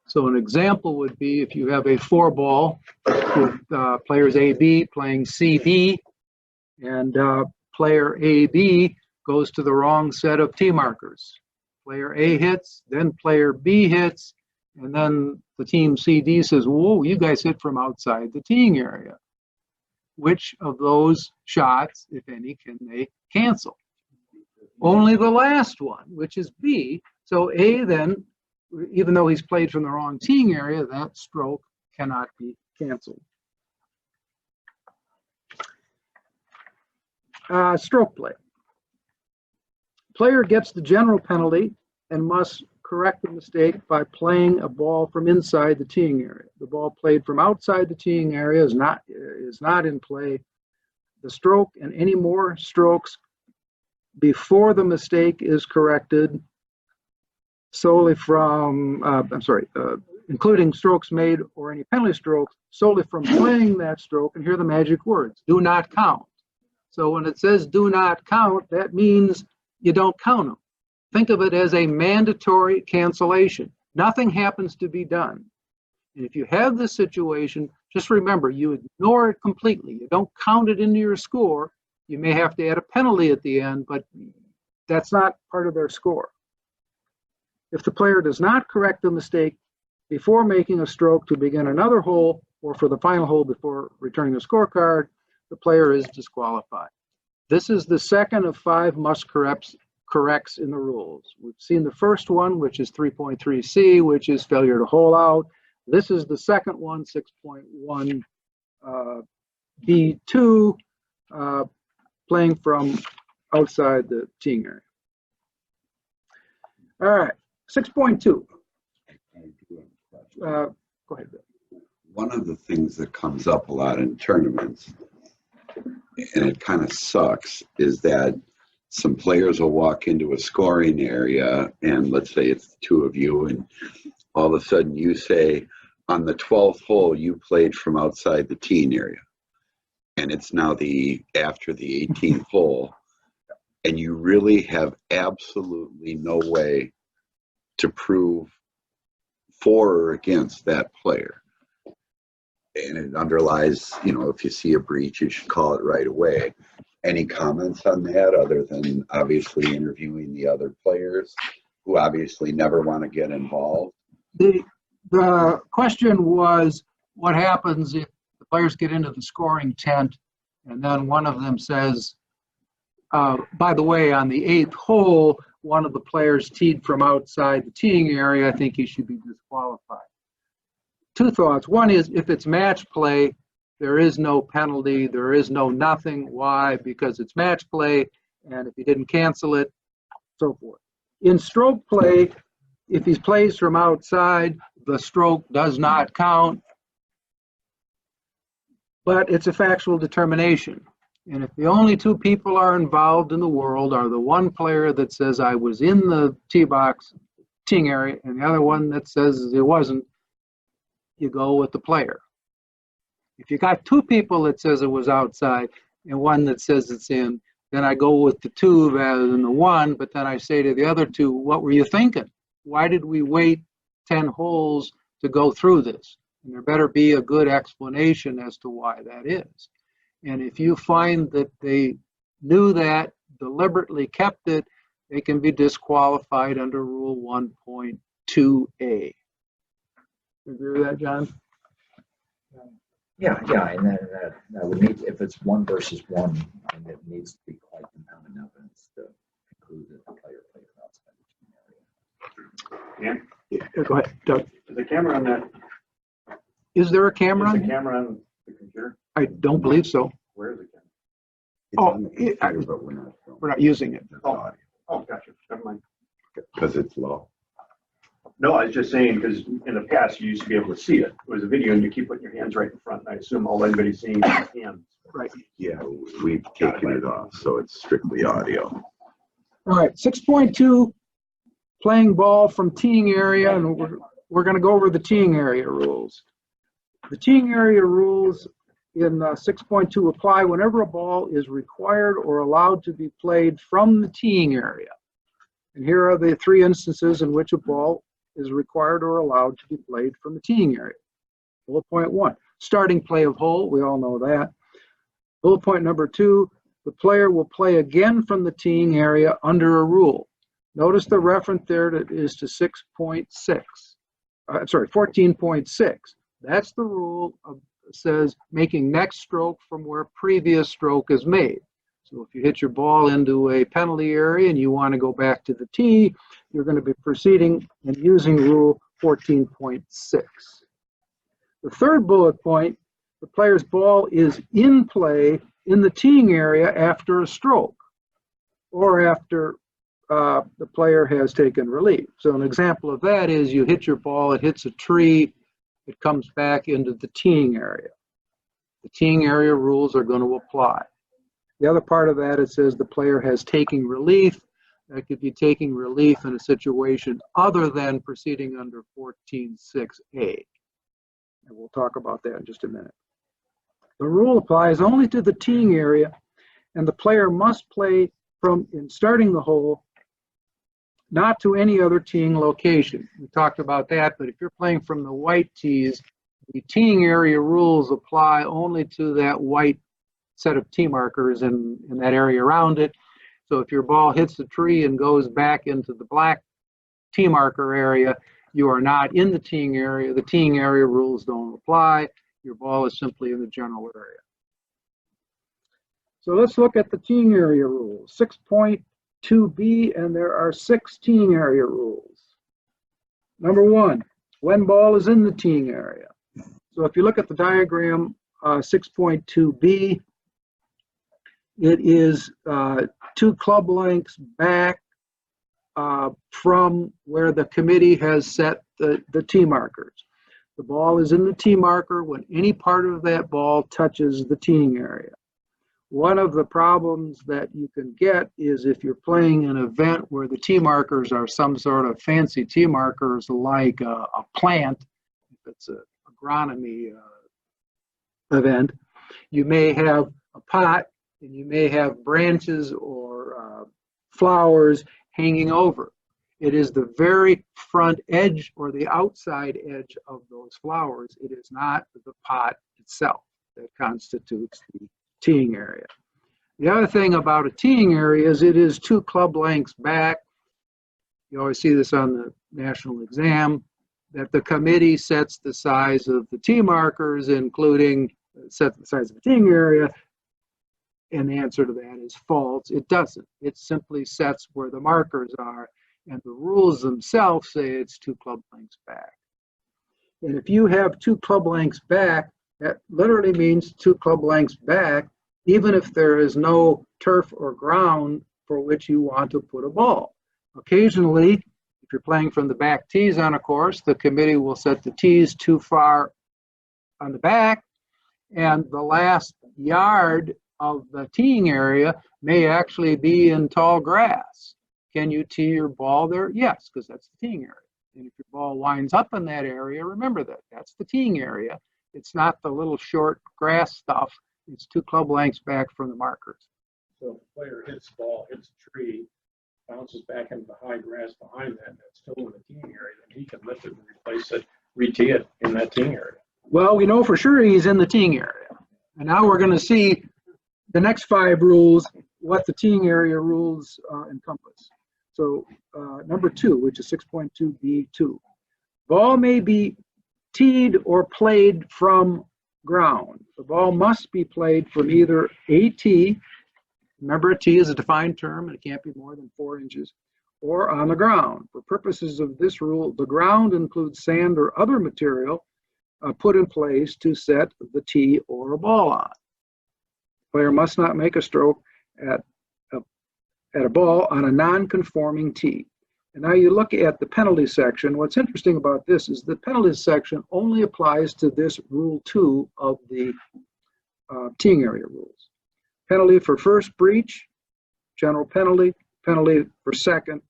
So an example would be if you have a 4-ball with players AB playing CB, and player AB goes to the wrong set of tee markers. Player A hits, then player B hits, and then the team CD says, whoa, you guys hit from outside the teeing area. Which of those shots, if any, can they cancel? Only the last one, which is B. So A then, even though he's played from the wrong teeing area, that stroke cannot be canceled. Stroke play. Player gets the general penalty and must correct the mistake by playing a ball from inside the teeing area. The ball played from outside the teeing area is not in play. The stroke and any more strokes before the mistake is corrected solely from, including strokes made or any penalty strokes solely from playing that stroke, and here are the magic words, do not count. So when it says do not count, that means you don't count them. Think of it as a mandatory cancellation. Nothing happens to be done. And if you have this situation, just remember, you ignore it completely. You don't count it into your score. You may have to add a penalty at the end, but that's not part of their score. If the player does not correct the mistake before making a stroke to begin another hole or for the final hole before returning the scorecard, the player is disqualified. This is the second of 5 must corrects in the rules. We've seen the first one, which is 3.3C, which is failure to hole out. This is the second one, 6.1 B2, playing from outside the teeing area. All right, 6.2. Go ahead, Bill. One of the things that comes up a lot in tournaments, and it kind of sucks, is that some players will walk into a scoring area, and let's say it's the 2 of you, and all of a sudden you say, on the 12th hole, you played from outside the teeing area. And it's now after the 18th hole, and you really have absolutely no way to prove for or against that player. And it underlies, if you see a breach, you should call it right away. Any comments on that other than obviously interviewing the other players who obviously never want to get involved? The question was, what happens if the players get into the scoring tent and then one of them says, by the way, on the 8th hole, one of the players teed from outside the teeing area, I think he should be disqualified. 2 thoughts. One is, if it's match play, there is no penalty, there is no nothing. Why? Because it's match play, and if he didn't cancel it, so forth. In stroke play, if he plays from outside, the stroke does not count, but it's a factual determination. And if the only 2 people are involved in the world are the one player that says I was in the tee box, teeing area, and the other one that says it wasn't, you go with the player. If you got 2 people that says it was outside and one that says it's in, then I go with the 2 rather than the 1, but then I say to the other 2, what were you thinking? Why did we wait 10 holes to go through this? And there better be a good explanation as to why that is. And if you find that they knew that, deliberately kept it, they can be disqualified under Rule 1.2A. Agree with that, John? Yeah, and then that would need, if it's 1 versus 1, and it needs to be quite compelling evidence to conclude that the player played without spending the area. Yeah, Go ahead, Doug. is the camera on that, Is there a camera? is on the here? camera on the computer? I don't believe so. Where is the camera? It's Oh, on the computer, but we're not. We're not using it. Just audio, Oh, gotcha, never mind. because it's low. No, I was just saying, because in the past, you used to be able to see it. It was a video and you keep putting your hands right in front. And I assume all anybody's seeing is your hands. Right. Yeah, we've taken it off, so it's strictly audio. All right, 6.2, playing ball from teeing area, and we're going to go over the teeing area rules. The teeing area rules in 6.2 apply whenever a ball is required or allowed to be played from the teeing area. And here are the 3 instances in which a ball is required or allowed to be played from the teeing area. Bullet point 1, starting play of hole, we all know that. Bullet point number 2, the player will play again from the teeing area under a rule. Notice the reference there that is to 6.6. 14.6. That's the rule that says making next stroke from where previous stroke is made. So if you hit your ball into a penalty area and you want to go back to the tee, you're going to be proceeding and using rule 14.6. The third bullet point, the player's ball is in play in the teeing area after a stroke or after the player has taken relief. So an example of that is you hit your ball, it hits a tree, it comes back into the teeing area. The teeing area rules are going to apply. The other part of that, it says the player has taken relief. That could be taking relief in a situation other than proceeding under 14.6a. And we'll talk about that in just a minute. The rule applies only to the teeing area, and the player must play from in starting the hole, not to any other teeing location. We talked about that, but if you're playing from the white tees, the teeing area rules apply only to that white set of tee markers in that area around it. So if your ball hits the tree and goes back into the black tee marker area, you are not in the teeing area. The teeing area rules don't apply. Your ball is simply in the general area. So let's look at the teeing area rules. 6.2b, and there are 6 teeing area rules. Number 1, when ball is in the teeing area. So if you look at the diagram, 6.2b, it is 2 club lengths back from where the committee has set the tee markers. The ball is in the tee marker when any part of that ball touches the teeing area. One of the problems that you can get is if you're playing an event where the tee markers are some sort of fancy tee markers like a plant, if it's an agronomy event, you may have a pot and you may have branches or flowers hanging over. It is the very front edge or the outside edge of those flowers. It is not the pot itself that constitutes the teeing area. The other thing about a teeing area is it is 2 club lengths back. You always see this on the national exam, that the committee sets the size of the tee markers, including set the size of the teeing area. And the answer to that is false. It doesn't. It simply sets where the markers are, and the rules themselves say it's 2 club lengths back. And if you have 2 club lengths back, that literally means 2 club lengths back, even if there is no turf or ground for which you want to put a ball. Occasionally, if you're playing from the back tees on a course, the committee will set the tees too far on the back, and the last yard of the teeing area may actually be in tall grass. Can you tee your ball there? Yes, because that's the teeing area. And if your ball winds up in that area, remember that. That's the teeing area. It's not the little short grass stuff. It's 2 club lengths back from the markers. So if the player hits the ball, hits a tree, bounces back into the high grass behind that, and it's still in the teeing area, then he can lift it and replace it, re-tee it in that teeing area. Well, we know for sure he's in the teeing area. And now we're going to see the next 5 rules, what the teeing area rules encompass. So number 2, which is 6.2b2. Ball may be teed or played from ground. The ball must be played from either a tee, remember a tee is a defined term and it can't be more than 4 inches, or on the ground. For purposes of this rule, the ground includes sand or other material put in place to set the tee or a ball on. The player must not make a stroke at a ball on a non-conforming tee. And now you look at the penalty section. What's interesting about this is the penalty section only applies to this rule 2 of the teeing area rules. Penalty for first breach, general penalty, penalty for second,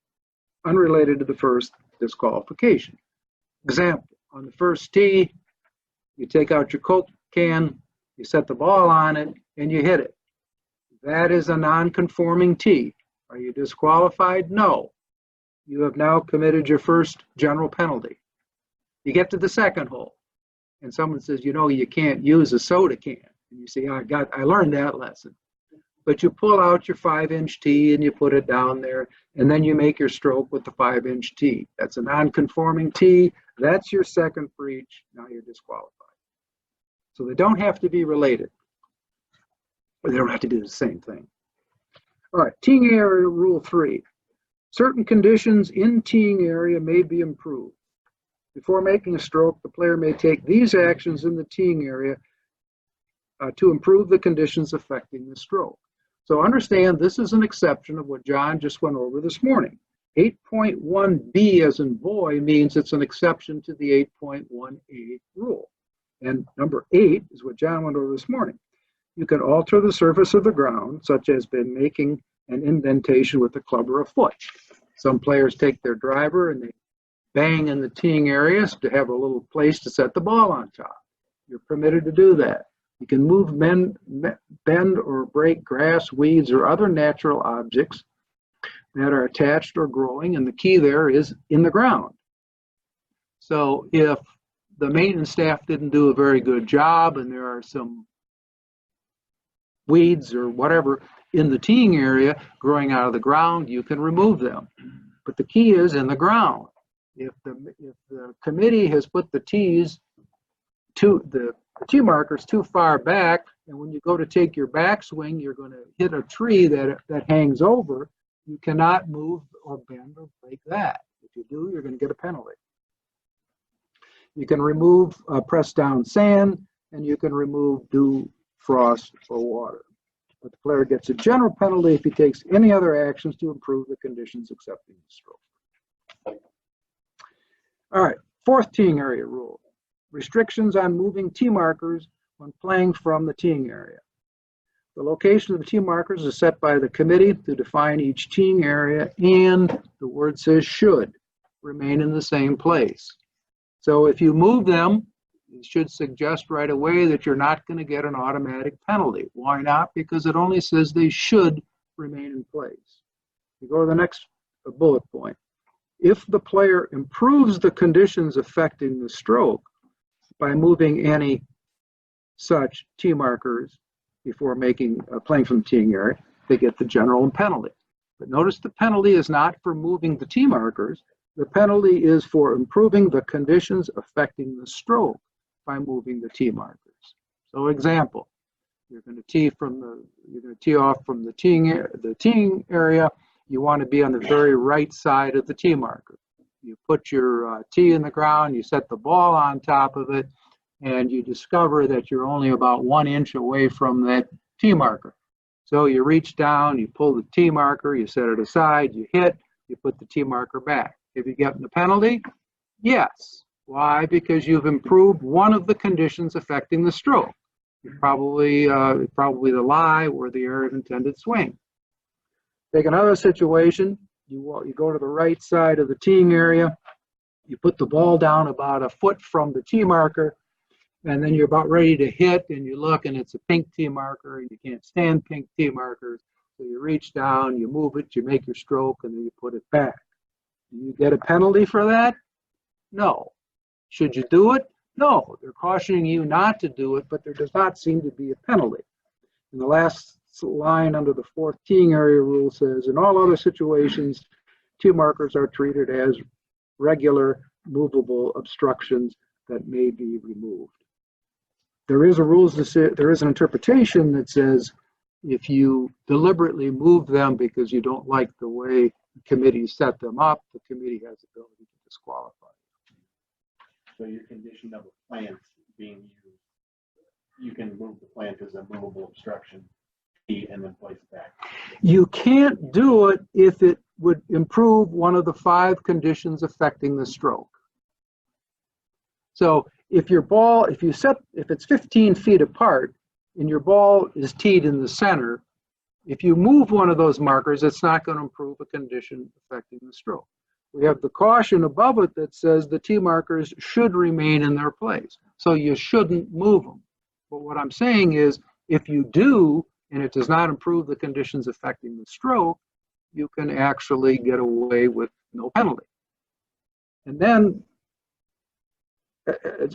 unrelated to the first, disqualification. Example, on the first tee, you take out your Coke can, you set the ball on it, and you hit it. That is a non-conforming tee. Are you disqualified? No. You have now committed your first general penalty. You get to the second hole, and someone says, you know, you can't use a soda can. And you say, I learned that lesson. But you pull out your 5-inch tee and you put it down there, and then you make your stroke with the 5-inch tee. That's a non-conforming tee. That's your second breach. Now you're disqualified. So they don't have to be related, but they don't have to do the same thing. All right, teeing area rule 3. Certain conditions in teeing area may be improved. Before making a stroke, the player may take these actions in the teeing area to improve the conditions affecting the stroke. So understand this is an exception of what John just went over this morning. 8.1b as in boy means it's an exception to the 8.1a rule. And number 8 is what John went over this morning. You can alter the surface of the ground, such as by making an indentation with a club or a foot. Some players take their driver and they bang in the teeing areas to have a little place to set the ball on top. You're permitted to do that. You can move, bend or break grass, weeds, or other natural objects that are attached or growing, and the key there is in the ground. So if the maintenance staff didn't do a very good job and there are some weeds or whatever in the teeing area growing out of the ground, you can remove them. But the key is in the ground. If the committee has put the tees to the tee markers too far back, and when you go to take your backswing, you're going to hit a tree that hangs over, you cannot move or bend or break that. If you do, you're going to get a penalty. You can remove pressed down sand, and you can remove dew, frost, or water. But the player gets a general penalty if he takes any other actions to improve the conditions accepting the stroke. All right, fourth teeing area rule. Restrictions on moving tee markers when playing from the teeing area. The location of the tee markers is set by the committee to define each teeing area, and the word says should remain in the same place. So if you move them, it should suggest right away that you're not going to get an automatic penalty. Why not? Because it only says they should remain in place. You go to the next bullet point. If the player improves the conditions affecting the stroke by moving any such tee markers before playing from the teeing area, they get the general penalty. But notice the penalty is not for moving the tee markers. The penalty is for improving the conditions affecting the stroke by moving the tee markers. So example, you're going to tee off from the teeing area. You want to be on the very right side of the tee marker. You put your tee in the ground, you set the ball on top of it, and you discover that you're only about 1 inch away from that tee marker. So you reach down, you pull the tee marker, you set it aside, you hit, you put the tee marker back. Have you gotten the penalty? Yes. Why? Because you've improved one of the conditions affecting the stroke. Probably the lie or the area of intended swing. Take another situation. You go to the right side of the teeing area. You put the ball down about a foot from the tee marker, and then you're about ready to hit, and you look, and it's a pink tee marker, and you can't stand pink tee markers. So you reach down, you move it, you make your stroke, and then you put it back. Do you get a penalty for that? No. Should you do it? No. They're cautioning you not to do it, but there does not seem to be a penalty. And the last line under the fourth teeing area rule says, in all other situations, tee markers are treated as regular movable obstructions that may be removed. there is an interpretation that says if you deliberately move them because you don't like the way the committee set them up, the committee has the ability to disqualify. So your condition of a plant being used, you can move the plant as a movable obstruction and then place it back. You can't do it if it would improve one of the 5 conditions affecting the stroke. So if it's 15 feet apart and your ball is teed in the center, if you move one of those markers, it's not going to improve a condition affecting the stroke. We have the caution above it that says the tee markers should remain in their place. So you shouldn't move them. But what I'm saying is, if you do, and it does not improve the conditions affecting the stroke, you can actually get away with no penalty. And then,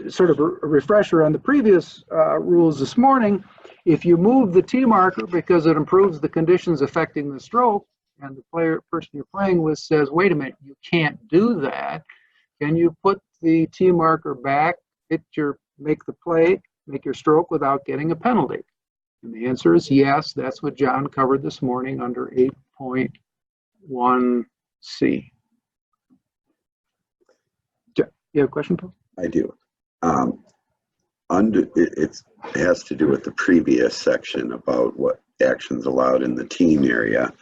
sort of a refresher on the previous rules this morning, if you move the tee marker because it improves the conditions affecting the stroke, and the person you're playing with says, wait a minute, you can't do that, can you put the tee marker back, make the play, make your stroke without getting a penalty? And the answer is yes. That's what John covered this morning under 8.1C. You have a question, Paul? I do. It has to do with the previous section about what actions allowed in the team area.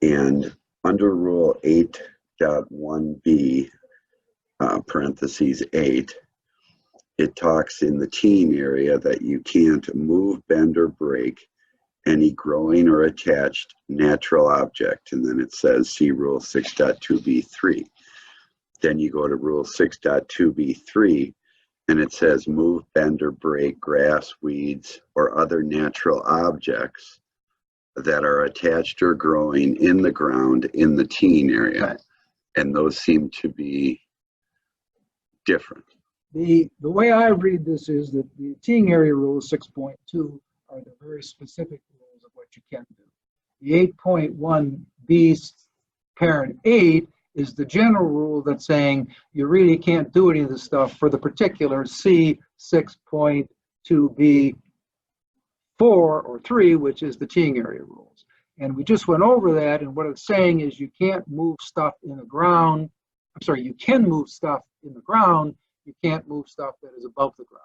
And under Rule 8.1b, parentheses 8, it talks in the team area that you can't move, bend, or break any growing or attached natural object. And then it says, see Rule 6.2b3. Then you go to Rule 6.2b3, and it says, move, bend, or break grass, weeds, or other natural objects that are attached or growing in the ground in the teeing area. Right. And those seem to be different. The way I read this is that the teeing area rules 6.2 are the very specific rules of what you can do. The 8.1b parent 8 is the general rule that's saying you really can't do any of this stuff for the particular C 6.2b 4 or 3, which is the teeing area rules. And we just went over that, and what it's saying is you can't move stuff in the ground. I'm sorry, you can move stuff in the ground, you can't move stuff that is above the ground.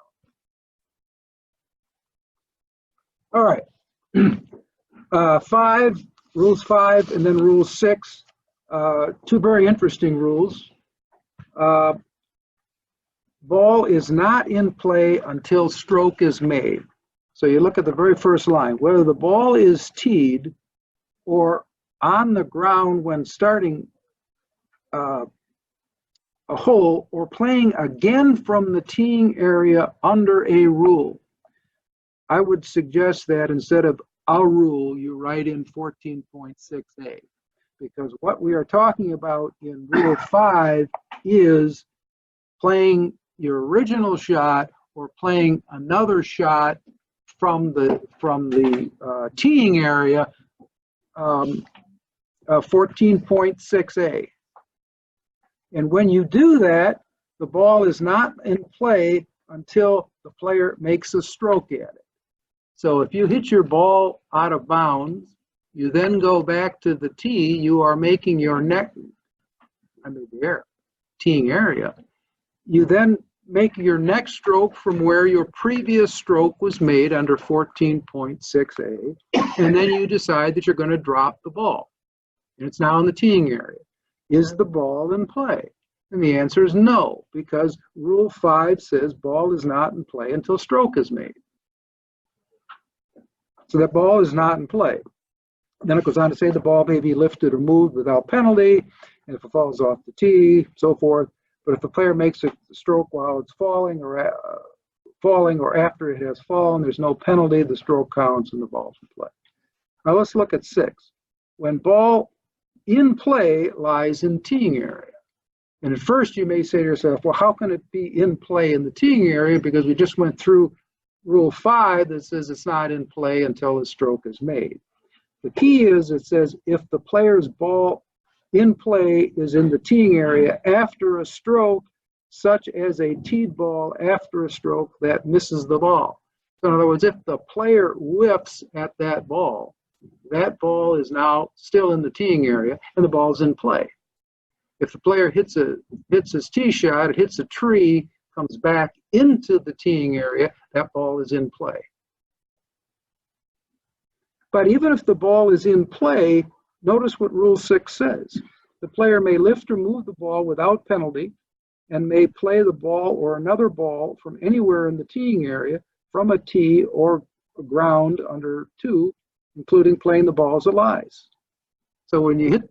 All right. 5, rules 5, and then rule 6. 2 very interesting rules. Ball is not in play until stroke is made. So you look at the very first line, whether the ball is teed or on the ground when starting a hole, or playing again from the teeing area under a rule. I would suggest that instead of a rule, you write in 14.6a, because what we are talking about in Rule 5 is playing your original shot or playing another shot from the teeing area, 14.6a. And when you do that, the ball is not in play until the player makes a stroke at it. So if you hit your ball out of bounds, you then go back to the tee, you are making your teeing area. You then make your next stroke from where your previous stroke was made under 14.6a, and then you decide that you're going to drop the ball. And it's now in the teeing area. Is the ball in play? And the answer is no, because Rule 5 says ball is not in play until stroke is made. So that ball is not in play. Then it goes on to say the ball may be lifted or moved without penalty, and if it falls off the tee, so forth. But if the player makes a stroke while it's falling or after it has fallen, there's no penalty, the stroke counts and the ball's in play. Now let's look at 6. When ball in play lies in teeing area. And at first you may say to yourself, well, how can it be in play in the teeing area? Because we just went through Rule 5 that says it's not in play until the stroke is made. The key is it says if the player's ball in play is in the teeing area after a stroke, such as a teed ball after a stroke that misses the ball. So in other words, if the player whiffs at that ball is now still in the teeing area and the ball's in play. If the player hits his tee shot, it hits a tree, comes back into the teeing area, that ball is in play. But even if the ball is in play, notice what Rule 6 says. The player may lift or move the ball without penalty and may play the ball or another ball from anywhere in the teeing area from a tee or ground under 2, including playing the ball as a lies. So when you hit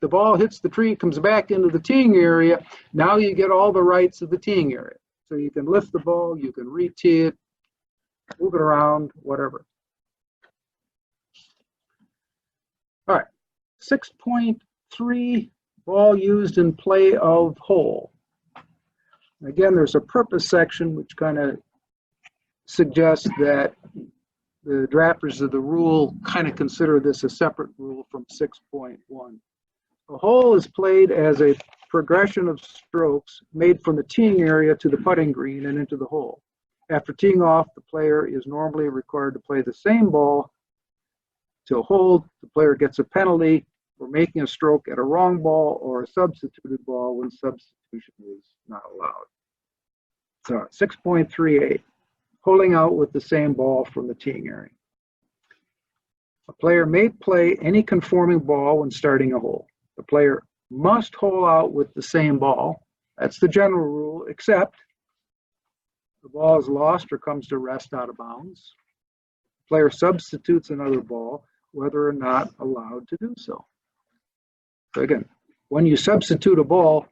the ball, hits the tree, comes back into the teeing area, now you get all the rights of the teeing area. So you can lift the ball, you can re-tee it, move it around, whatever. All right, 6.3, ball used in play of hole. Again, there's a purpose section which kind of suggests that the drafters of the rule kind of consider this a separate rule from 6.1. A hole is played as a progression of strokes made from the teeing area to the putting green and into the hole. After teeing off, the player is normally required to play the same ball to a hole. The player gets a penalty for making a stroke at a wrong ball or a substituted ball when substitution is not allowed. So 6.38, holding out with the same ball from the teeing area. A player may play any conforming ball when starting a hole. The player must hole out with the same ball. That's the general rule, except the ball is lost or comes to rest out of bounds. The player substitutes another ball, whether or not allowed to do so. So again, when you substitute a ball,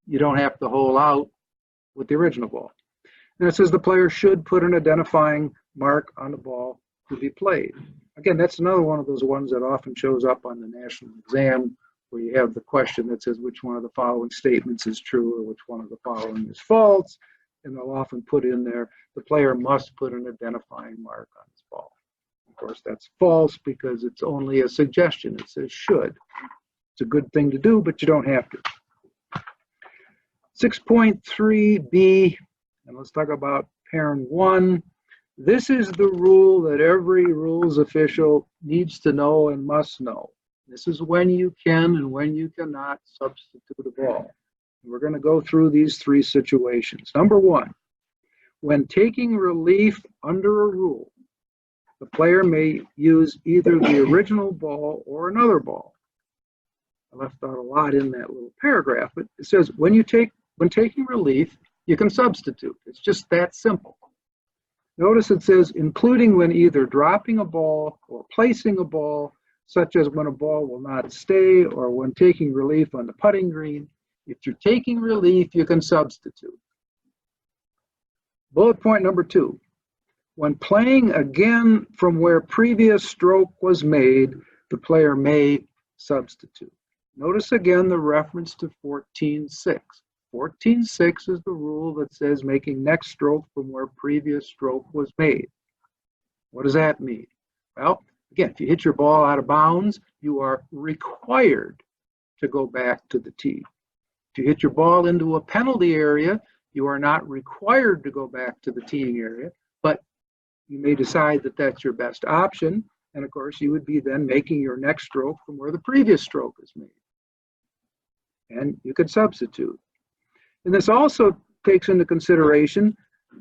you don't have to hole out with the original ball. And it says the player should put an identifying mark on the ball to be played. Again, that's another one of those ones that often shows up on the national exam, where you have the question that says which one of the following statements is true or which one of the following is false, and they'll often put in there, the player must put an identifying mark on his ball. Of course, that's false because it's only a suggestion. It says should. It's a good thing to do, but you don't have to. 6.3b, and let's talk about parent 1. This is the rule that every rules official needs to know and must know. This is when you can and when you cannot substitute a ball. We're going to go through these 3 situations. Number 1, when taking relief under a rule, the player may use either the original ball or another ball. I left out a lot in that little paragraph, but it says when taking relief, you can substitute. It's just that simple. Notice it says including when either dropping a ball or placing a ball, such as when a ball will not stay or when taking relief on the putting green. If you're taking relief, you can substitute. Bullet point number 2, when playing again from where previous stroke was made, the player may substitute. Notice again the reference to 14.6. 14.6 is the rule that says making next stroke from where previous stroke was made. What does that mean? Well, again, if you hit your ball out of bounds, you are required to go back to the tee. If you hit your ball into a penalty area, you are not required to go back to the teeing area, but you may decide that that's your best option. And of course, you would be then making your next stroke from where the previous stroke is made. And you could substitute. And this also takes into consideration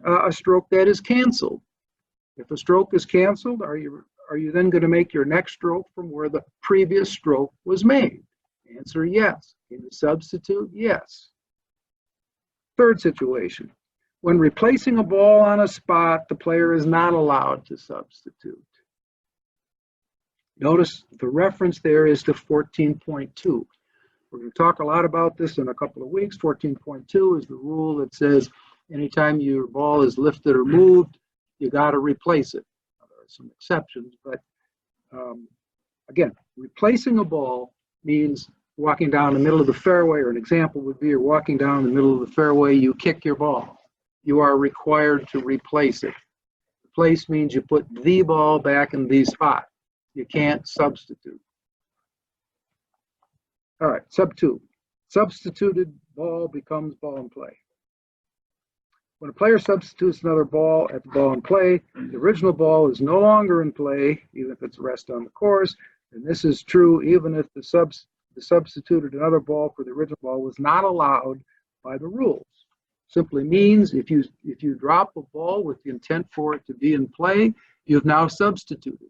a stroke that is canceled. If a stroke is canceled, are you then going to make your next stroke from where the previous stroke was made? Answer, yes. Can you substitute? Yes. Third situation, when replacing a ball on a spot, the player is not allowed to substitute. Notice the reference there is to 14.2. We're going to talk a lot about this in a couple of weeks. 14.2 is the rule that says anytime your ball is lifted or moved, you got to replace it. Now, there are some exceptions, but again, replacing a ball means walking down the middle of the fairway, or an example would be you're walking down the middle of the fairway, you kick your ball. You are required to replace it. Replace means you put the ball back in the spot. You can't substitute. All right, sub 2. Substituted ball becomes ball in play. When a player substitutes another ball at the ball in play, the original ball is no longer in play, even if it's rest on the course. And this is true even if the substituted another ball for the original ball was not allowed by the rules. Simply means if you drop a ball with the intent for it to be in play, you've now substituted,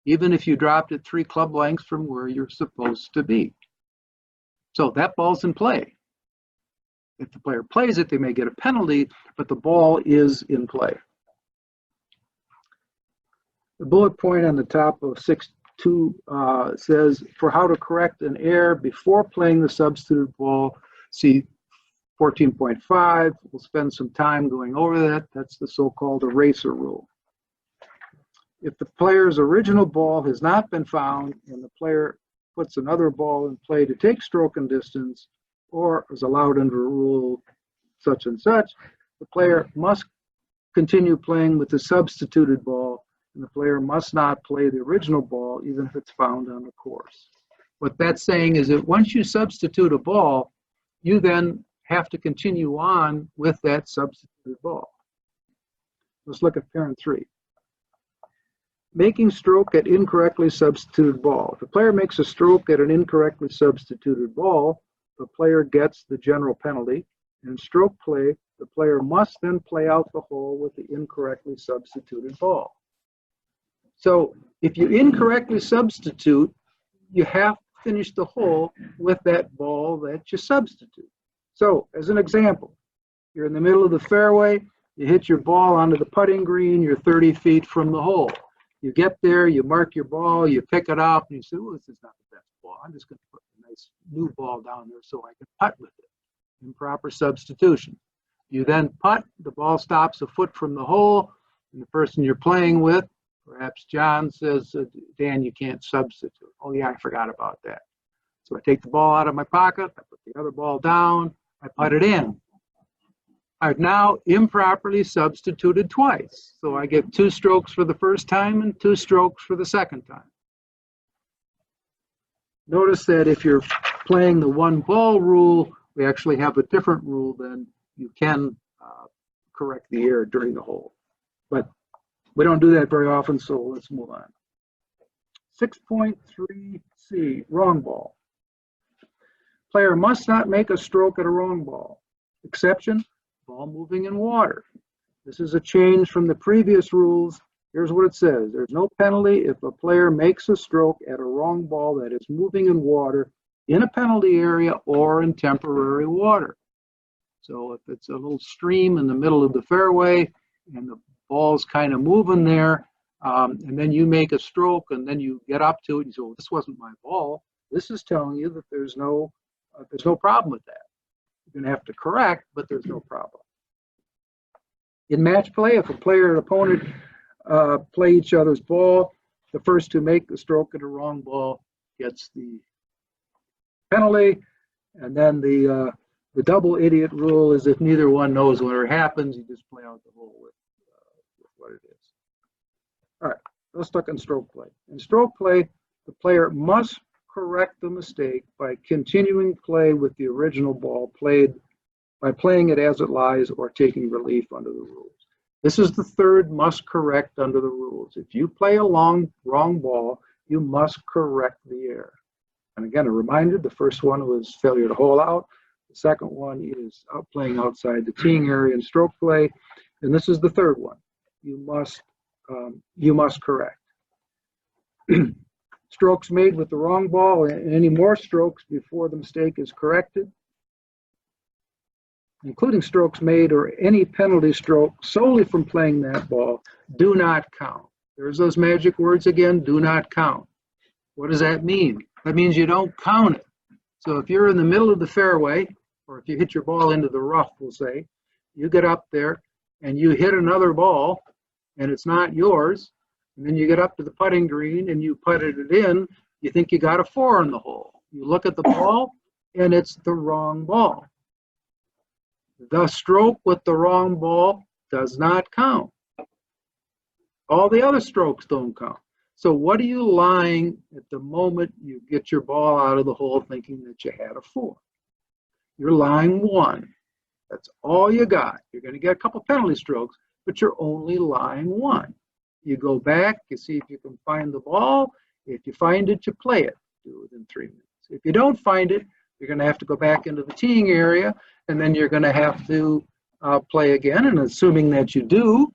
even if you dropped it 3 club lengths from where you're supposed to be. So that ball's in play. If the player plays it, they may get a penalty, but the ball is in play. The bullet point on the top of 6.2 says, for how to correct an error before playing the substituted ball, see 14.5. We'll spend some time going over that. That's the so-called eraser rule. If the player's original ball has not been found and the player puts another ball in play to take stroke and distance, or is allowed under rule such and such, the player must continue playing with the substituted ball, and the player must not play the original ball, even if it's found on the course. What that's saying is that once you substitute a ball, you then have to continue on with that substituted ball. Let's look at parent 3. Making stroke at incorrectly substituted ball. If the player makes a stroke at an incorrectly substituted ball, the player gets the general penalty. In stroke play, the player must then play out the hole with the incorrectly substituted ball. So if you incorrectly substitute, you have to finish the hole with that ball that you substitute. So as an example, you're in the middle of the fairway, you hit your ball onto the putting green, you're 30 feet from the hole. You get there, you mark your ball, you pick it up, and you say, oh, this is not the best ball. I'm just going to put a nice new ball down there so I can putt with it. Improper substitution. You then putt, the ball stops a foot from the hole, and the person you're playing with, perhaps John, says, Dan, you can't substitute. Oh yeah, I forgot about that. So I take the ball out of my pocket, I put the other ball down, I putt it in. I've now improperly substituted twice. So I get 2 strokes for the first time and 2 strokes for the second time. Notice that if you're playing the 1 ball rule, we actually have a different rule than you can correct the error during the hole. But we don't do that very often, so let's move on. 6.3c, wrong ball. Player must not make a stroke at a wrong ball. Exception, ball moving in water. This is a change from the previous rules. Here's what it says. There's no penalty if a player makes a stroke at a wrong ball that is moving in water in a penalty area or in temporary water. So if it's a little stream in the middle of the fairway and the ball's kind of moving there, and then you make a stroke and then you get up to it and you say, well, this wasn't my ball. This is telling you that there's no problem with that. You're going to have to correct, but there's no problem. In match play, if a player and opponent play each other's ball, the first to make the stroke at a wrong ball gets the penalty. And then the double idiot rule is if neither one knows what happens, you just play out the hole with what it is. All right, let's look in stroke play. In stroke play, the player must correct the mistake by continuing play with the original ball played by playing it as it lies or taking relief under the rules. This is the third must correct under the rules. If you play a wrong ball, you must correct the error. And again, a reminder, the first one was failure to hole out. The second one is playing outside the teeing area in stroke play. And this is the third one. You must correct. Strokes made with the wrong ball and any more strokes before the mistake is corrected, including strokes made or any penalty stroke solely from playing that ball, do not count. There's those magic words again, do not count. What does that mean? That means you don't count it. So if you're in the middle of the fairway, or if you hit your ball into the rough, we'll say, you get up there and you hit another ball and it's not yours, and then you get up to the putting green and you putted it in, you think you got a 4 in the hole. You look at the ball and it's the wrong ball. The stroke with the wrong ball does not count. All the other strokes don't count. So what are you lying at the moment you get your ball out of the hole thinking that you had a 4? You're lying 1. That's all you got. You're going to get a couple penalty strokes, but you're only lying one. You go back, you see if you can find the ball. If you find it, you play it. Do it within 3 minutes. If you don't find it, you're going to have to go back into the teeing area, and then you're going to have to play again. And assuming that you do,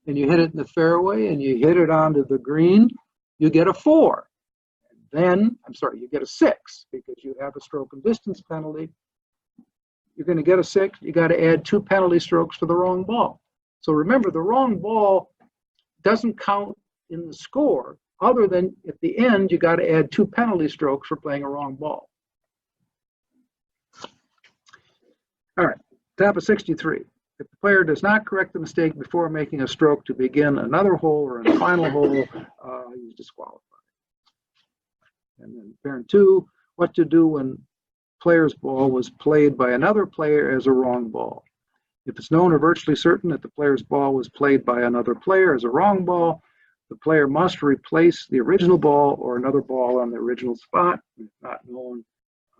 and you hit it in the fairway, and you hit it onto the green, you get a 4. And then, you get a 6 because you have a stroke and distance penalty. You're going to get a 6. You got to add 2 penalty strokes for the wrong ball. So remember, the wrong ball doesn't count in the score, other than at the end, you got to add 2 penalty strokes for playing a wrong ball. All right, top of 63. If the player does not correct the mistake before making a stroke to begin another hole or in the final hole, he's disqualified. And then parent 2, what to do when player's ball was played by another player as a wrong ball. If it's known or virtually certain that the player's ball was played by another player as a wrong ball, the player must replace the original ball or another ball on the original spot. If not known,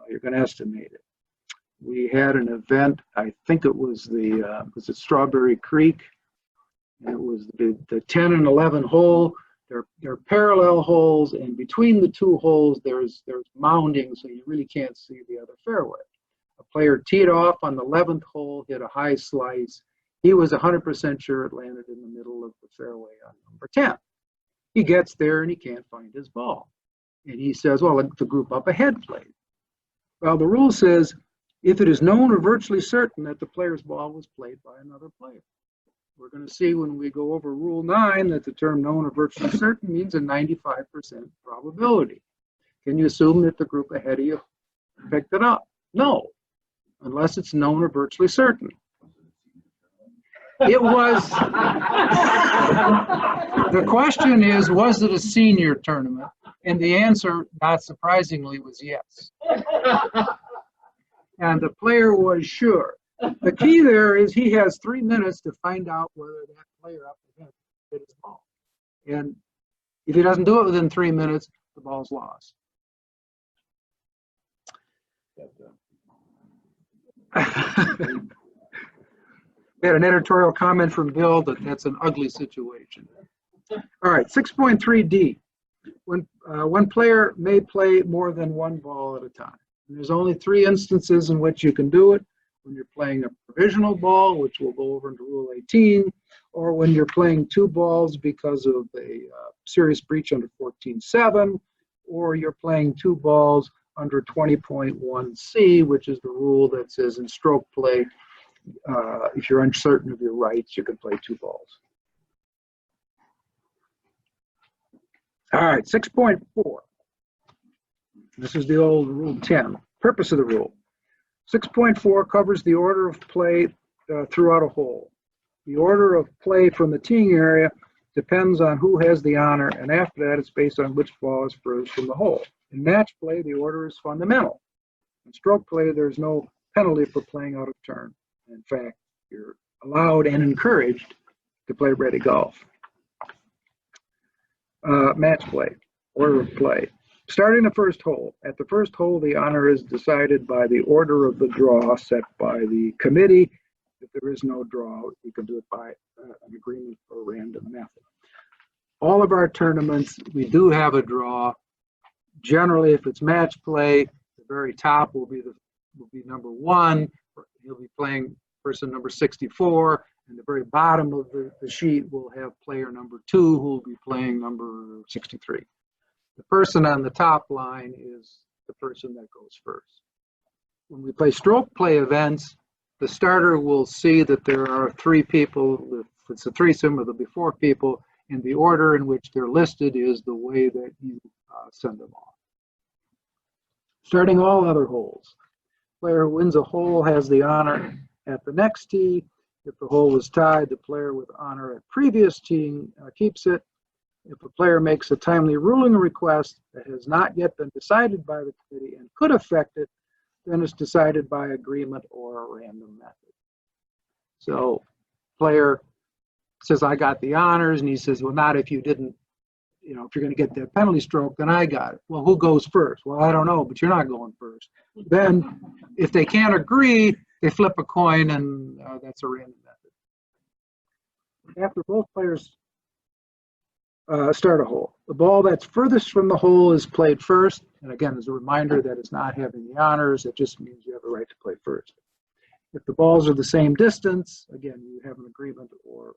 you're going to estimate it. We had an event, I think it was was it Strawberry Creek? And it was the 10 and 11 hole. They're parallel holes, and between the 2 holes, there's mounding, so you really can't see the other fairway. A player teed off on the 11th hole, hit a high slice. He was 100% sure it landed in the middle of the fairway on number 10. He gets there and he can't find his ball. And he says, well, the group up ahead played. Well, the rule says, if it is known or virtually certain that the player's ball was played by another player. We're going to see when we go over Rule 9 that the term known or virtually certain means a 95% probability. Can you assume that the group ahead of you picked it up? No, unless it's known or virtually certain. It was, the question is, was it a senior tournament? And the answer, not surprisingly, was yes. And the player was sure. The key there is he has 3 minutes to find out whether that player up ahead hit his ball. And if he doesn't do it within 3 minutes, the ball's lost. We had an editorial comment from Bill that that's an ugly situation. All right, 6.3D. One player may play more than 1 ball at a time. And there's only 3 instances in which you can do it. When you're playing a provisional ball, which we'll go over into Rule 18, or when you're playing 2 balls because of a serious breach under 14.7, or you're playing 2 balls under 20.1C, which is the rule that says in stroke play, if you're uncertain of your rights, you can play 2 balls. All right, 6.4. This is the old Rule 10. Purpose of the rule. 6.4 covers the order of play throughout a hole. The order of play from the teeing area depends on who has the honor, and after that, it's based on which ball is furthest from the hole. In match play, the order is fundamental. In stroke play, there's no penalty for playing out of turn. In fact, you're allowed and encouraged to play ready golf. Match play, order of play. Starting the first hole. At the first hole, the honor is decided by the order of the draw set by the committee. If there is no draw, you can do it by an agreement or random method. All of our tournaments, we do have a draw. Generally, if it's match play, the very top will be number 1. He'll be playing person number 64, and the very bottom of the sheet will have player number 2, who will be playing number 63. The person on the top line is the person that goes first. When we play stroke play events, the starter will see that there are 3 people. If it's a threesome, there'll be 4 people, and the order in which they're listed is the way that you send them off. Starting all other holes. Player who wins a hole has the honor at the next tee. If the hole is tied, the player with honor at previous teeing keeps it. If a player makes a timely ruling request that has not yet been decided by the committee and could affect it, then it's decided by agreement or a random method. So player says, I got the honors, and he says, well, not if you didn't, if you're going to get that penalty stroke, then I got it. Well, who goes first? Well, I don't know, but you're not going first. Then if they can't agree, they flip a coin, and that's a random method. After both players start a hole, the ball that's furthest from the hole is played first. And again, as a reminder, that it's not having the honors. It just means you have a right to play first. If the balls are the same distance, again, you have an agreement or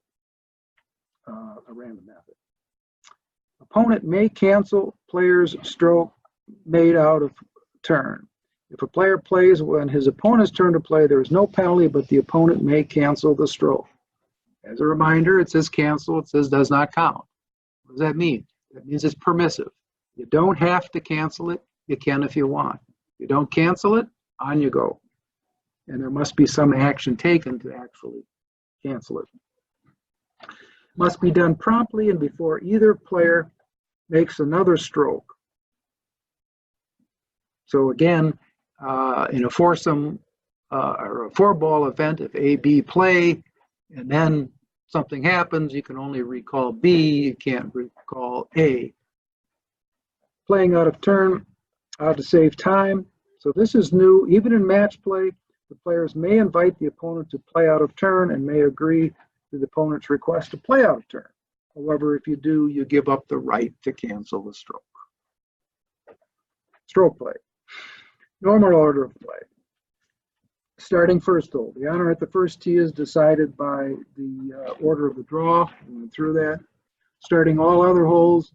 a random method. Opponent may cancel player's stroke made out of turn. If a player plays when his opponent's turn to play, there is no penalty, but the opponent may cancel the stroke. As a reminder, it says cancel, it says does not count. What does that mean? That means it's permissive. You don't have to cancel it. You can if you want. If you don't cancel it, on you go. And there must be some action taken to actually cancel it. Must be done promptly and before either player makes another stroke. So again, in a foursome or a four-ball event, if A, B play, and then something happens, you can only recall B, you can't recall A. Playing out of turn to save time. So this is new. Even in match play, the players may invite the opponent to play out of turn and may agree to the opponent's request to play out of turn. However, if you do, you give up the right to cancel the stroke. Stroke play. Normal order of play. Starting first hole. The honor at the first tee is decided by the order of the draw. We went through that. Starting all other holes,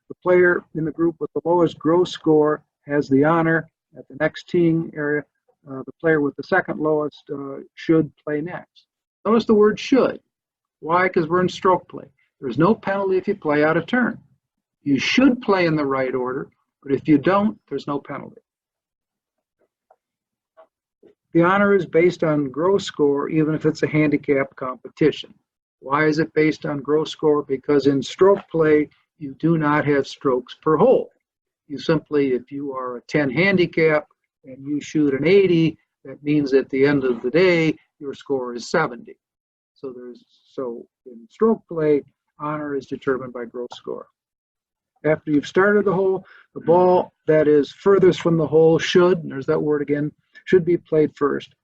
the player in the group with the lowest gross score has the honor at the next teeing area. The player with the second lowest should play next. Notice the word should. Why? Because we're in stroke play. There's no penalty if you play out of turn. You should play in the right order, but if you don't, there's no penalty. The honor is based on gross score, even if it's a handicap competition. Why is it based on gross score? Because in stroke play, you do not have strokes per hole. You simply, if you are a 10 handicap and you shoot an 80, that means at the end of the day, your score is 70. So in stroke play, honor is determined by gross score. After you've started the hole, the ball that is furthest from the hole should, and there's that word again, should be played first.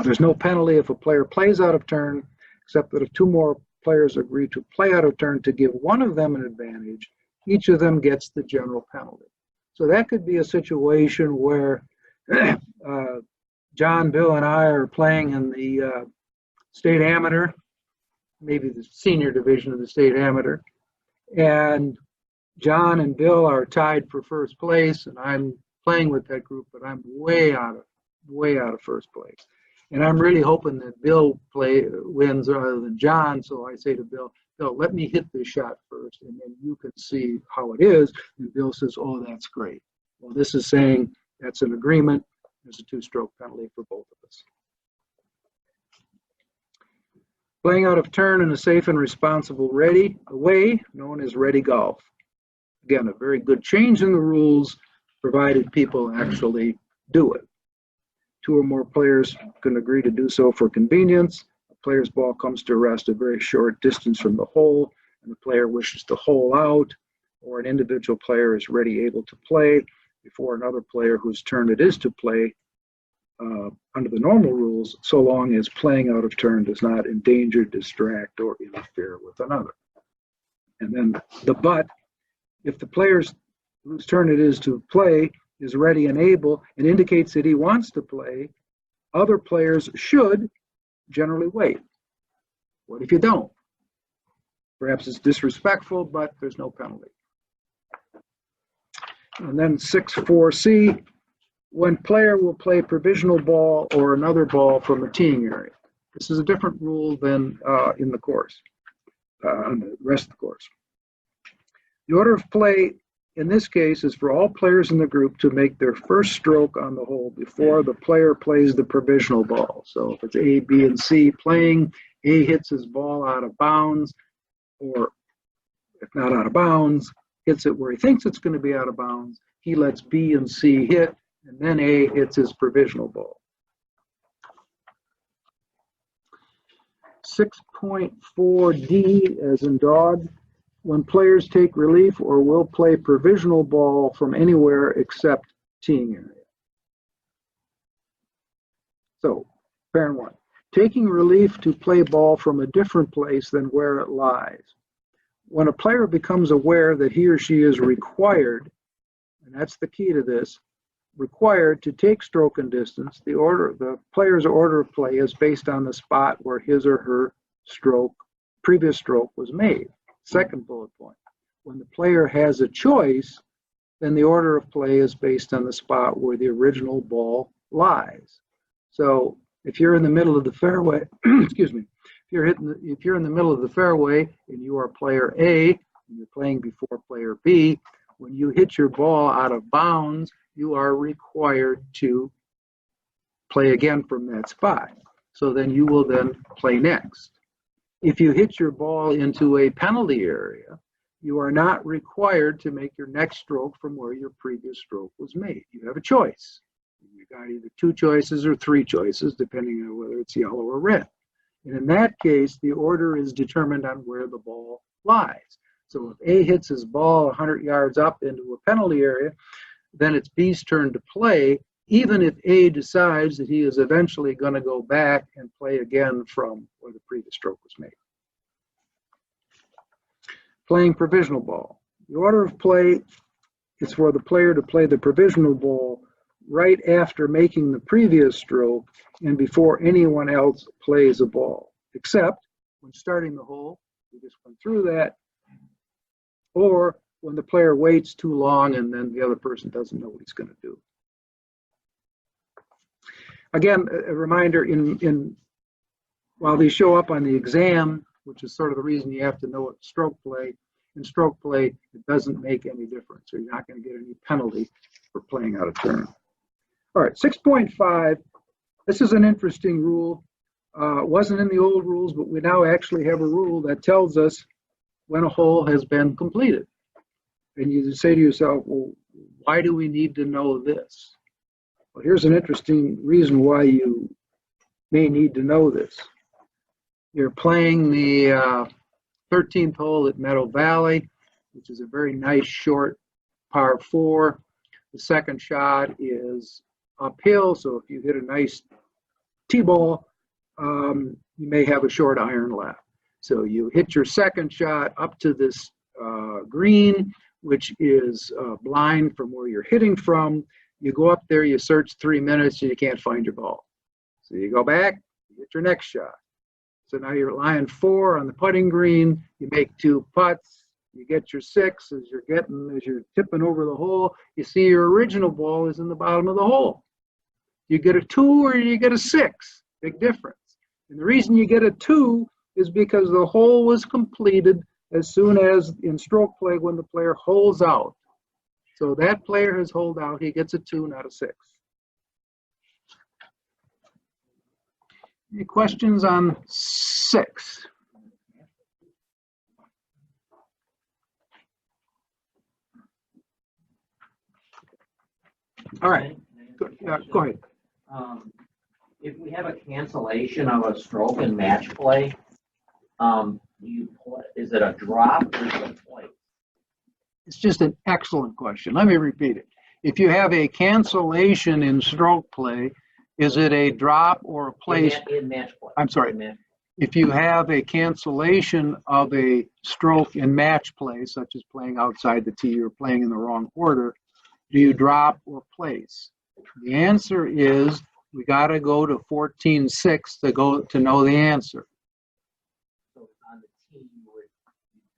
There's no penalty if a player plays out of turn, except that if two more players agree to play out of turn to give one of them an advantage, each of them gets the general penalty. So that could be a situation where John, Bill, and I are playing in the state amateur, maybe the senior division of the state amateur, and John and Bill are tied for first place, and I'm playing with that group, but I'm way out of first place. And I'm really hoping that Bill wins rather than John, so I say to Bill, let me hit this shot first, and then you can see how it is. And Bill says, oh, that's great. Well, this is saying that's an agreement. There's a two-stroke penalty for both of us. Playing out of turn in a safe and responsible way, known as ready golf. Again, a very good change in the rules, provided people actually do it. Two or more players can agree to do so for convenience. A player's ball comes to rest a very short distance from the hole, and the player wishes to hole out, or an individual player is able to play before another player whose turn it is to play under the normal rules, so long as playing out of turn does not endanger, distract, or interfere with another. And then the but, if the players whose turn it is to play is ready and able and indicates that he wants to play, other players should generally wait. What if you don't? Perhaps it's disrespectful, but there's no penalty. And then 6.4c, when player will play provisional ball or another ball from a teeing area. This is a different rule than in the course, on the rest of the course. The order of play in this case is for all players in the group to make their first stroke on the hole before the player plays the provisional ball. So if it's A, B, and C playing, A hits his ball out of bounds, or if not out of bounds, hits it where he thinks it's going to be out of bounds. He lets B and C hit, and then A hits his provisional ball. 6.4d as in dog. When players take relief or will play provisional ball from anywhere except teeing area. So, parent one, taking relief to play ball from a different place than where it lies. When a player becomes aware that he or she is required, and that's the key to this, required to take stroke and distance, the player's order of play is based on the spot where his or her previous stroke was made. Second bullet point, when the player has a choice, then the order of play is based on the spot where the original ball lies. So if you're in the middle of the fairway, excuse me, if you're in the middle of the fairway and you are player A and you're playing before player B, when you hit your ball out of bounds, you are required to play again from that spot. So then you will then play next. If you hit your ball into a penalty area, you are not required to make your next stroke from where your previous stroke was made. You have a choice. You got either 2 choices or 3 choices, depending on whether it's yellow or red. And in that case, the order is determined on where the ball lies. So if A hits his ball 100 yards up into a penalty area, then it's B's turn to play, even if A decides that he is eventually going to go back and play again from where the previous stroke was made. Playing provisional ball. The order of play is for the player to play the provisional ball right after making the previous stroke and before anyone else plays a ball, except when starting the hole, we just went through that, or when the player waits too long and then the other person doesn't know what he's going to do. Again, a reminder, while these show up on the exam, which is sort of the reason you have to know what stroke play, in stroke play, it doesn't make any difference. So you're not going to get any penalty for playing out of turn. All right, 6.5. This is an interesting rule. It wasn't in the old rules, but we now actually have a rule that tells us when a hole has been completed. And you say to yourself, well, why do we need to know this? Well, here's an interesting reason why you may need to know this. You're playing the 13th hole at Meadow Valley, which is a very nice short par 4. The second shot is uphill, so if you hit a nice T-ball, you may have a short iron left. So you hit your second shot up to this green, which is blind from where you're hitting from. You go up there, you search 3 minutes, and you can't find your ball. So you go back, you hit your next shot. So now you're lying 4 on the putting green, you make 2 putts, you get your 6 as you're tipping over the hole, you see your original ball is in the bottom of the hole. You get a 2 or you get a 6, big difference. And the reason you get a 2 is because the hole was completed as soon as in stroke play when the player holes out. So that player has holed out, he gets a 2, not a 6. Any questions on 6? All right, go ahead. If we have a cancellation of a stroke in match play, is it a drop or is it a play? It's just an excellent question. Let me repeat it. If you have a cancellation in stroke play, is it a drop or a place? In match play. I'm sorry. If you have a cancellation of a stroke in match play, such as playing outside the tee or playing in the wrong order, do you drop or place? The answer is we got to go to 14.6 to know the answer. So on the tee,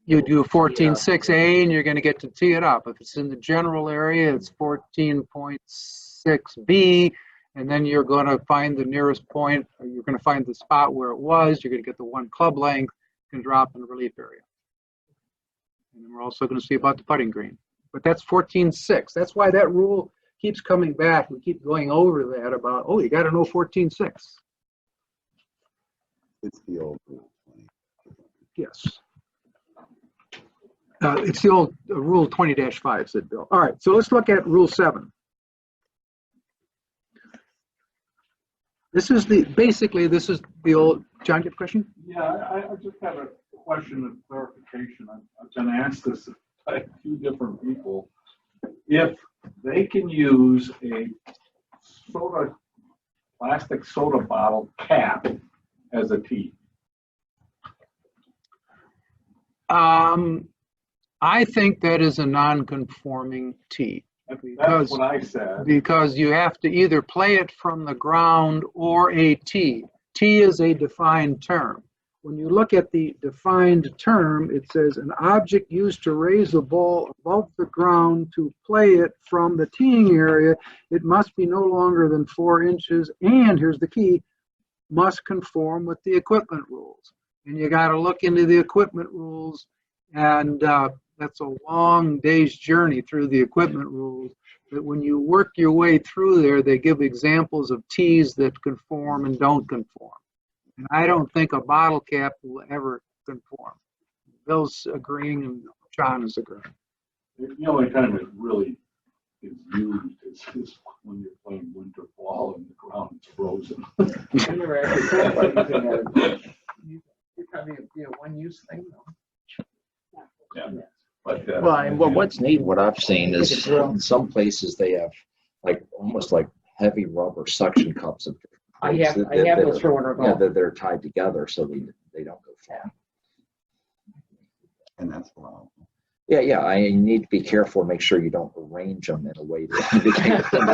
You do a 14.6A and you're going to get to tee it up. If it's in the general area, it's 14.6B, and then you're going to find the nearest point, or you're going to find the spot where it was. You're going to get the 1 club length, you can drop in the relief area. And then we're also going to see about the putting green. But that's 14.6. That's why that rule keeps coming back. We keep going over that about, oh, you got to know 14.6. It's the old rule. Yes. It's the old rule 20-5, said Bill. All right, so let's look at rule 7. This is basically this is the old, John, you have a question? Yeah, I just have a question of clarification. I've been asked this by a few different people. If they can use a soda plastic soda bottle cap as a tee? I think that is a non-conforming tee. That's Because- what I said. Because you have to either play it from the ground or a tee. Tee is a defined term. When you look at the defined term, it says an object used to raise the ball above the ground to play it from the teeing area. It must be no longer than 4 inches, and here's the key, must conform with the equipment rules. And you got to look into the equipment rules, and that's a long day's journey through the equipment rules. But when you work your way through there, they give examples of tees that conform and don't conform. And I don't think a bottle cap will ever conform. Bill's agreeing and John is agreeing. The only time it really is used is when you're playing winter ball and the ground is frozen. I never actually thought about using that. You're probably a one-use thing, though. Yeah. But, Well, what's neat, what I've seen is in some places they have like almost like heavy rubber suction cups of I have those for winter yeah, golf. they're tied together so they don't go far. And that's allowed. Yeah, I need to be careful, make sure you don't arrange them in a way to indicate them.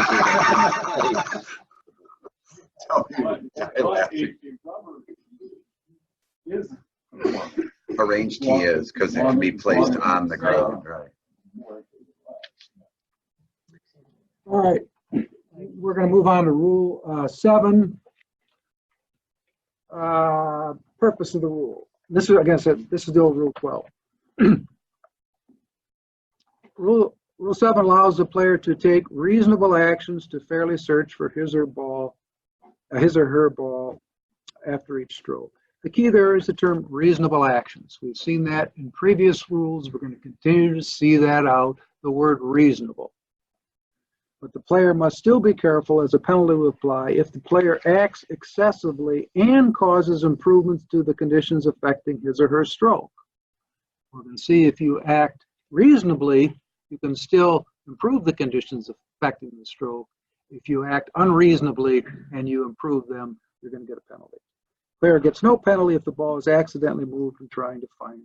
Is Arranged tee is because it can be placed on the ground, right? All right, we're going to move on to Rule 7. Purpose of the rule. This is, again, this is the old Rule 12. Rule 7 allows the player to take reasonable actions to fairly search for his or her ball after each stroke. The key there is the term reasonable actions. We've seen that in previous rules. We're going to continue to see that out, the word reasonable. But the player must still be careful, as a penalty will apply, if the player acts excessively and causes improvements to the conditions affecting his or her stroke. We're going to see if you act reasonably, you can still improve the conditions affecting the stroke. If you act unreasonably and you improve them, you're going to get a penalty. Player gets no penalty if the ball is accidentally moved when trying to find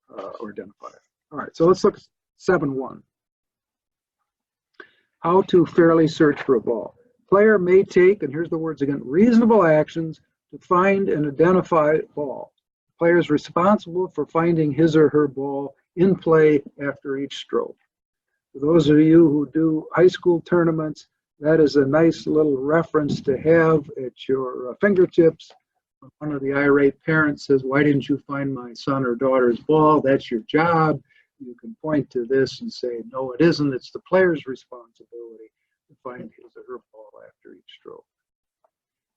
or identify it. All right, so let's look at 7.1. How to fairly search for a ball. Player may take, and here's the words again, reasonable actions to find and identify a ball. Player is responsible for finding his or her ball in play after each stroke. For those of you who do high school tournaments, that is a nice little reference to have at your fingertips. One of the irate parents says, "Why didn't you find my son or daughter's ball? That's your job." You can point to this and say, no, it isn't. It's the player's responsibility to find his or her ball after each stroke.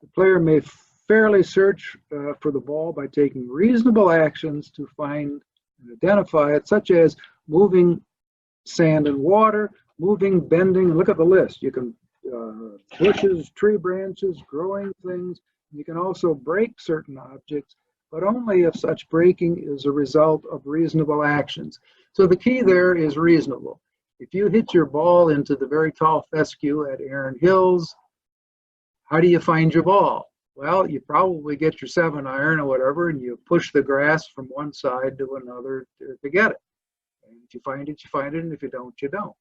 The player may fairly search for the ball by taking reasonable actions to find and identify it, such as moving sand and water, moving, bending, and look at the list. You can bushes, tree branches, growing things. You can also break certain objects, but only if such breaking is a result of reasonable actions. So the key there is reasonable. If you hit your ball into the very tall fescue at Erin Hills, how do you find your ball? Well, you probably get your 7-iron or whatever, and you push the grass from one side to another to get it. And if you find it, you find it, and if you don't, you don't.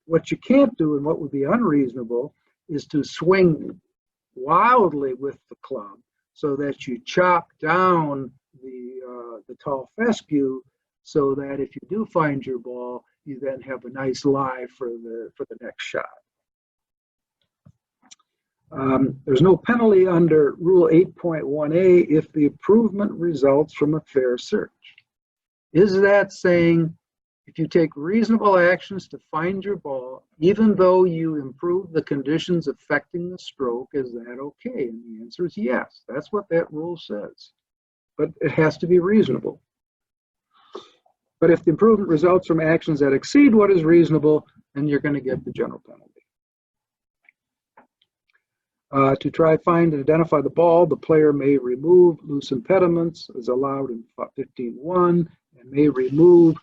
What you can't do, and what would be unreasonable, is to swing wildly with the club so that you chop down the tall fescue, so that if you do find your ball, you then have a nice lie for the next shot. There's no penalty under Rule 8.1a if the improvement results from a fair search. Is that saying if you take reasonable actions to find your ball, even though you improve the conditions affecting the stroke, is that okay? And the answer is yes. That's what that rule says. But it has to be reasonable. But if the improvement results from actions that exceed what is reasonable, then you're going to get the general penalty. To try, find, and identify the ball, the player may remove loose impediments, as allowed in 15.1, and may remove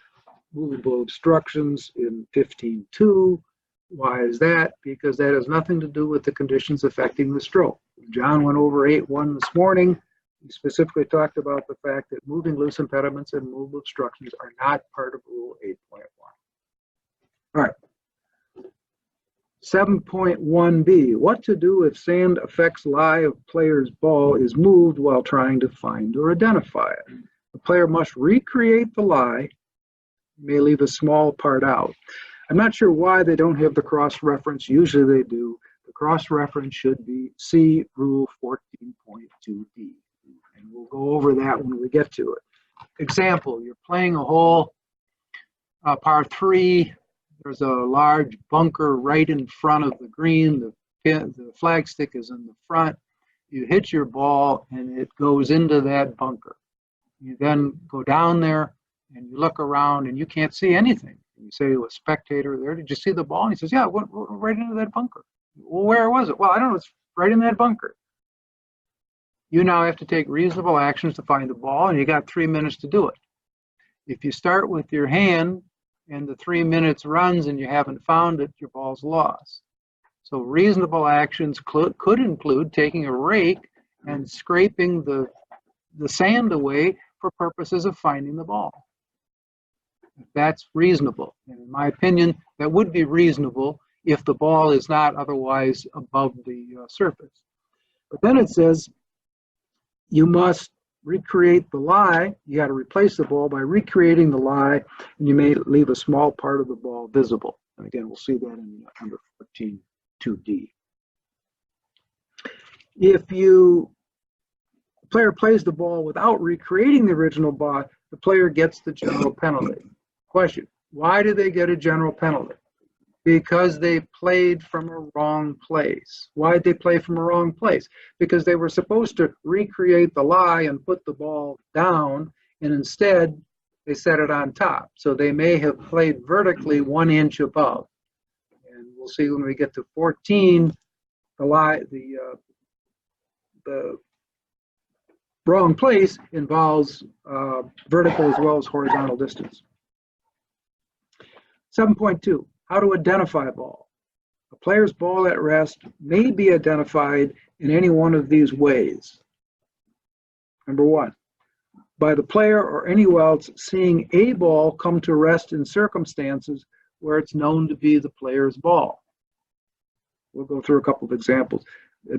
movable obstructions in 15.2. Why is that? Because that has nothing to do with the conditions affecting the stroke. John went over 8.1 this morning. He specifically talked about the fact that moving loose impediments and movable obstructions are not part of Rule 8.1. All right. 7.1b, what to do if sand affects lie of player's ball is moved while trying to find or identify it. The player must recreate the lie, may leave a small part out. I'm not sure why they don't have the cross-reference. Usually they do. The cross-reference should be see Rule 14.2d. And we'll go over that when we get to it. Example, you're playing a hole, par 3. There's a large bunker right in front of the green. The flag stick is in the front. You hit your ball and it goes into that bunker. You then go down there and you look around and you can't see anything. You say to a spectator there, did you see the ball? And he says, yeah, it went right into that bunker. Well, where was it? Well, I don't know, it's right in that bunker. You now have to take reasonable actions to find the ball, and you got 3 minutes to do it. If you start with your hand and the 3 minutes runs and you haven't found it, your ball's lost. So reasonable actions could include taking a rake and scraping the sand away for purposes of finding the ball. That's reasonable. And in my opinion, that would be reasonable if the ball is not otherwise above the surface. But then it says you must recreate the lie. You got to replace the ball by recreating the lie, and you may leave a small part of the ball visible. And again, we'll see that in under 14.2d. If the player plays the ball without recreating the original ball, the player gets the general penalty. Question, why do they get a general penalty? Because they played from a wrong place. Why did they play from a wrong place? Because they were supposed to recreate the lie and put the ball down, and instead they set it on top. So they may have played vertically 1 inch above. And we'll see when we get to 14, the wrong place involves vertical as well as horizontal distance. 7.2, how to identify a ball. A player's ball at rest may be identified in any one of these ways. Number 1, by the player or anyone else seeing a ball come to rest in circumstances where it's known to be the player's ball. We'll go through a couple of examples.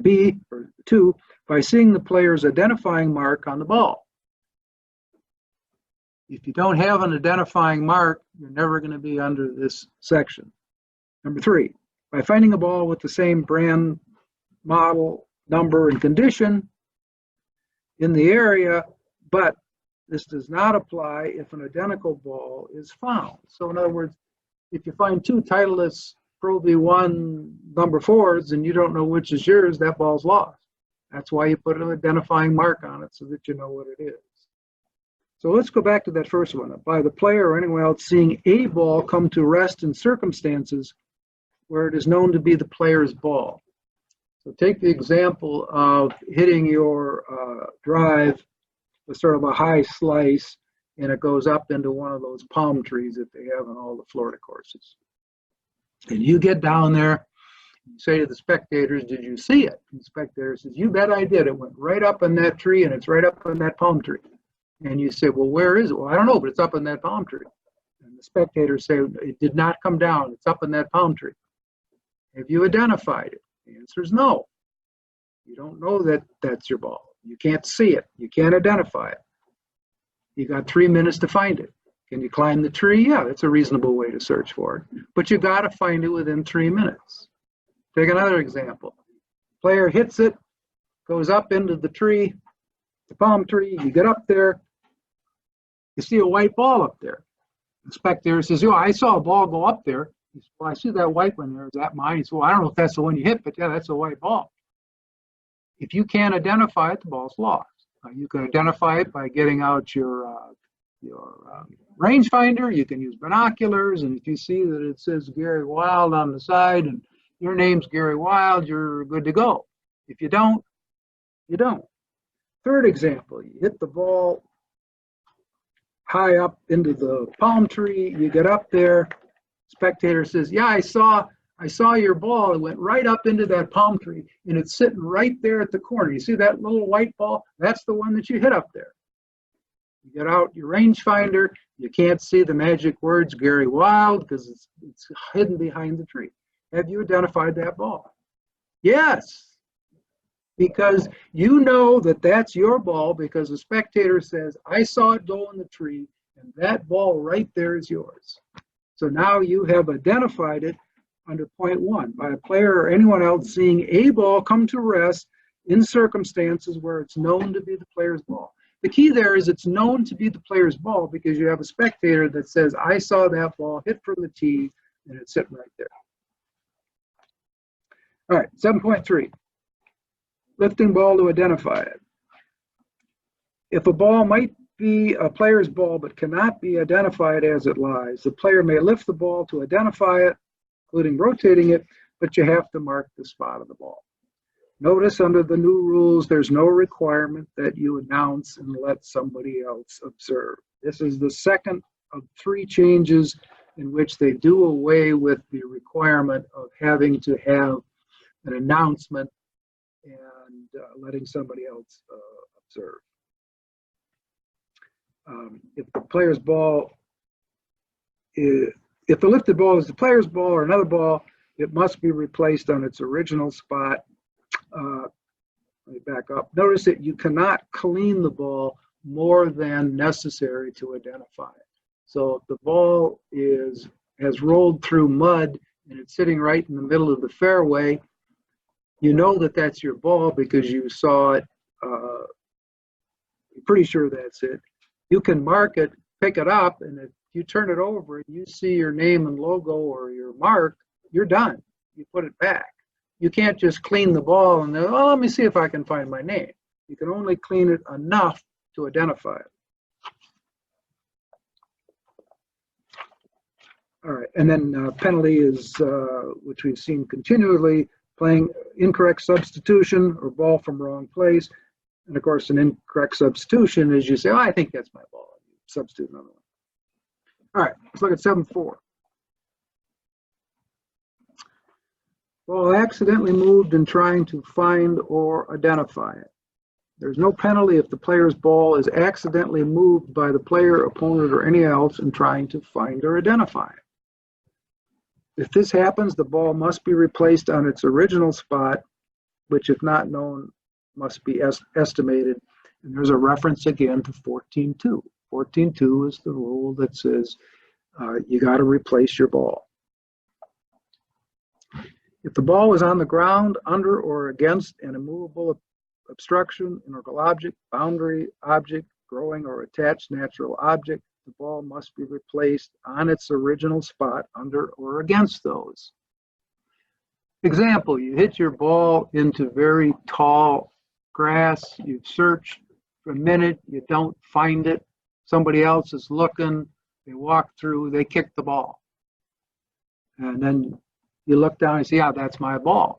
B, or 2, by seeing the player's identifying mark on the ball. If you don't have an identifying mark, you're never going to be under this section. Number 3, by finding a ball with the same brand, model, number, and condition in the area, but this does not apply if an identical ball is found. So in other words, if you find 2 Titleist Pro V1 number 4s and you don't know which is yours, that ball's lost. That's why you put an identifying mark on it so that you know what it is. So let's go back to that first one. By the player or anyone else seeing a ball come to rest in circumstances where it is known to be the player's ball. So take the example of hitting your drive with sort of a high slice, and it goes up into one of those palm trees that they have on all the Florida courses. And you get down there, you say to the spectators, did you see it? And the spectator says, you bet I did. It went right up in that tree, and it's right up in that palm tree. And you say, well, where is it? Well, I don't know, but it's up in that palm tree. And the spectators say, it did not come down. It's up in that palm tree. Have you identified it? The answer is no. You don't know that that's your ball. You can't see it. You can't identify it. You got 3 minutes to find it. Can you climb the tree? Yeah, that's a reasonable way to search for it. But you got to find it within 3 minutes. Take another example. Player hits it, goes up into the tree, the palm tree. You get up there. You see a white ball up there. The spectator says, "Oh, I saw a ball go up there." He says, "Well, I see that white one there. Is that mine?" He says, "Well, I don't know if that's the one you hit, but yeah, that's a white ball." If you can't identify it, the ball's lost. You can identify it by getting out your rangefinder. You can use binoculars, and if you see that it says Gary Wild on the side and your name's Gary Wild, you're good to go. If you don't, you don't. Third example, you hit the ball high up into the palm tree. You get up there. Spectator says, "Yeah, I saw I saw your ball. It went right up into that palm tree, and it's sitting right there at the corner. You see that little white ball? That's the one that you hit up there. You get out your rangefinder. You can't see the magic words Gary Wild because it's hidden behind the tree. Have you identified that ball? Yes, because you know that that's your ball because the spectator says, I saw it go in the tree, and that ball right there is yours. So now you have identified it under point 1 by a player or anyone else seeing a ball come to rest in circumstances where it's known to be the player's ball. The key there is it's known to be the player's ball because you have a spectator that says, I saw that ball hit from the tee, and it's sitting right there. All right, 7.3, lifting ball to identify it. If a ball might be a player's ball but cannot be identified as it lies, the player may lift the ball to identify it, including rotating it, but you have to mark the spot of the ball. Notice under the new rules, there's no requirement that you announce and let somebody else observe. This is the second of 3 changes in which they do away with the requirement of having to have an announcement and letting somebody else observe. If the player's ball is, if the lifted ball is the player's ball or another ball, it must be replaced on its original spot. Let me back up. Notice that you cannot clean the ball more than necessary to identify it. So if the ball has rolled through mud and it's sitting right in the middle of the fairway, you know that that's your ball because you saw it. You're pretty sure that's it. You can mark it, pick it up, and if you turn it over and you see your name and logo or your mark, you're done. You put it back. You can't just clean the ball and then, oh, let me see if I can find my name. You can only clean it enough to identify it. All right, and then penalty is, which we've seen continually, playing incorrect substitution or ball from wrong place. And of course, an incorrect substitution is you say, oh, I think that's my ball. You substitute another one. All right, let's look at 7.4. Ball accidentally moved in trying to find or identify it. There's no penalty if the player's ball is accidentally moved by the player, opponent, or any else in trying to find or identify it. If this happens, the ball must be replaced on its original spot, which, if not known, must be estimated. And there's a reference again to 14.2. 14.2 is the rule that says you got to replace your ball. If the ball is on the ground, under or against an immovable obstruction, integral object, boundary object, growing or attached natural object, the ball must be replaced on its original spot, under or against those. Example, you hit your ball into very tall grass, you've searched for a minute, you don't find it, somebody else is looking, they walk through, they kick the ball. And then you look down and say, yeah, that's my ball.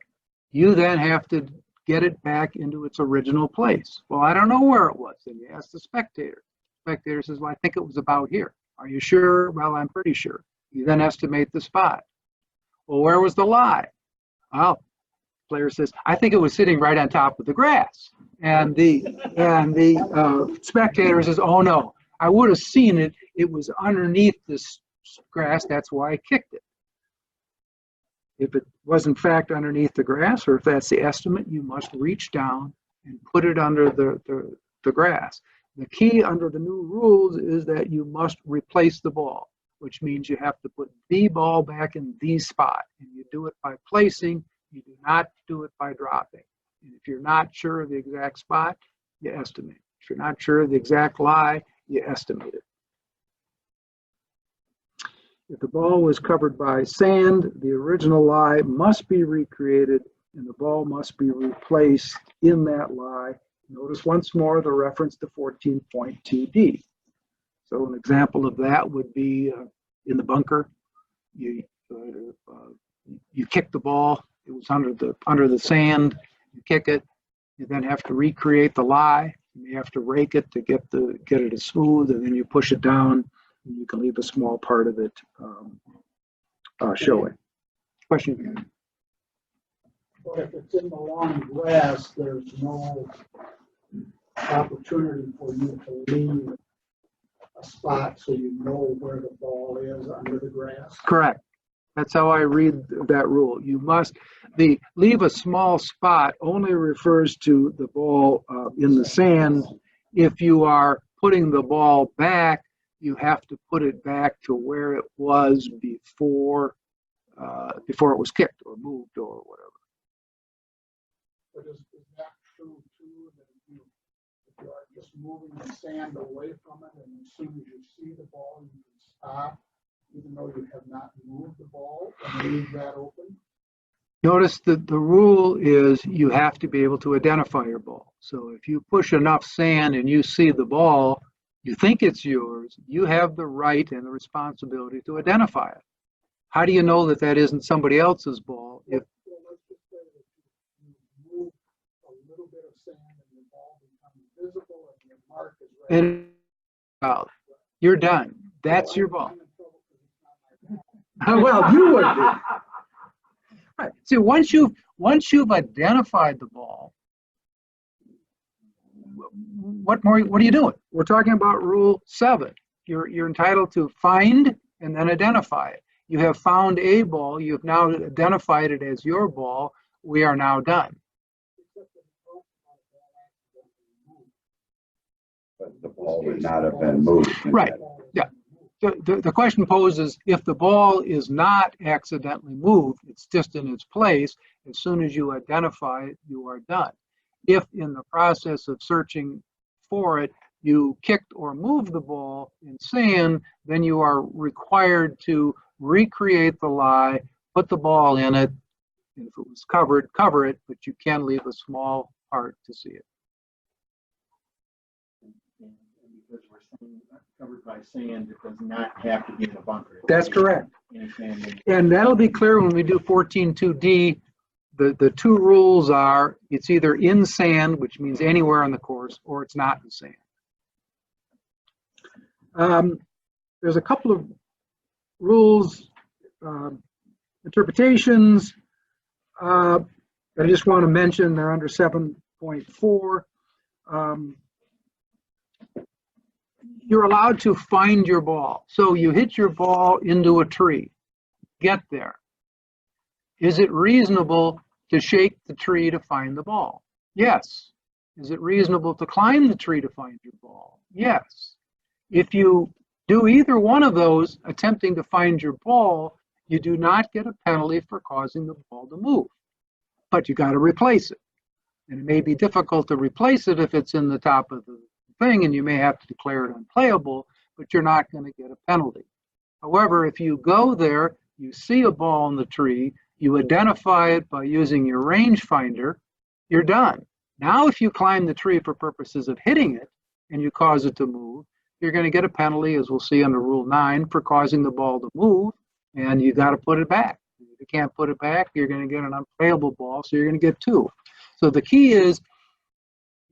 You then have to get it back into its original place. Well, I don't know where it was. Then you ask the spectator. The spectator says, well, I think it was about here. Are you sure? Well, I'm pretty sure. You then estimate the spot. Well, where was the lie? Well, the player says, I think it was sitting right on top of the grass. And the spectator says, oh no, I would have seen it. It was underneath this grass. That's why I kicked it. If it was in fact underneath the grass, or if that's the estimate, you must reach down and put it under the grass. The key under the new rules is that you must replace the ball, which means you have to put the ball back in the spot. And you do it by placing, you do not do it by dropping. And if you're not sure of the exact spot, you estimate. If you're not sure of the exact lie, you estimate it. If the ball was covered by sand, the original lie must be recreated and the ball must be replaced in that lie. Notice once more the reference to 14.2D. So an example of that would be in the bunker. You kick the ball. It was under the sand. You kick it. You then have to recreate the lie. You have to rake it to get it as smooth, and then you push it down. And you can leave a small part of it showing. Question? But if it's in the long grass, there's no opportunity for you to leave a spot so you know where the ball is under the grass. Correct. That's how I read that rule. You must, the leave a small spot only refers to the ball in the sand. If you are putting the ball back, you have to put it back to where it was before it was kicked or moved or whatever. But is that true too, that if you are just moving the sand away from it and as soon as you see the ball, you can stop, even though you have not moved the ball and leave that open? Notice that the rule is you have to be able to identify your ball. So if you push enough sand and you see the ball, you think it's yours, you have the right and the responsibility to identify it. How do you know that that isn't somebody else's ball? If Well, let's just say that you move a little bit of sand and your ball becomes visible and your mark is right. and you're done. That's your ball. Well, you would be. Right. See, once you've identified the ball, what are you doing? We're talking about Rule 7. You're entitled to find and then identify it. You have found a ball. You have now identified it as your ball. We are now done. But the ball would not have been moved. Right. Yeah. The question poses, if the ball is not accidentally moved, it's just in its place, as soon as you identify it, you are done. If in the process of searching for it, you kicked or moved the ball in sand, then you are required to recreate the lie, put the ball in it. If it was covered, cover it, but you can leave a small part to see it. And because we're saying covered by sand, it does not have to be in a bunker. That's correct. Any sand. And that'll be clear when we do 14.2D. The two rules are it's either in sand, which means anywhere on the course, or it's not in sand. There's a couple of rules, interpretations that I just want to mention. They're under 7.4. You're allowed to find your ball. So you hit your ball into a tree. Get there. Is it reasonable to shake the tree to find the ball? Yes. Is it reasonable to climb the tree to find your ball? Yes. If you do either one of those, attempting to find your ball, you do not get a penalty for causing the ball to move. But you got to replace it. And it may be difficult to replace it if it's in the top of the thing, and you may have to declare it unplayable, but you're not going to get a penalty. However, if you go there, you see a ball in the tree, you identify it by using your rangefinder, you're done. Now, if you climb the tree for purposes of hitting it and you cause it to move, you're going to get a penalty, as we'll see under Rule 9, for causing the ball to move, and you got to put it back. If you can't put it back, you're going to get an unplayable ball, so you're going to get 2. So the key is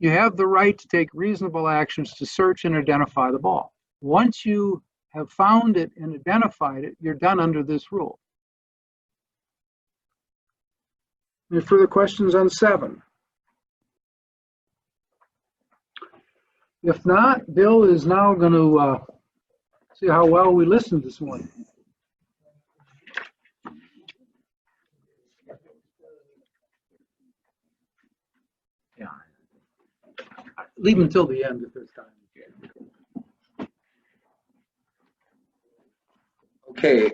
you have the right to take reasonable actions to search and identify the ball. Once you have found it and identified it, you're done under this rule. Any further questions on 7? If not, Bill is now going to see how well we listened this morning. Yeah. Leave until the end if there's time. Okay,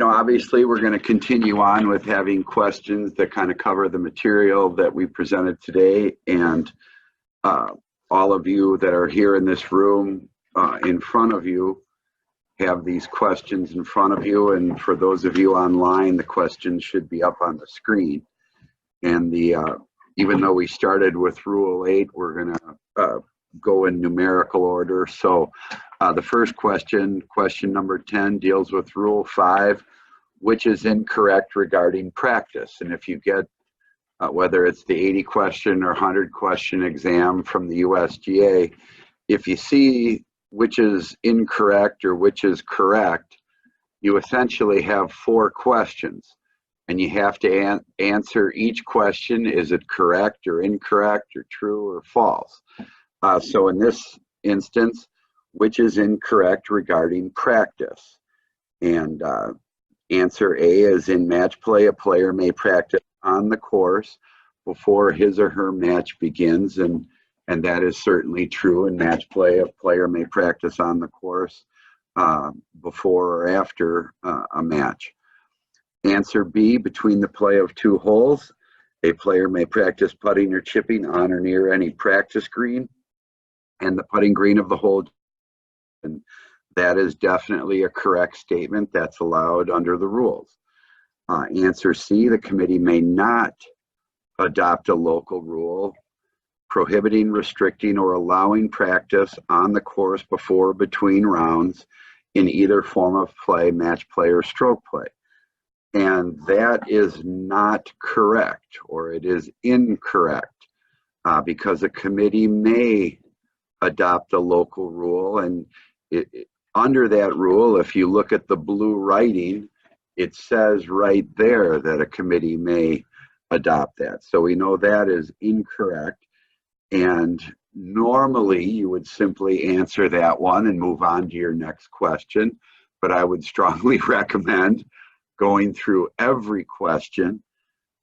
obviously we're going to continue on with having questions that kind of cover the material that we presented today, and all of you that are here in this room in front of you have these questions in front of you, and for those of you online, the questions should be up on the screen. And even though we started with Rule 8, we're going to go in numerical order. So the first question, question number 10, deals with Rule 5, which is incorrect regarding practice. And if you get, whether it's the 80 question or 100 question exam from the USGA, if you see which is incorrect or which is correct, you essentially have 4 questions. and you have to answer each question. Is it correct or incorrect or true or false? So in this instance, which is incorrect regarding practice? And answer A is in match play, a player may practice on the course before his or her match begins, and that is certainly true. In match play, a player may practice on the course before or after a match. Answer B, between the play of two holes, a player may practice putting or chipping on or near any practice green and the putting green of the hole. And that is definitely a correct statement. That's allowed under the rules. Answer C, the committee may not adopt a local rule prohibiting, restricting, or allowing practice on the course before or between rounds in either form of play, match play, or stroke play. And that is not correct, or it is incorrect, because a committee may adopt a local rule. And under that rule, if you look at the blue writing, it says right there that a committee may adopt that. So we know that is incorrect. And normally you would simply answer that one and move on to your next question. But I would strongly recommend going through every question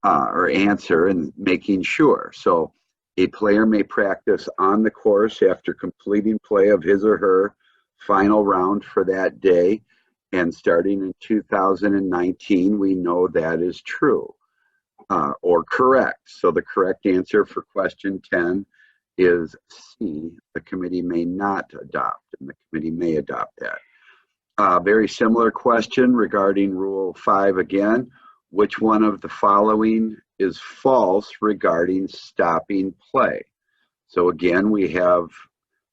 or answer and making sure. So a player may practice on the course after completing play of his or her final round for that day. And starting in 2019, we know that is true or correct. So the correct answer for question 10 is C, the committee may not adopt, and the committee may adopt that. Very similar question regarding Rule 5 again. Which one of the following is false regarding stopping play? So again, we have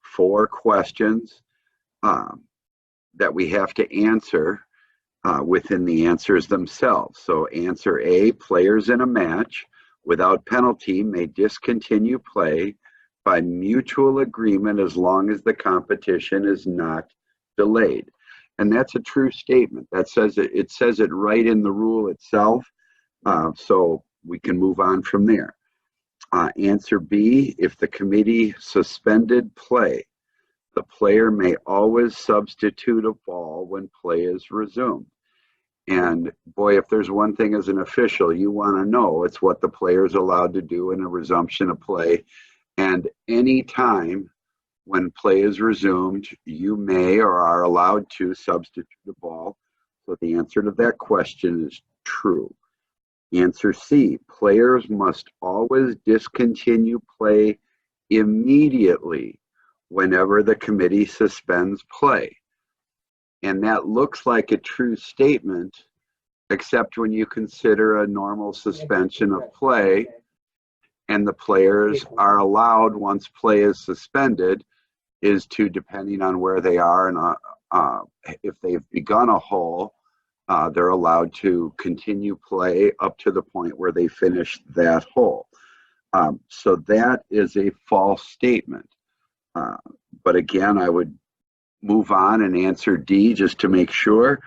4 questions that we have to answer within the answers themselves. So answer A, players in a match without penalty may discontinue play by mutual agreement as long as the competition is not delayed. And that's a true statement. That says it says it right in the rule itself. So we can move on from there. Answer B, if the committee suspended play, the player may always substitute a ball when play is resumed. And boy, if there's one thing as an official you want to know, it's what the player is allowed to do in a resumption of play. And any time when play is resumed, you may or are allowed to substitute a ball. So the answer to that question is true. Answer C, players must always discontinue play immediately whenever the committee suspends play. And that looks like a true statement, except when you consider a normal suspension of play, and the players are allowed, once play is suspended, is to, depending on where they are, and if they've begun a hole, they're allowed to continue play up to the point where they finish that hole. So that is a false statement. But again, I would move on and answer D just to make sure.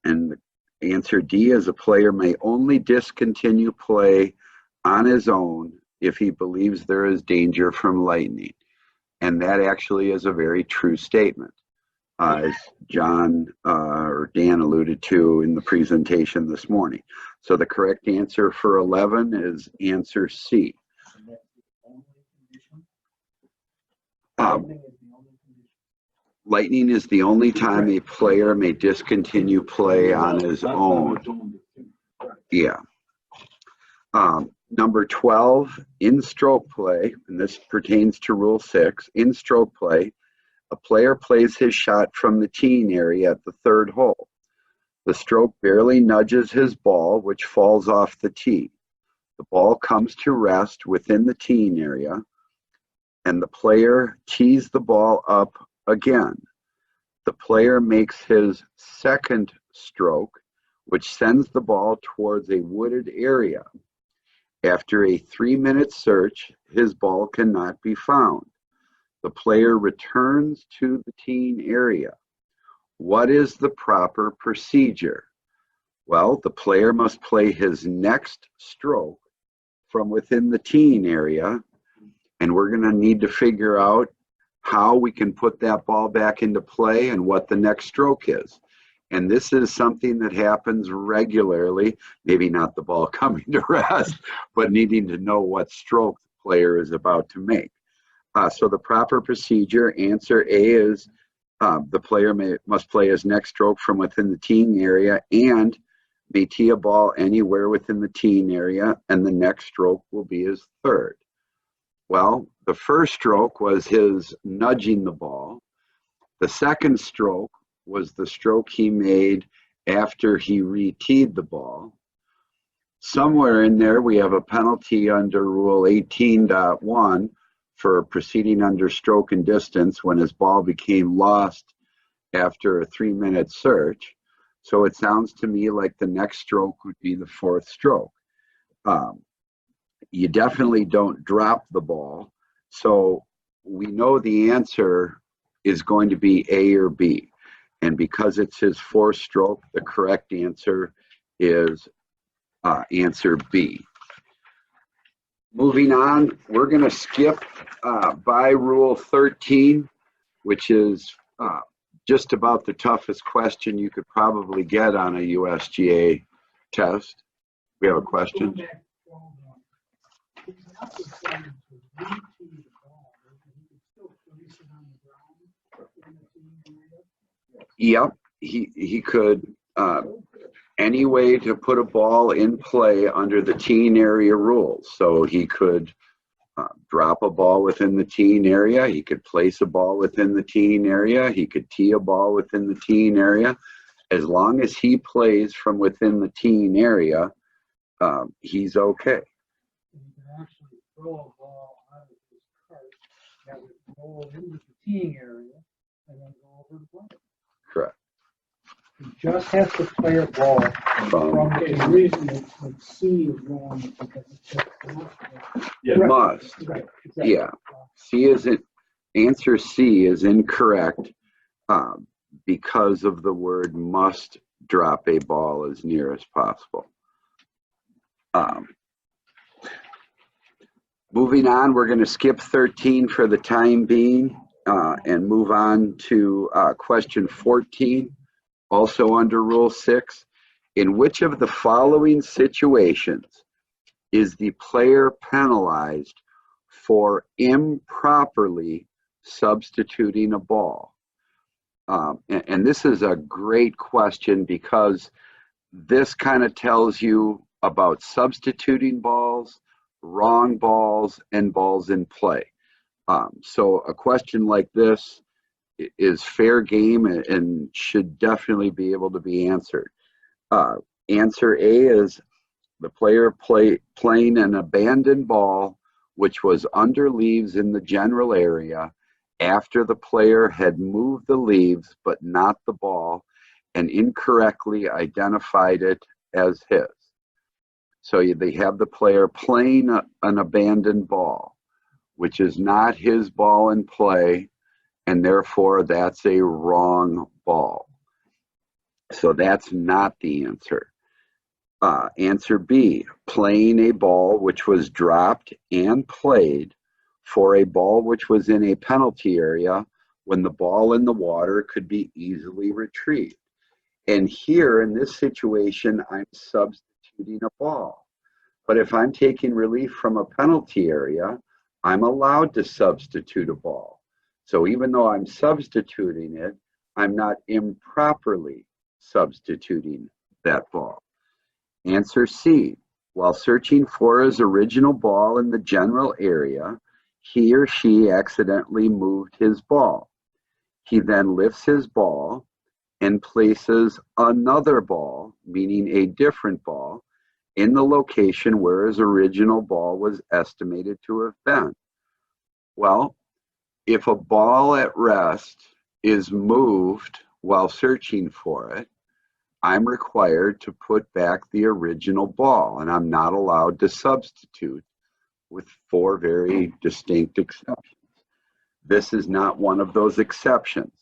And answer D is a player may only discontinue play on his own if he believes there is danger from lightning. And that actually is a very true statement, as John or Dan alluded to in the presentation this morning. So the correct answer for 11 is answer C. Lightning is the only time a player may discontinue play on his own. Yeah. Number 12, in stroke play, and this pertains to Rule 6, in stroke play, a player plays his shot from the teeing area at the 3rd hole. The stroke barely nudges his ball, which falls off the tee. The ball comes to rest within the teeing area, and the player tees the ball up again. The player makes his 2nd stroke, which sends the ball towards a wooded area. After a 3-minute search, his ball cannot be found. The player returns to the teeing area. What is the proper procedure? Well, the player must play his next stroke from within the teeing area, and we're going to need to figure out how we can put that ball back into play and what the next stroke is. And this is something that happens regularly, maybe not the ball coming to rest, but needing to know what stroke the player is about to make. So the proper procedure, answer A is the player must play his next stroke from within the teeing area and may tee a ball anywhere within the teeing area, and the next stroke will be his third. Well, the first stroke was his nudging the ball. The second stroke was the stroke he made after he re-teed the ball. Somewhere in there, we have a penalty under Rule 18.1 for proceeding under stroke and distance when his ball became lost after a 3-minute search. So it sounds to me like the next stroke would be the fourth stroke. You definitely don't drop the ball. So we know the answer is going to be A or B. And because it's his fourth stroke, the correct answer is answer B. Moving on, we're going to skip by Rule 13, which is just about the toughest question you could probably get on a USGA test. We have a question? Yep, he could, any way to put a ball in play under the teeing area rules. So he could drop a ball within the teeing area, he could place a ball within the teeing area, he could tee a ball within the teeing area. As long as he plays from within the teeing area, he's okay. You can actually throw a ball out of his cart that would roll into the teeing area and then go over the plate. Correct. He just has to play a ball from the reason that C is wrong is because it's just Must. right. Yeah. C isn't, answer C is incorrect because of the word must drop a ball as near as possible. Moving on, we're going to skip 13 for the time being and move on to question 14, also under Rule 6. In which of the following situations is the player penalized for improperly substituting a ball? And this is a great question because this kind of tells you about substituting balls, wrong balls, and balls in play. So a question like this is fair game and should definitely be able to be answered. Answer A is the player playing an abandoned ball which was under leaves in the general area after the player had moved the leaves but not the ball and incorrectly identified it as his. So they have the player playing an abandoned ball, which is not his ball in play, and therefore that's a wrong ball. So that's not the answer. Answer B, playing a ball which was dropped and played for a ball which was in a penalty area when the ball in the water could be easily retrieved. And here in this situation, I'm substituting a ball. But if I'm taking relief from a penalty area, I'm allowed to substitute a ball. So even though I'm substituting it, I'm not improperly substituting that ball. Answer C, while searching for his original ball in the general area, he or she accidentally moved his ball. He then lifts his ball and places another ball, meaning a different ball, in the location where his original ball was estimated to have been. Well, if a ball at rest is moved while searching for it, I'm required to put back the original ball, and I'm not allowed to substitute with 4 very distinct exceptions. This is not one of those exceptions.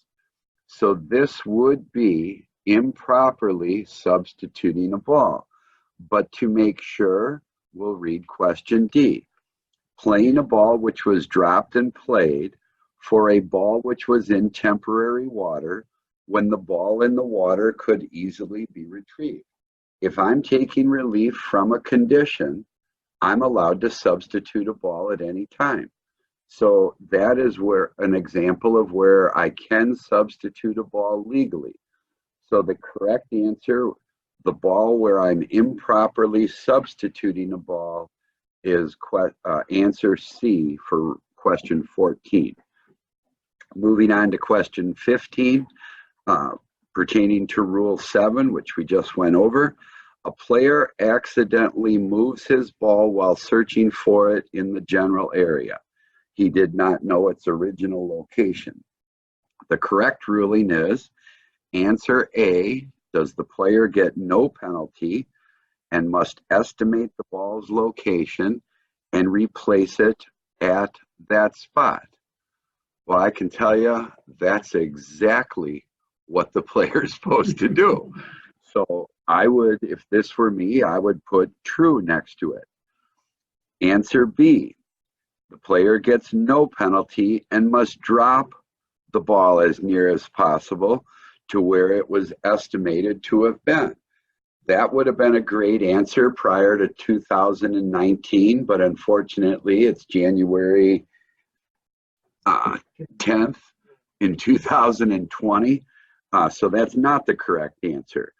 So this would be improperly substituting a ball. But to make sure, we'll read question D. Playing a ball which was dropped and played for a ball which was in temporary water when the ball in the water could easily be retrieved. If I'm taking relief from a condition, I'm allowed to substitute a ball at any time. So that is where an example of where I can substitute a ball legally. So the correct answer, the ball where I'm improperly substituting a ball, is answer C for question 14. Moving on to question 15, pertaining to Rule 7, which we just went over. A player accidentally moves his ball while searching for it in the general area. He did not know its original location. The correct ruling is answer A, does the player get no penalty and must estimate the ball's location and replace it at that spot? Well, I can tell you that's exactly what the player is supposed to do. So I would, if this were me, I would put true next to it. Answer B, the player gets no penalty and must drop the ball as near as possible to where it was estimated to have been. That would have been a great answer prior to 2019, but unfortunately it's January 10th in 2020. So that's not the correct answer.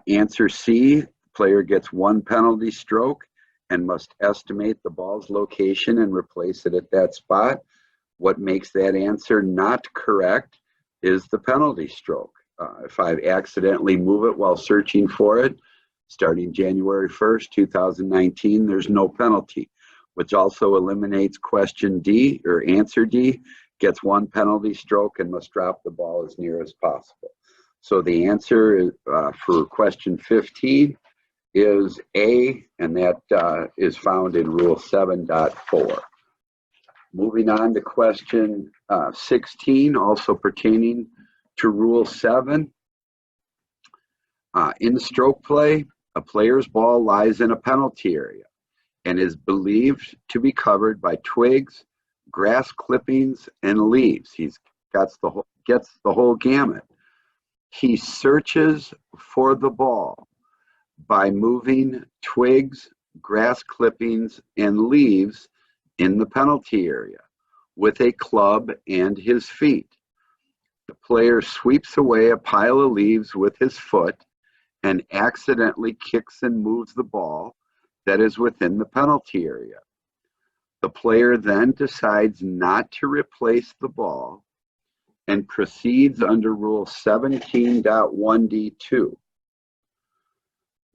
Answer C, player gets 1 penalty stroke and must estimate the ball's location and replace it at that spot. What makes that answer not correct is the penalty stroke. If I accidentally move it while searching for it, starting January 1st, 2019, there's no penalty, which also eliminates question D, or answer D, gets 1 penalty stroke and must drop the ball as near as possible. So the answer is, for question 15 is A, and that is found in Rule 7.4. Moving on to question 16, also pertaining to Rule 7. In stroke play, a player's ball lies in a penalty area and is believed to be covered by twigs, grass clippings, and leaves. He gets the whole gamut. He searches for the ball by moving twigs, grass clippings, and leaves in the penalty area with a club and his feet. The player sweeps away a pile of leaves with his foot and accidentally kicks and moves the ball that is within the penalty area. The player then decides not to replace the ball and proceeds under Rule 17.1D2.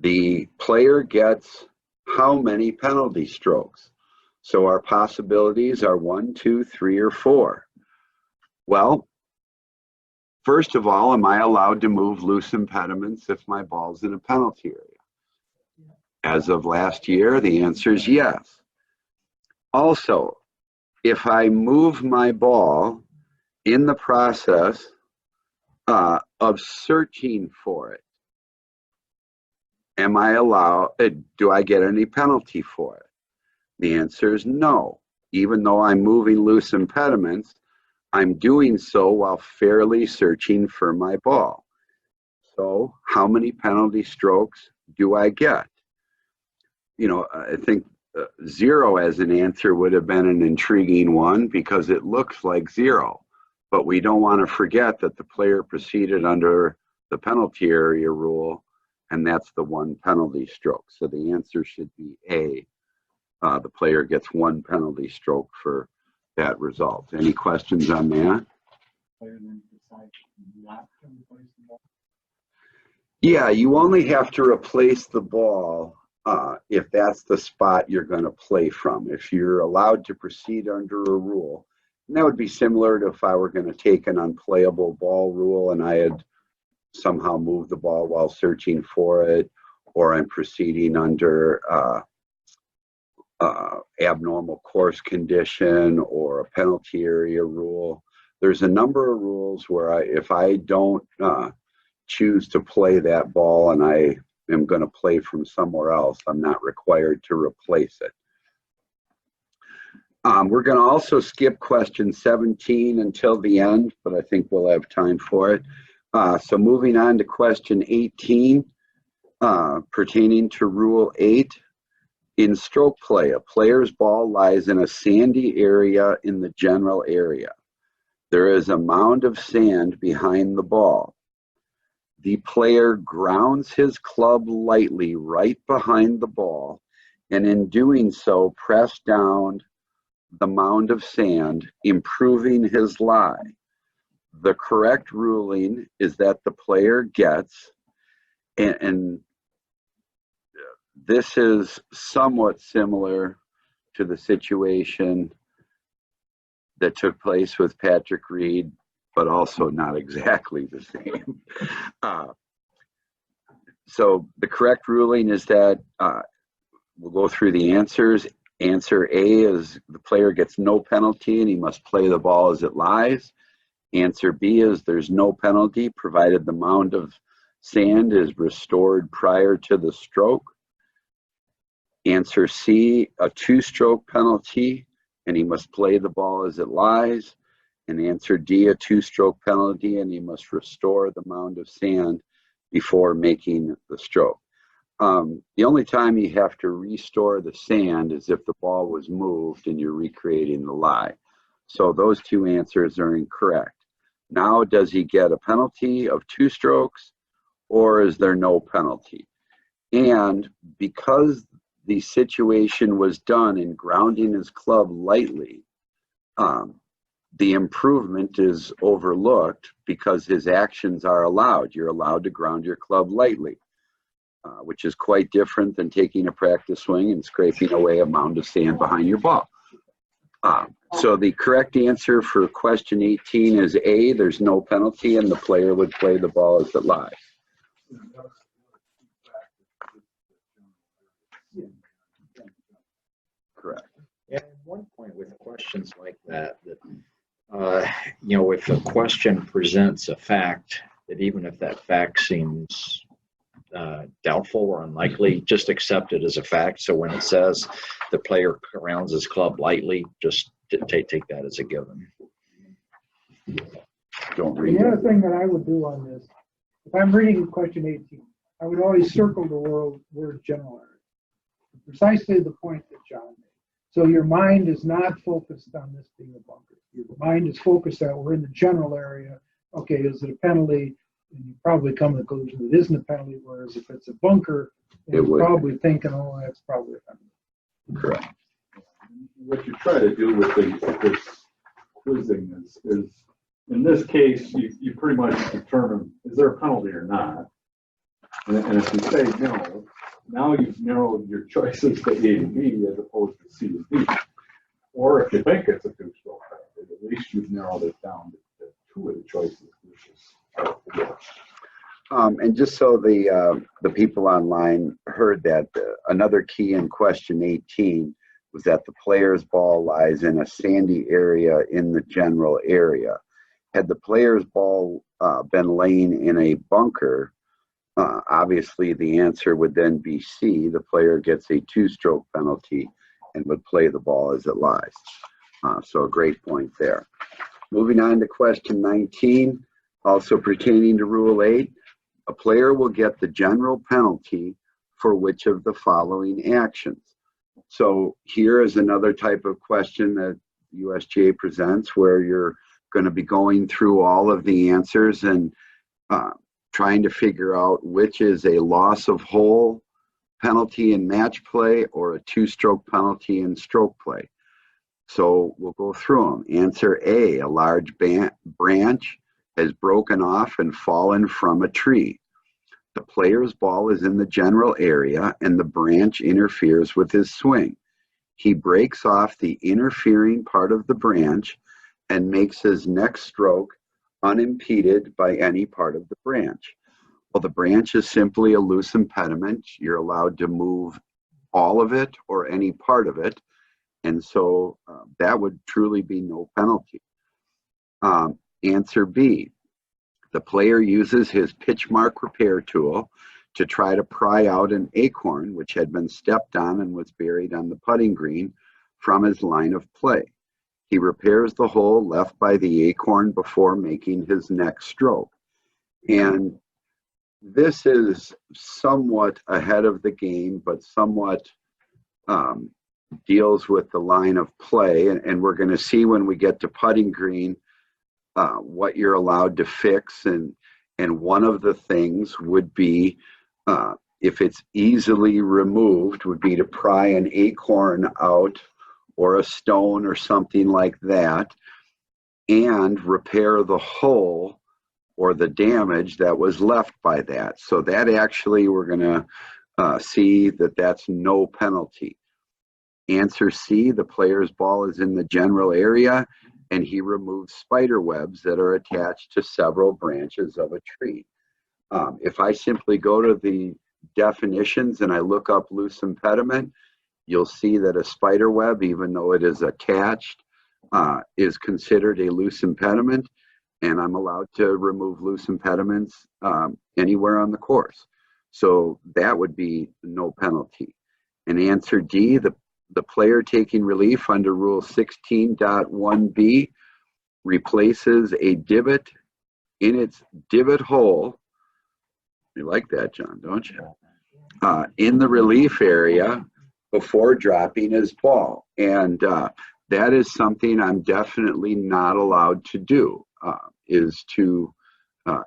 The player gets how many penalty strokes? So our possibilities are 1, 2, 3, or 4. Well, first of all, am I allowed to move loose impediments if my ball's in a penalty area? As of last year, the answer is yes. Also, if I move my ball in the process of searching for it, am I allowed, do I get any penalty for it? The answer is no. Even though I'm moving loose impediments, I'm doing so while fairly searching for my ball. So how many penalty strokes do I get? You know, I think 0 as an answer would have been an intriguing one because it looks like 0. But we don't want to forget that the player proceeded under the penalty area rule, and that's the 1 penalty stroke. So the answer should be A. The player gets 1 penalty stroke for that result. Any questions on that? Yeah, you only have to replace the ball if that's the spot you're going to play from. If you're allowed to proceed under a rule, and that would be similar to if I were going to take an unplayable ball rule and I had somehow moved the ball while searching for it, or I'm proceeding under abnormal course condition or a penalty area rule. There's a number of rules where if I don't choose to play that ball and I am going to play from somewhere else, I'm not required to replace it. We're going to also skip question 17 until the end, but I think we'll have time for it. So moving on to question 18, pertaining to Rule 8. In stroke play, a player's ball lies in a sandy area in the general area. There is a mound of sand behind the ball. The player grounds his club lightly right behind the ball, and in doing so, press down the mound of sand, improving his lie. The correct ruling is that the player gets, and this is somewhat similar to the situation that took place with Patrick Reed, but also not exactly the same. So the correct ruling is that, we'll go through the answers. Answer A is the player gets no penalty and he must play the ball as it lies. Answer B is there's no penalty provided the mound of sand is restored prior to the stroke. Answer C, a two-stroke penalty and he must play the ball as it lies. And answer D, a two-stroke penalty and he must restore the mound of sand before making the stroke. The only time you have to restore the sand is if the ball was moved and you're recreating the lie. So those two answers are incorrect. Now, does he get a penalty of two strokes or is there no penalty? And because the situation was done in grounding his club lightly, the improvement is overlooked because his actions are allowed. You're allowed to ground your club lightly, which is quite different than taking a practice swing and scraping away a mound of sand behind your ball. So the correct answer for question 18 is A, there's no penalty and the player would play the ball as it lies. Correct. Yeah, at one point with questions like that, you know, if a question presents a fact, that even if that fact seems doubtful or unlikely, just accept it as a fact. So when it says the player grounds his club lightly, just take that as a given. Don't read The other it. thing that I would do on this, if I'm reading question 18, I would always circle the word general area. Precisely the point that John made. So your mind is not focused on this being a bunker. Your mind is focused on we're in the general area. Okay, is it a penalty? And you probably come to the conclusion it isn't a penalty, whereas if it's a bunker, you're probably thinking, oh, that's probably a penalty. Correct. What you try to do with this quizzing is in this case, you pretty much determine, is there a penalty or not? And if you say no, now you've narrowed your choices to A and B as opposed to C and D. Or if you think it's a two-stroke penalty, at least you've narrowed it down to two of the choices, which is and just so the people online heard that, another key in question 18 was that the player's ball lies in a sandy area in the general area. Had the player's ball been laying in a bunker, obviously the answer would then be C. The player gets a two-stroke penalty and would play the ball as it lies. So a great point there. Moving on to question 19, also pertaining to Rule 8, a player will get the general penalty for which of the following actions. So here is another type of question that USGA presents where you're going to be going through all of the answers and trying to figure out which is a loss of hole penalty in match play or a two-stroke penalty in stroke play. So we'll go through them. Answer A, a large branch has broken off and fallen from a tree. The player's ball is in the general area and the branch interferes with his swing. He breaks off the interfering part of the branch and makes his next stroke unimpeded by any part of the branch. Well, the branch is simply a loose impediment. You're allowed to move all of it or any part of it. And so that would truly be no penalty. Answer B, The player uses his pitch mark repair tool to try to pry out an acorn which had been stepped on and was buried on the putting green from his line of play. He repairs the hole left by the acorn before making his next stroke. And this is somewhat ahead of the game, but somewhat deals with the line of play. And we're going to see when we get to putting green what you're allowed to fix. And one of the things would be, if it's easily removed, would be to pry an acorn out or a stone or something like that and repair the hole or the damage that was left by that. So that actually, we're going to see that that's no penalty. Answer C, the player's ball is in the general area and he removes spider webs that are attached to several branches of a tree. If I simply go to the definitions and I look up loose impediment, you'll see that a spider web, even though it is attached, is considered a loose impediment, and I'm allowed to remove loose impediments anywhere on the course. So that would be no penalty. And answer D, the player taking relief under Rule 16.1b replaces a divot in its divot hole. You like that, John, don't you? In the relief area before dropping his ball. And that is something I'm definitely not allowed to do, is to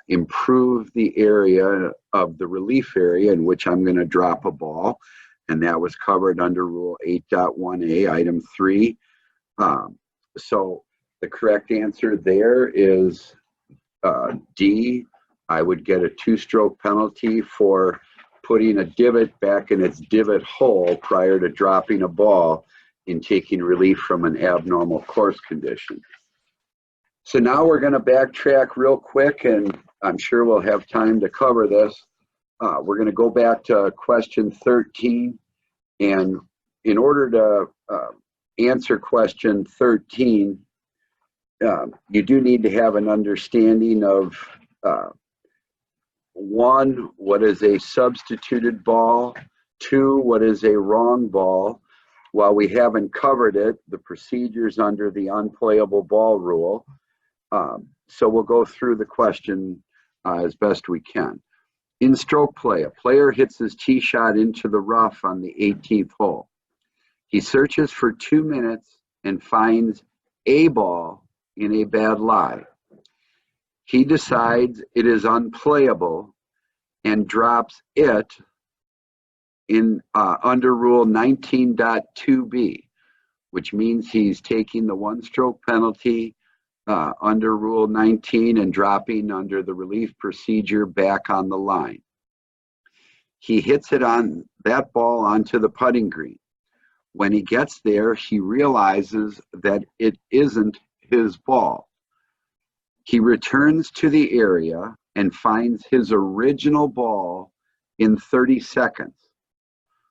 improve the area of the relief area in which I'm going to drop a ball. And that was covered under Rule 8.1a, Item 3. So the correct answer there is D. I would get a 2-stroke penalty for putting a divot back in its divot hole prior to dropping a ball and taking relief from an abnormal course condition. So now we're going to backtrack real quick, and I'm sure we'll have time to cover this. We're going to go back to question 13, and in order to answer question 13, you do need to have an understanding of 1, what is a substituted ball, 2, what is a wrong ball. While we haven't covered it, the procedures under the unplayable ball rule. So we'll go through the question as best we can. In stroke play, a player hits his tee shot into the rough on the 18th hole. He searches for 2 minutes and finds a ball in a bad lie. He decides it is unplayable and drops it in under Rule 19.2b, which means he's taking the 1-stroke penalty under Rule 19 and dropping under the relief procedure back on the line. He hits it on that ball onto the putting green. When he gets there, he realizes that it isn't his ball. He returns to the area and finds his original ball in 30 seconds.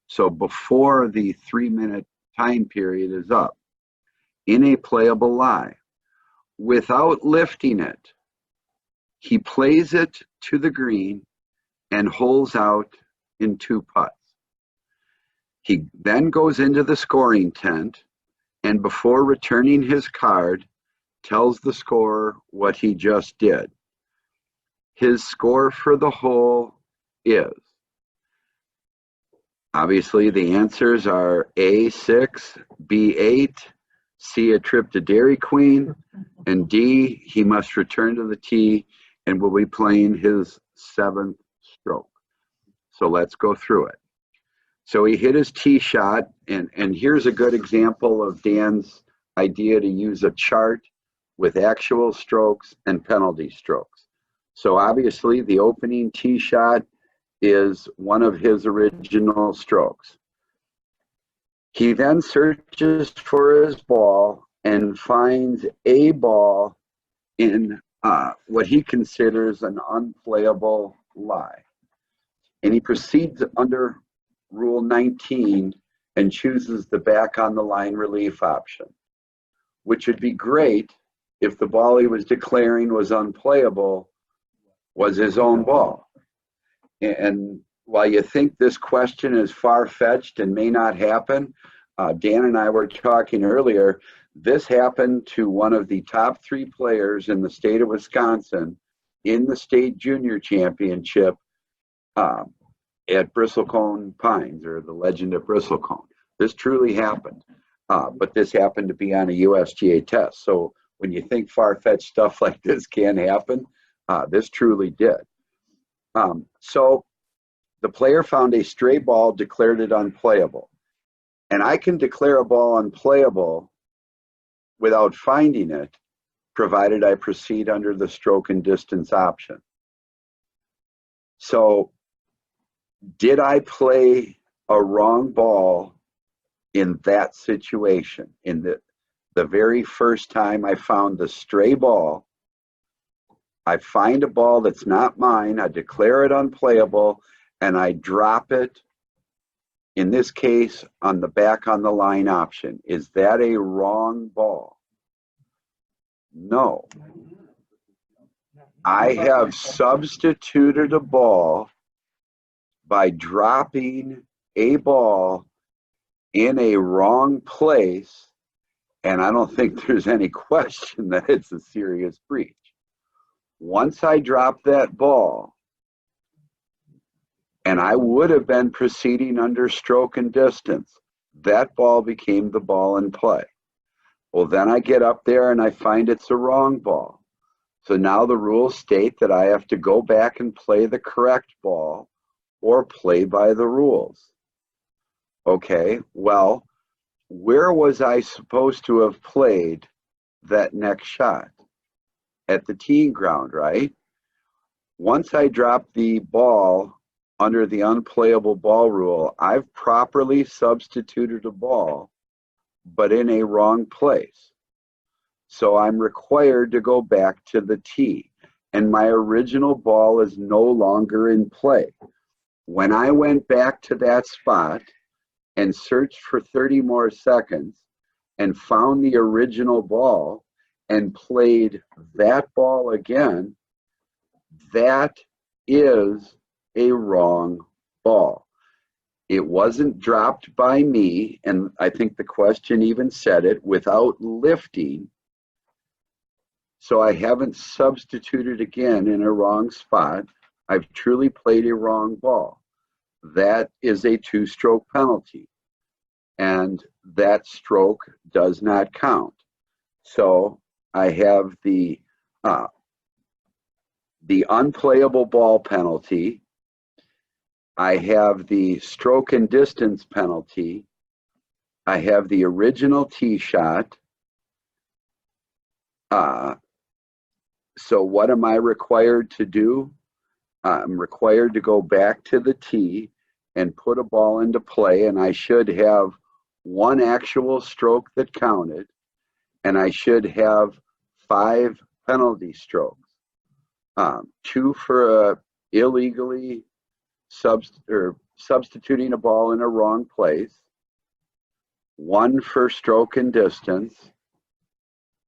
So before the 3-minute time period is up, in a playable lie. Without lifting it, he plays it to the green and holes out in 2 putts. He then goes into the scoring tent and before returning his card, tells the scorer what he just did. His score for the hole is, obviously the answers are A, 6, B, 8, C, a trip to Dairy Queen, and D, he must return to the tee and will be playing his 7th stroke. So let's go through it. So he hit his tee shot, and here's a good example of Dan's idea to use a chart with actual strokes and penalty strokes. So obviously the opening tee shot is one of his original strokes. He then searches for his ball and finds a ball in what he considers an unplayable lie. And he proceeds under Rule 19 and chooses the back on the line relief option, which would be great if the ball he was declaring was unplayable was his own ball. And while you think this question is far-fetched and may not happen, Dan and I were talking earlier, this happened to one of the top 3 players in the state of Wisconsin in the state junior championship at Bristlecone Pines, or the Legend of Bristlecone. This truly happened, but this happened to be on a USGA test. So when you think far-fetched stuff like this can happen, this truly did. So the player found a stray ball, declared it unplayable. And I can declare a ball unplayable without finding it, provided I proceed under the stroke and distance option. So did I play a wrong ball in that situation? In the very first time I found the stray ball, I find a ball that's not mine, I declare it unplayable, and I drop it, in this case, on the back on the line option. Is that a wrong ball? No. I have substituted a ball by dropping a ball in a wrong place, and I don't think there's any question that it's a serious breach. Once I dropped that ball, and I would have been proceeding under stroke and distance, that ball became the ball in play. Well, then I get up there and I find it's a wrong ball. So now the rules state that I have to go back and play the correct ball or play by the rules. Okay, well, where was I supposed to have played that next shot? At the teeing ground, right? Once I drop the ball under the unplayable ball rule, I've properly substituted a ball, but in a wrong place. So I'm required to go back to the tee, and my original ball is no longer in play. When I went back to that spot and searched for 30 more seconds and found the original ball and played that ball again, that is a wrong ball. It wasn't dropped by me, and I think the question even said it, without lifting. So I haven't substituted again in a wrong spot. I've truly played a wrong ball. That is a 2-stroke penalty, and that stroke does not count. So I have the unplayable ball penalty. I have the stroke and distance penalty. I have the original tee shot. So what am I required to do? I'm required to go back to the tee and put a ball into play, and I should have 1 actual stroke that counted, and I should have 5 penalty strokes. 2 for illegally substituting a ball in a wrong place, 1 for stroke and distance,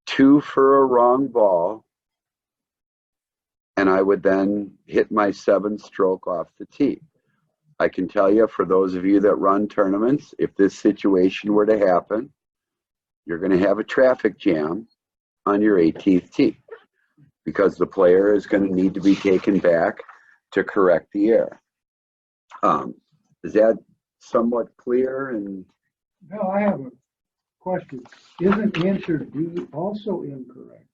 2 for a wrong ball, and I would then hit my 7th stroke off the tee. I can tell you, for those of you that run tournaments, if this situation were to happen, you're going to have a traffic jam on your 18th tee, because the player is going to need to be taken back to correct the error. Is that somewhat clear? And Bill, I have a question. Isn't answer D also incorrect?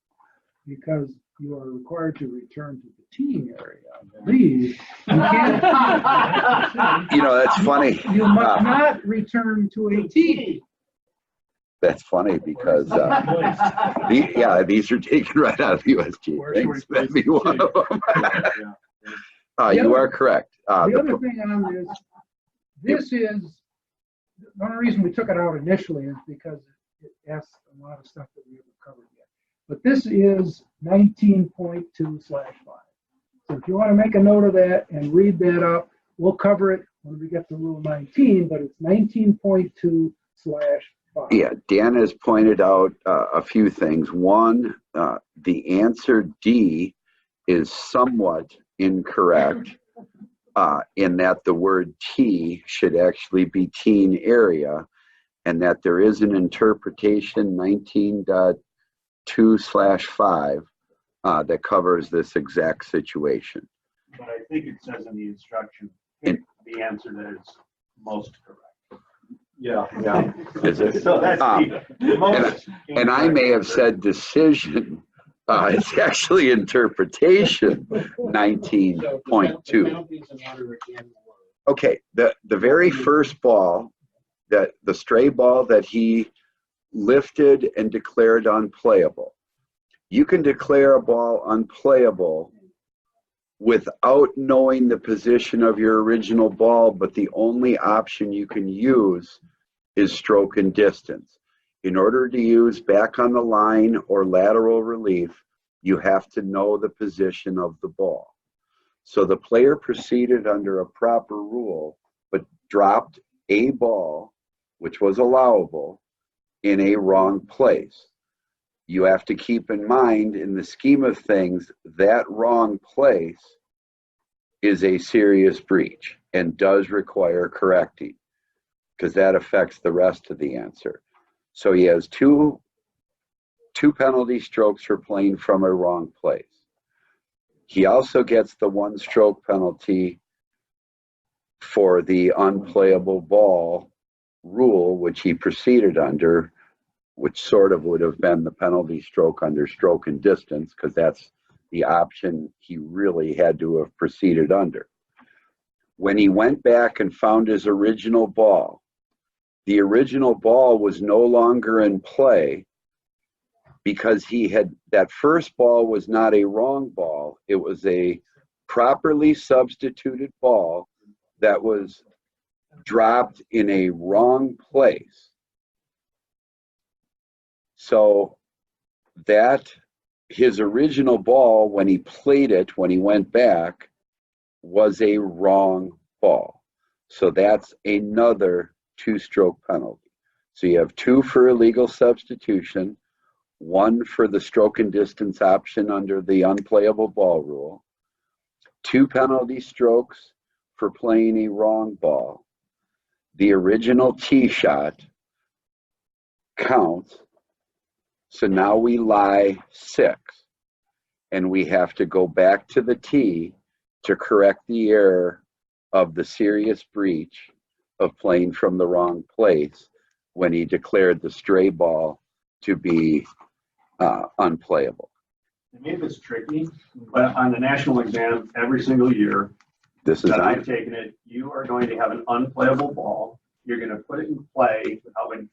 Because you are required to return to the teeing area. I believe you can't. that's funny. You must not return to a tee. That's funny, because these are taken right out of the USGA. Thanks. That'd be one of them. You are correct. The other thing on this is, the only reason we took it out initially is because it asks a lot of stuff that we haven't covered yet. But this is 19.2/5. So if you want to make a note of that and read that up, we'll cover it when we get to Rule 19, but it's 19.2/5. Yeah, Dan has pointed out a few things. One, the answer D is somewhat incorrect in that the word tee should actually be teen area, and that there is an interpretation 19.2/5 that covers this exact situation. But I think it says in the instruction, In- the answer that is most correct. Yeah. Yeah. Is it? So that's the most. And I may have said decision. It's actually interpretation 19.2. Okay, the very first ball, that the stray ball that he lifted and declared unplayable. You can declare a ball unplayable without knowing the position of your original ball, but the only option you can use is stroke and distance. In order to use back on the line or lateral relief, you have to know the position of the ball. So the player proceeded under a proper rule, but dropped a ball, which was allowable, in a wrong place. You have to keep in mind, in the scheme of things, that wrong place is a serious breach and does require correcting, because that affects the rest of the answer. So he has two penalty strokes for playing from a wrong place. He also gets the 1 stroke penalty for the unplayable ball rule, which he proceeded under, which sort of would have been the penalty stroke under stroke and distance, because that's the option he really had to have proceeded under. When he went back and found his original ball, the original ball was no longer in play, because that first ball was not a wrong ball. It was a properly substituted ball that was dropped in a wrong place. So that his original ball, when he played it, when he went back, was a wrong ball. So that's another 2-stroke penalty. So you have 2 for illegal substitution, 1 for the stroke and distance option under the unplayable ball rule, 2 penalty strokes for playing a wrong ball. The original tee shot counts. So now we lie 6, and we have to go back to the tee to correct the error of the serious breach of playing from the wrong place when he declared the stray ball to be unplayable. Maybe it's tricky, but on the national exam, every single year This is that I've taken it, you are going to have an unplayable ball. You're going to put it in play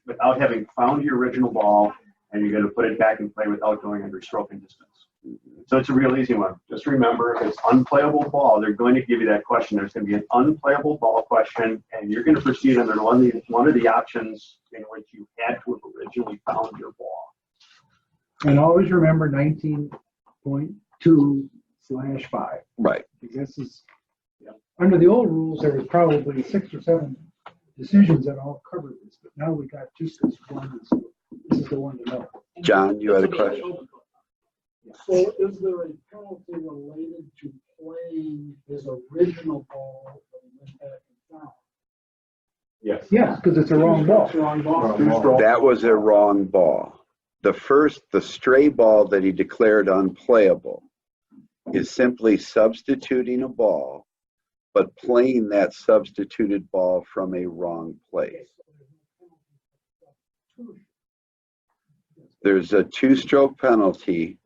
without having found your original ball, and you're going to put it back in play without going under stroke and distance. So it's a real easy one. Just remember, if it's unplayable ball, they're going to give you that question. There's going to be an unplayable ball question, and you're going to proceed under one of the options in which you had to have originally found your ball. And always remember 19.2/5. Right. This is, under the old rules, there was probably 6 or 7 decisions that all covered this, but now we got just this one. This is the one to know. John, you had a question? So is there a penalty related to playing his original ball that he went back and found? Yes. Yes, because it's a wrong ball. It's a wrong ball. Wrong ball. That was a wrong ball. The stray ball that he declared unplayable is simply substituting a ball, but playing that substituted ball from a wrong place. There's a 2-stroke penalty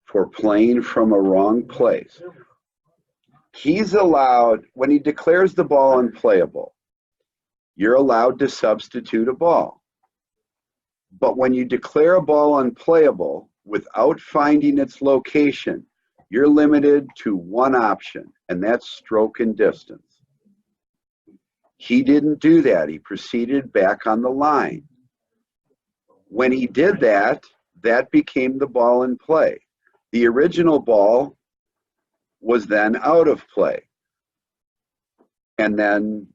for playing from a wrong place. He's allowed, when he declares the ball unplayable, you're allowed to substitute a ball. But when you declare a ball unplayable without finding its location, you're limited to one option, and that's stroke and distance. He didn't do that. He proceeded back on the line. When he did that, that became the ball in play. The original ball was then out of play. And then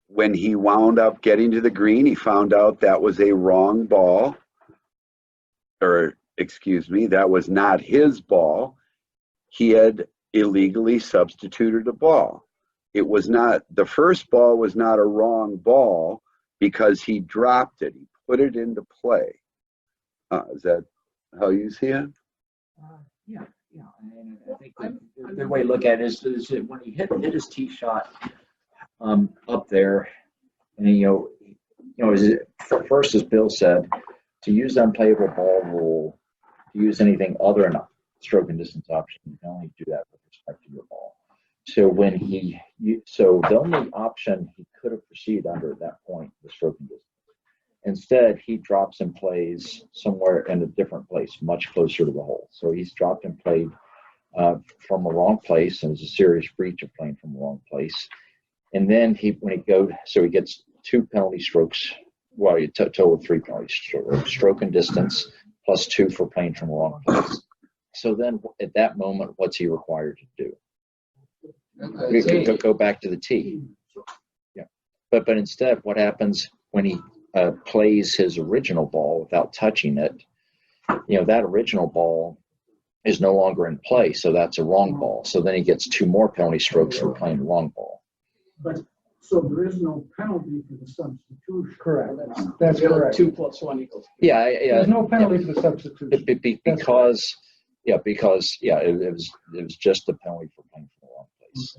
when he wound up getting to the green, he found out that was a wrong ball, or excuse me, that was not his ball. he had illegally substituted a ball. It was not, the first ball was not a wrong ball because he dropped it. He put it into play. Is that how you see it? Yeah. And I think the way to look at it is that when he hit his tee shot up there, and first, as Bill said, to use the unplayable ball rule, to use anything other than a stroke and distance option, you can only do that with respect to your ball. So so the only option he could have proceeded under at that point was stroke and distance. Instead, he drops and plays somewhere in a different place, much closer to the hole. So he's dropped and played from a wrong place, and it's a serious breach of playing from the wrong place. And then he gets 2 penalty strokes. Well, you total 3 penalty strokes: stroke and distance plus 2 for playing from the wrong place. So then, at that moment, what's he required to do? We could go back to the tee. Yeah, but instead, what happens when he plays his original ball without touching it? That original ball is no longer in play, so that's a wrong ball. So then he gets 2 more penalty strokes for playing the wrong ball. But, so there is no penalty for the substitution. Correct. That's correct. 2 + 1 = Yeah, There's no penalty for the substitution. because it was just the penalty for playing from the wrong place.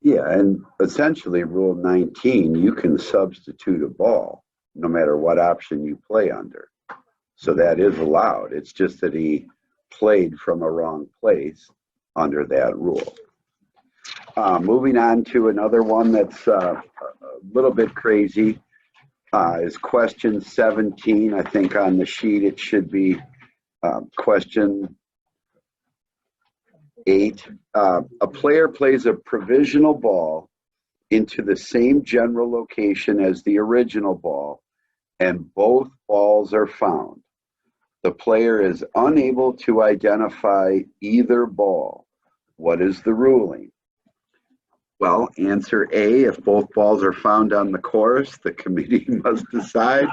Yeah, and essentially Rule 19, you can substitute a ball no matter what option you play under. So that is allowed. It's just that he played from a wrong place under that rule. Moving on to another one that's a little bit crazy is question 17. I think on the sheet it should be question 8. A player plays a provisional ball into the same general location as the original ball, and both balls are found. The player is unable to identify either ball. What is the ruling? Well, answer A, if both balls are found on the course, the committee must decide.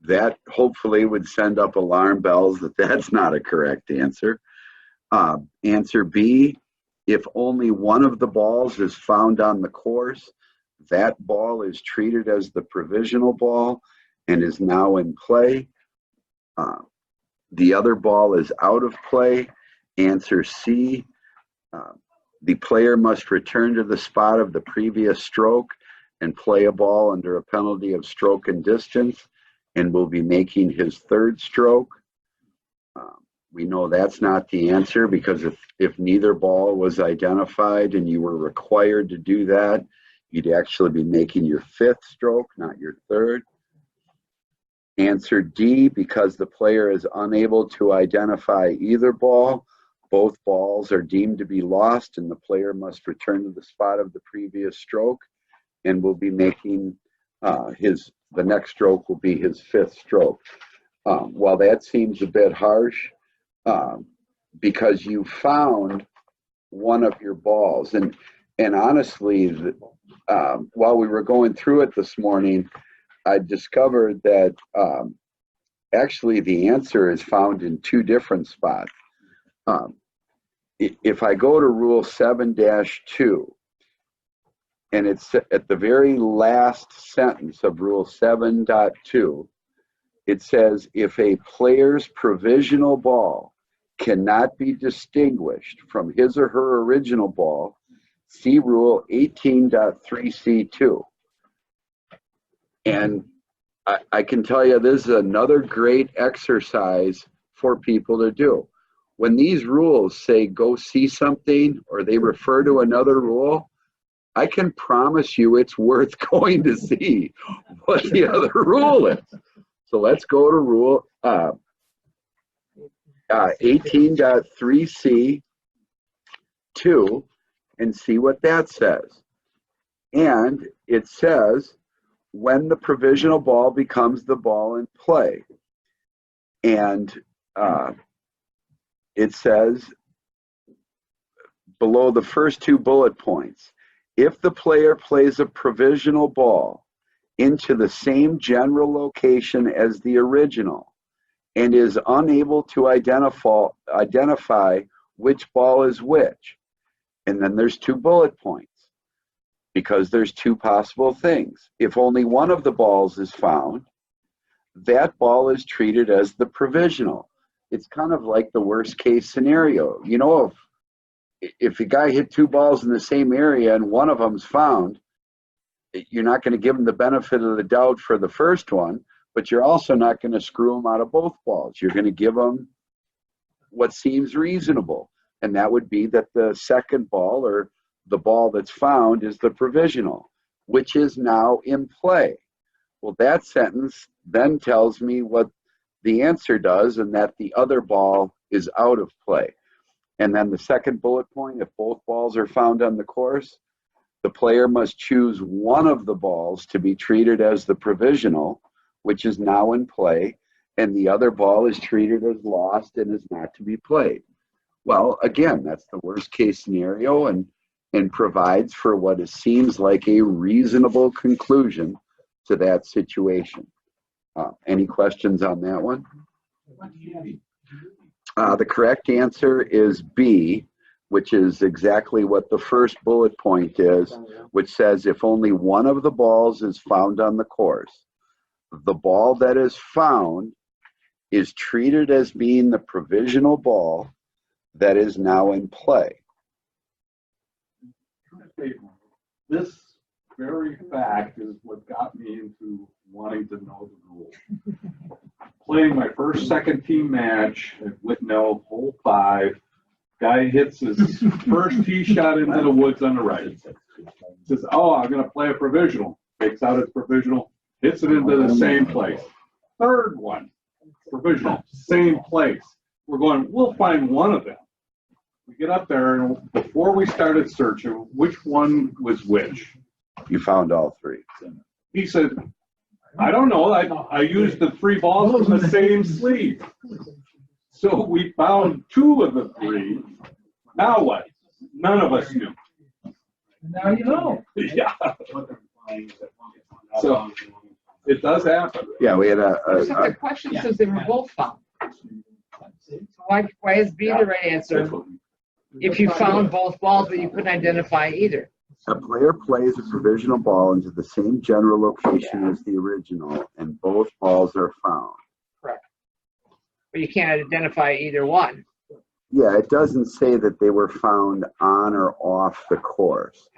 That hopefully would send up alarm bells that that's not a correct answer. Answer B, if only one of the balls is found on the course, that ball is treated as the provisional ball and is now in play. The other ball is out of play. Answer C, the player must return to the spot of the previous stroke and play a ball under a penalty of stroke and distance, and will be making his 3rd stroke. We know that's not the answer, because if neither ball was identified and you were required to do that, you'd actually be making your 5th stroke, not your 3rd. Answer D, because the player is unable to identify either ball, both balls are deemed to be lost and the player must return to the spot of the previous stroke and will be making the next stroke will be his 5th stroke. While that seems a bit harsh, because you found one of your balls, and honestly, while we were going through it this morning, I discovered that actually the answer is found in 2 different spots. If I go to Rule 7-2, and it's at the very last sentence of Rule 7.2, it says, if a player's provisional ball cannot be distinguished from his or her original ball, see Rule 18.3C2. And I can tell you this is another great exercise for people to do. When these rules say go see something, or they refer to another rule, I can promise you it's worth going to see what the other rule is. So let's go to Rule 18.3C2 and see what that says. And it says, when the provisional ball becomes the ball in play. And it says below the first 2 bullet points, if the player plays a provisional ball into the same general location as the original and is unable to identify identify which ball is which. And then there's 2 bullet points because there's 2 possible things. If only one of the balls is found, that ball is treated as the provisional. It's kind of like the worst case scenario. You know, if a guy hit 2 balls in the same area and one of them's found, you're not going to give him the benefit of the doubt for the first one, but you're also not going to screw him out of both balls. You're going to give him what seems reasonable. And that would be that the second ball or the ball that's found is the provisional, which is now in play. Well, that sentence then tells me what the answer does and that the other ball is out of play. And then the second bullet point, if both balls are found on the course, the player must choose one of the balls to be treated as the provisional, which is now in play, and the other ball is treated as lost and is not to be played. Well, again, that's the worst case scenario and provides for what seems like a reasonable conclusion to that situation. Any questions on that one? The correct answer is B, which is exactly what the first bullet point is, which says if only one of the balls is found on the course, the ball that is found is treated as being the provisional ball that is now in play. This very fact is what got me into wanting to know the rules. Playing my first second team match at Whitnell, hole 5, guy hits his first tee shot into the woods on the right. Says, oh, I'm going to play a provisional. Takes out his provisional, hits it into the same place. Third one, provisional, same place. We're going, we'll find one of them. We get up there, and before we started searching, which one was which? You found all 3. He said, I don't know. I used the 3 balls from the same sleeve. So we found 2 of the 3. Now what? None of us knew. Now you know. Yeah. So it does happen. Yeah, we had The question says they were both found. So why is B the right answer? If you found both balls, but you couldn't identify either. a player plays a provisional ball into the same general location as the original, and both balls are found. Correct. But you can't identify either one. Yeah, it doesn't say that they were found on or off the course.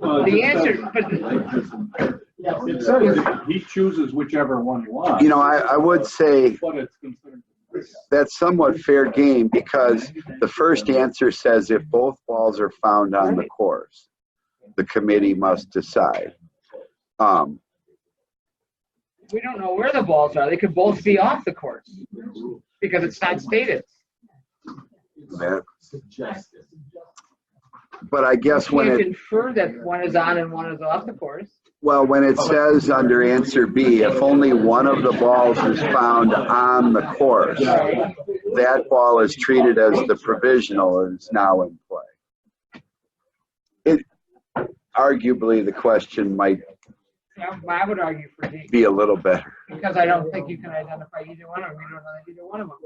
The answer, but It says he chooses whichever one he wants. You know, I would say But it's considered. that's somewhat fair game, because the first answer says if both balls are found on the course, the committee must decide. we don't know where the balls are. They could both be off the course because it's not stated. But I guess when You can it, infer that one is on and one is off the course. well, when it says under answer B, if only one of the balls is found on the course, that ball is treated as the provisional and is now in play. It arguably the question might I would argue for D, be a little better. because I don't think you can identify either one of them. We don't know that either one of them.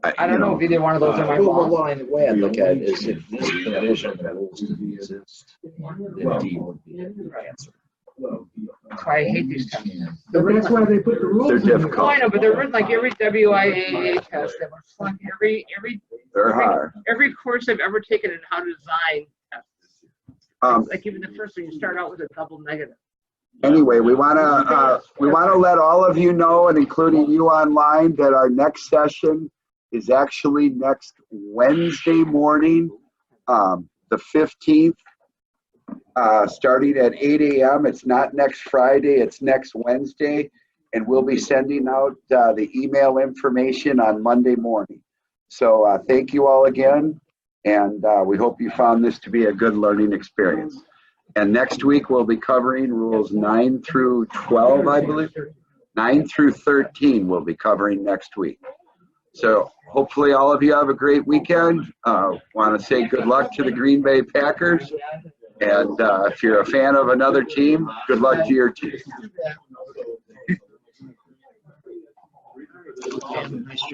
I don't know if either one of those are my Well, balls. the way I look at it is if this provision of rules didn't exist, then D would be the answer. That's why I hate these tests. That's why they put the rules. They're in there. difficult. Oh, I know, but they're written like every WIAA test that was fun. They're hard. Every course I've ever taken in how to design tests. Like even the first one, you start out with a double negative. Anyway, we want to let all of you know, and including you online, that our next session is actually next Wednesday morning, the 15th, starting at 8 a.m. It's not next Friday, it's next Wednesday, and we'll be sending out the email information on Monday morning. So thank you all again, and we hope you found this to be a good learning experience. And next week, we'll be covering rules 9 through 12, I believe. 9 through 13 we'll be covering next week. So hopefully all of you have a great weekend. Want to say good luck to the Green Bay Packers. And if you're a fan of another team, good luck to your team. Nice job.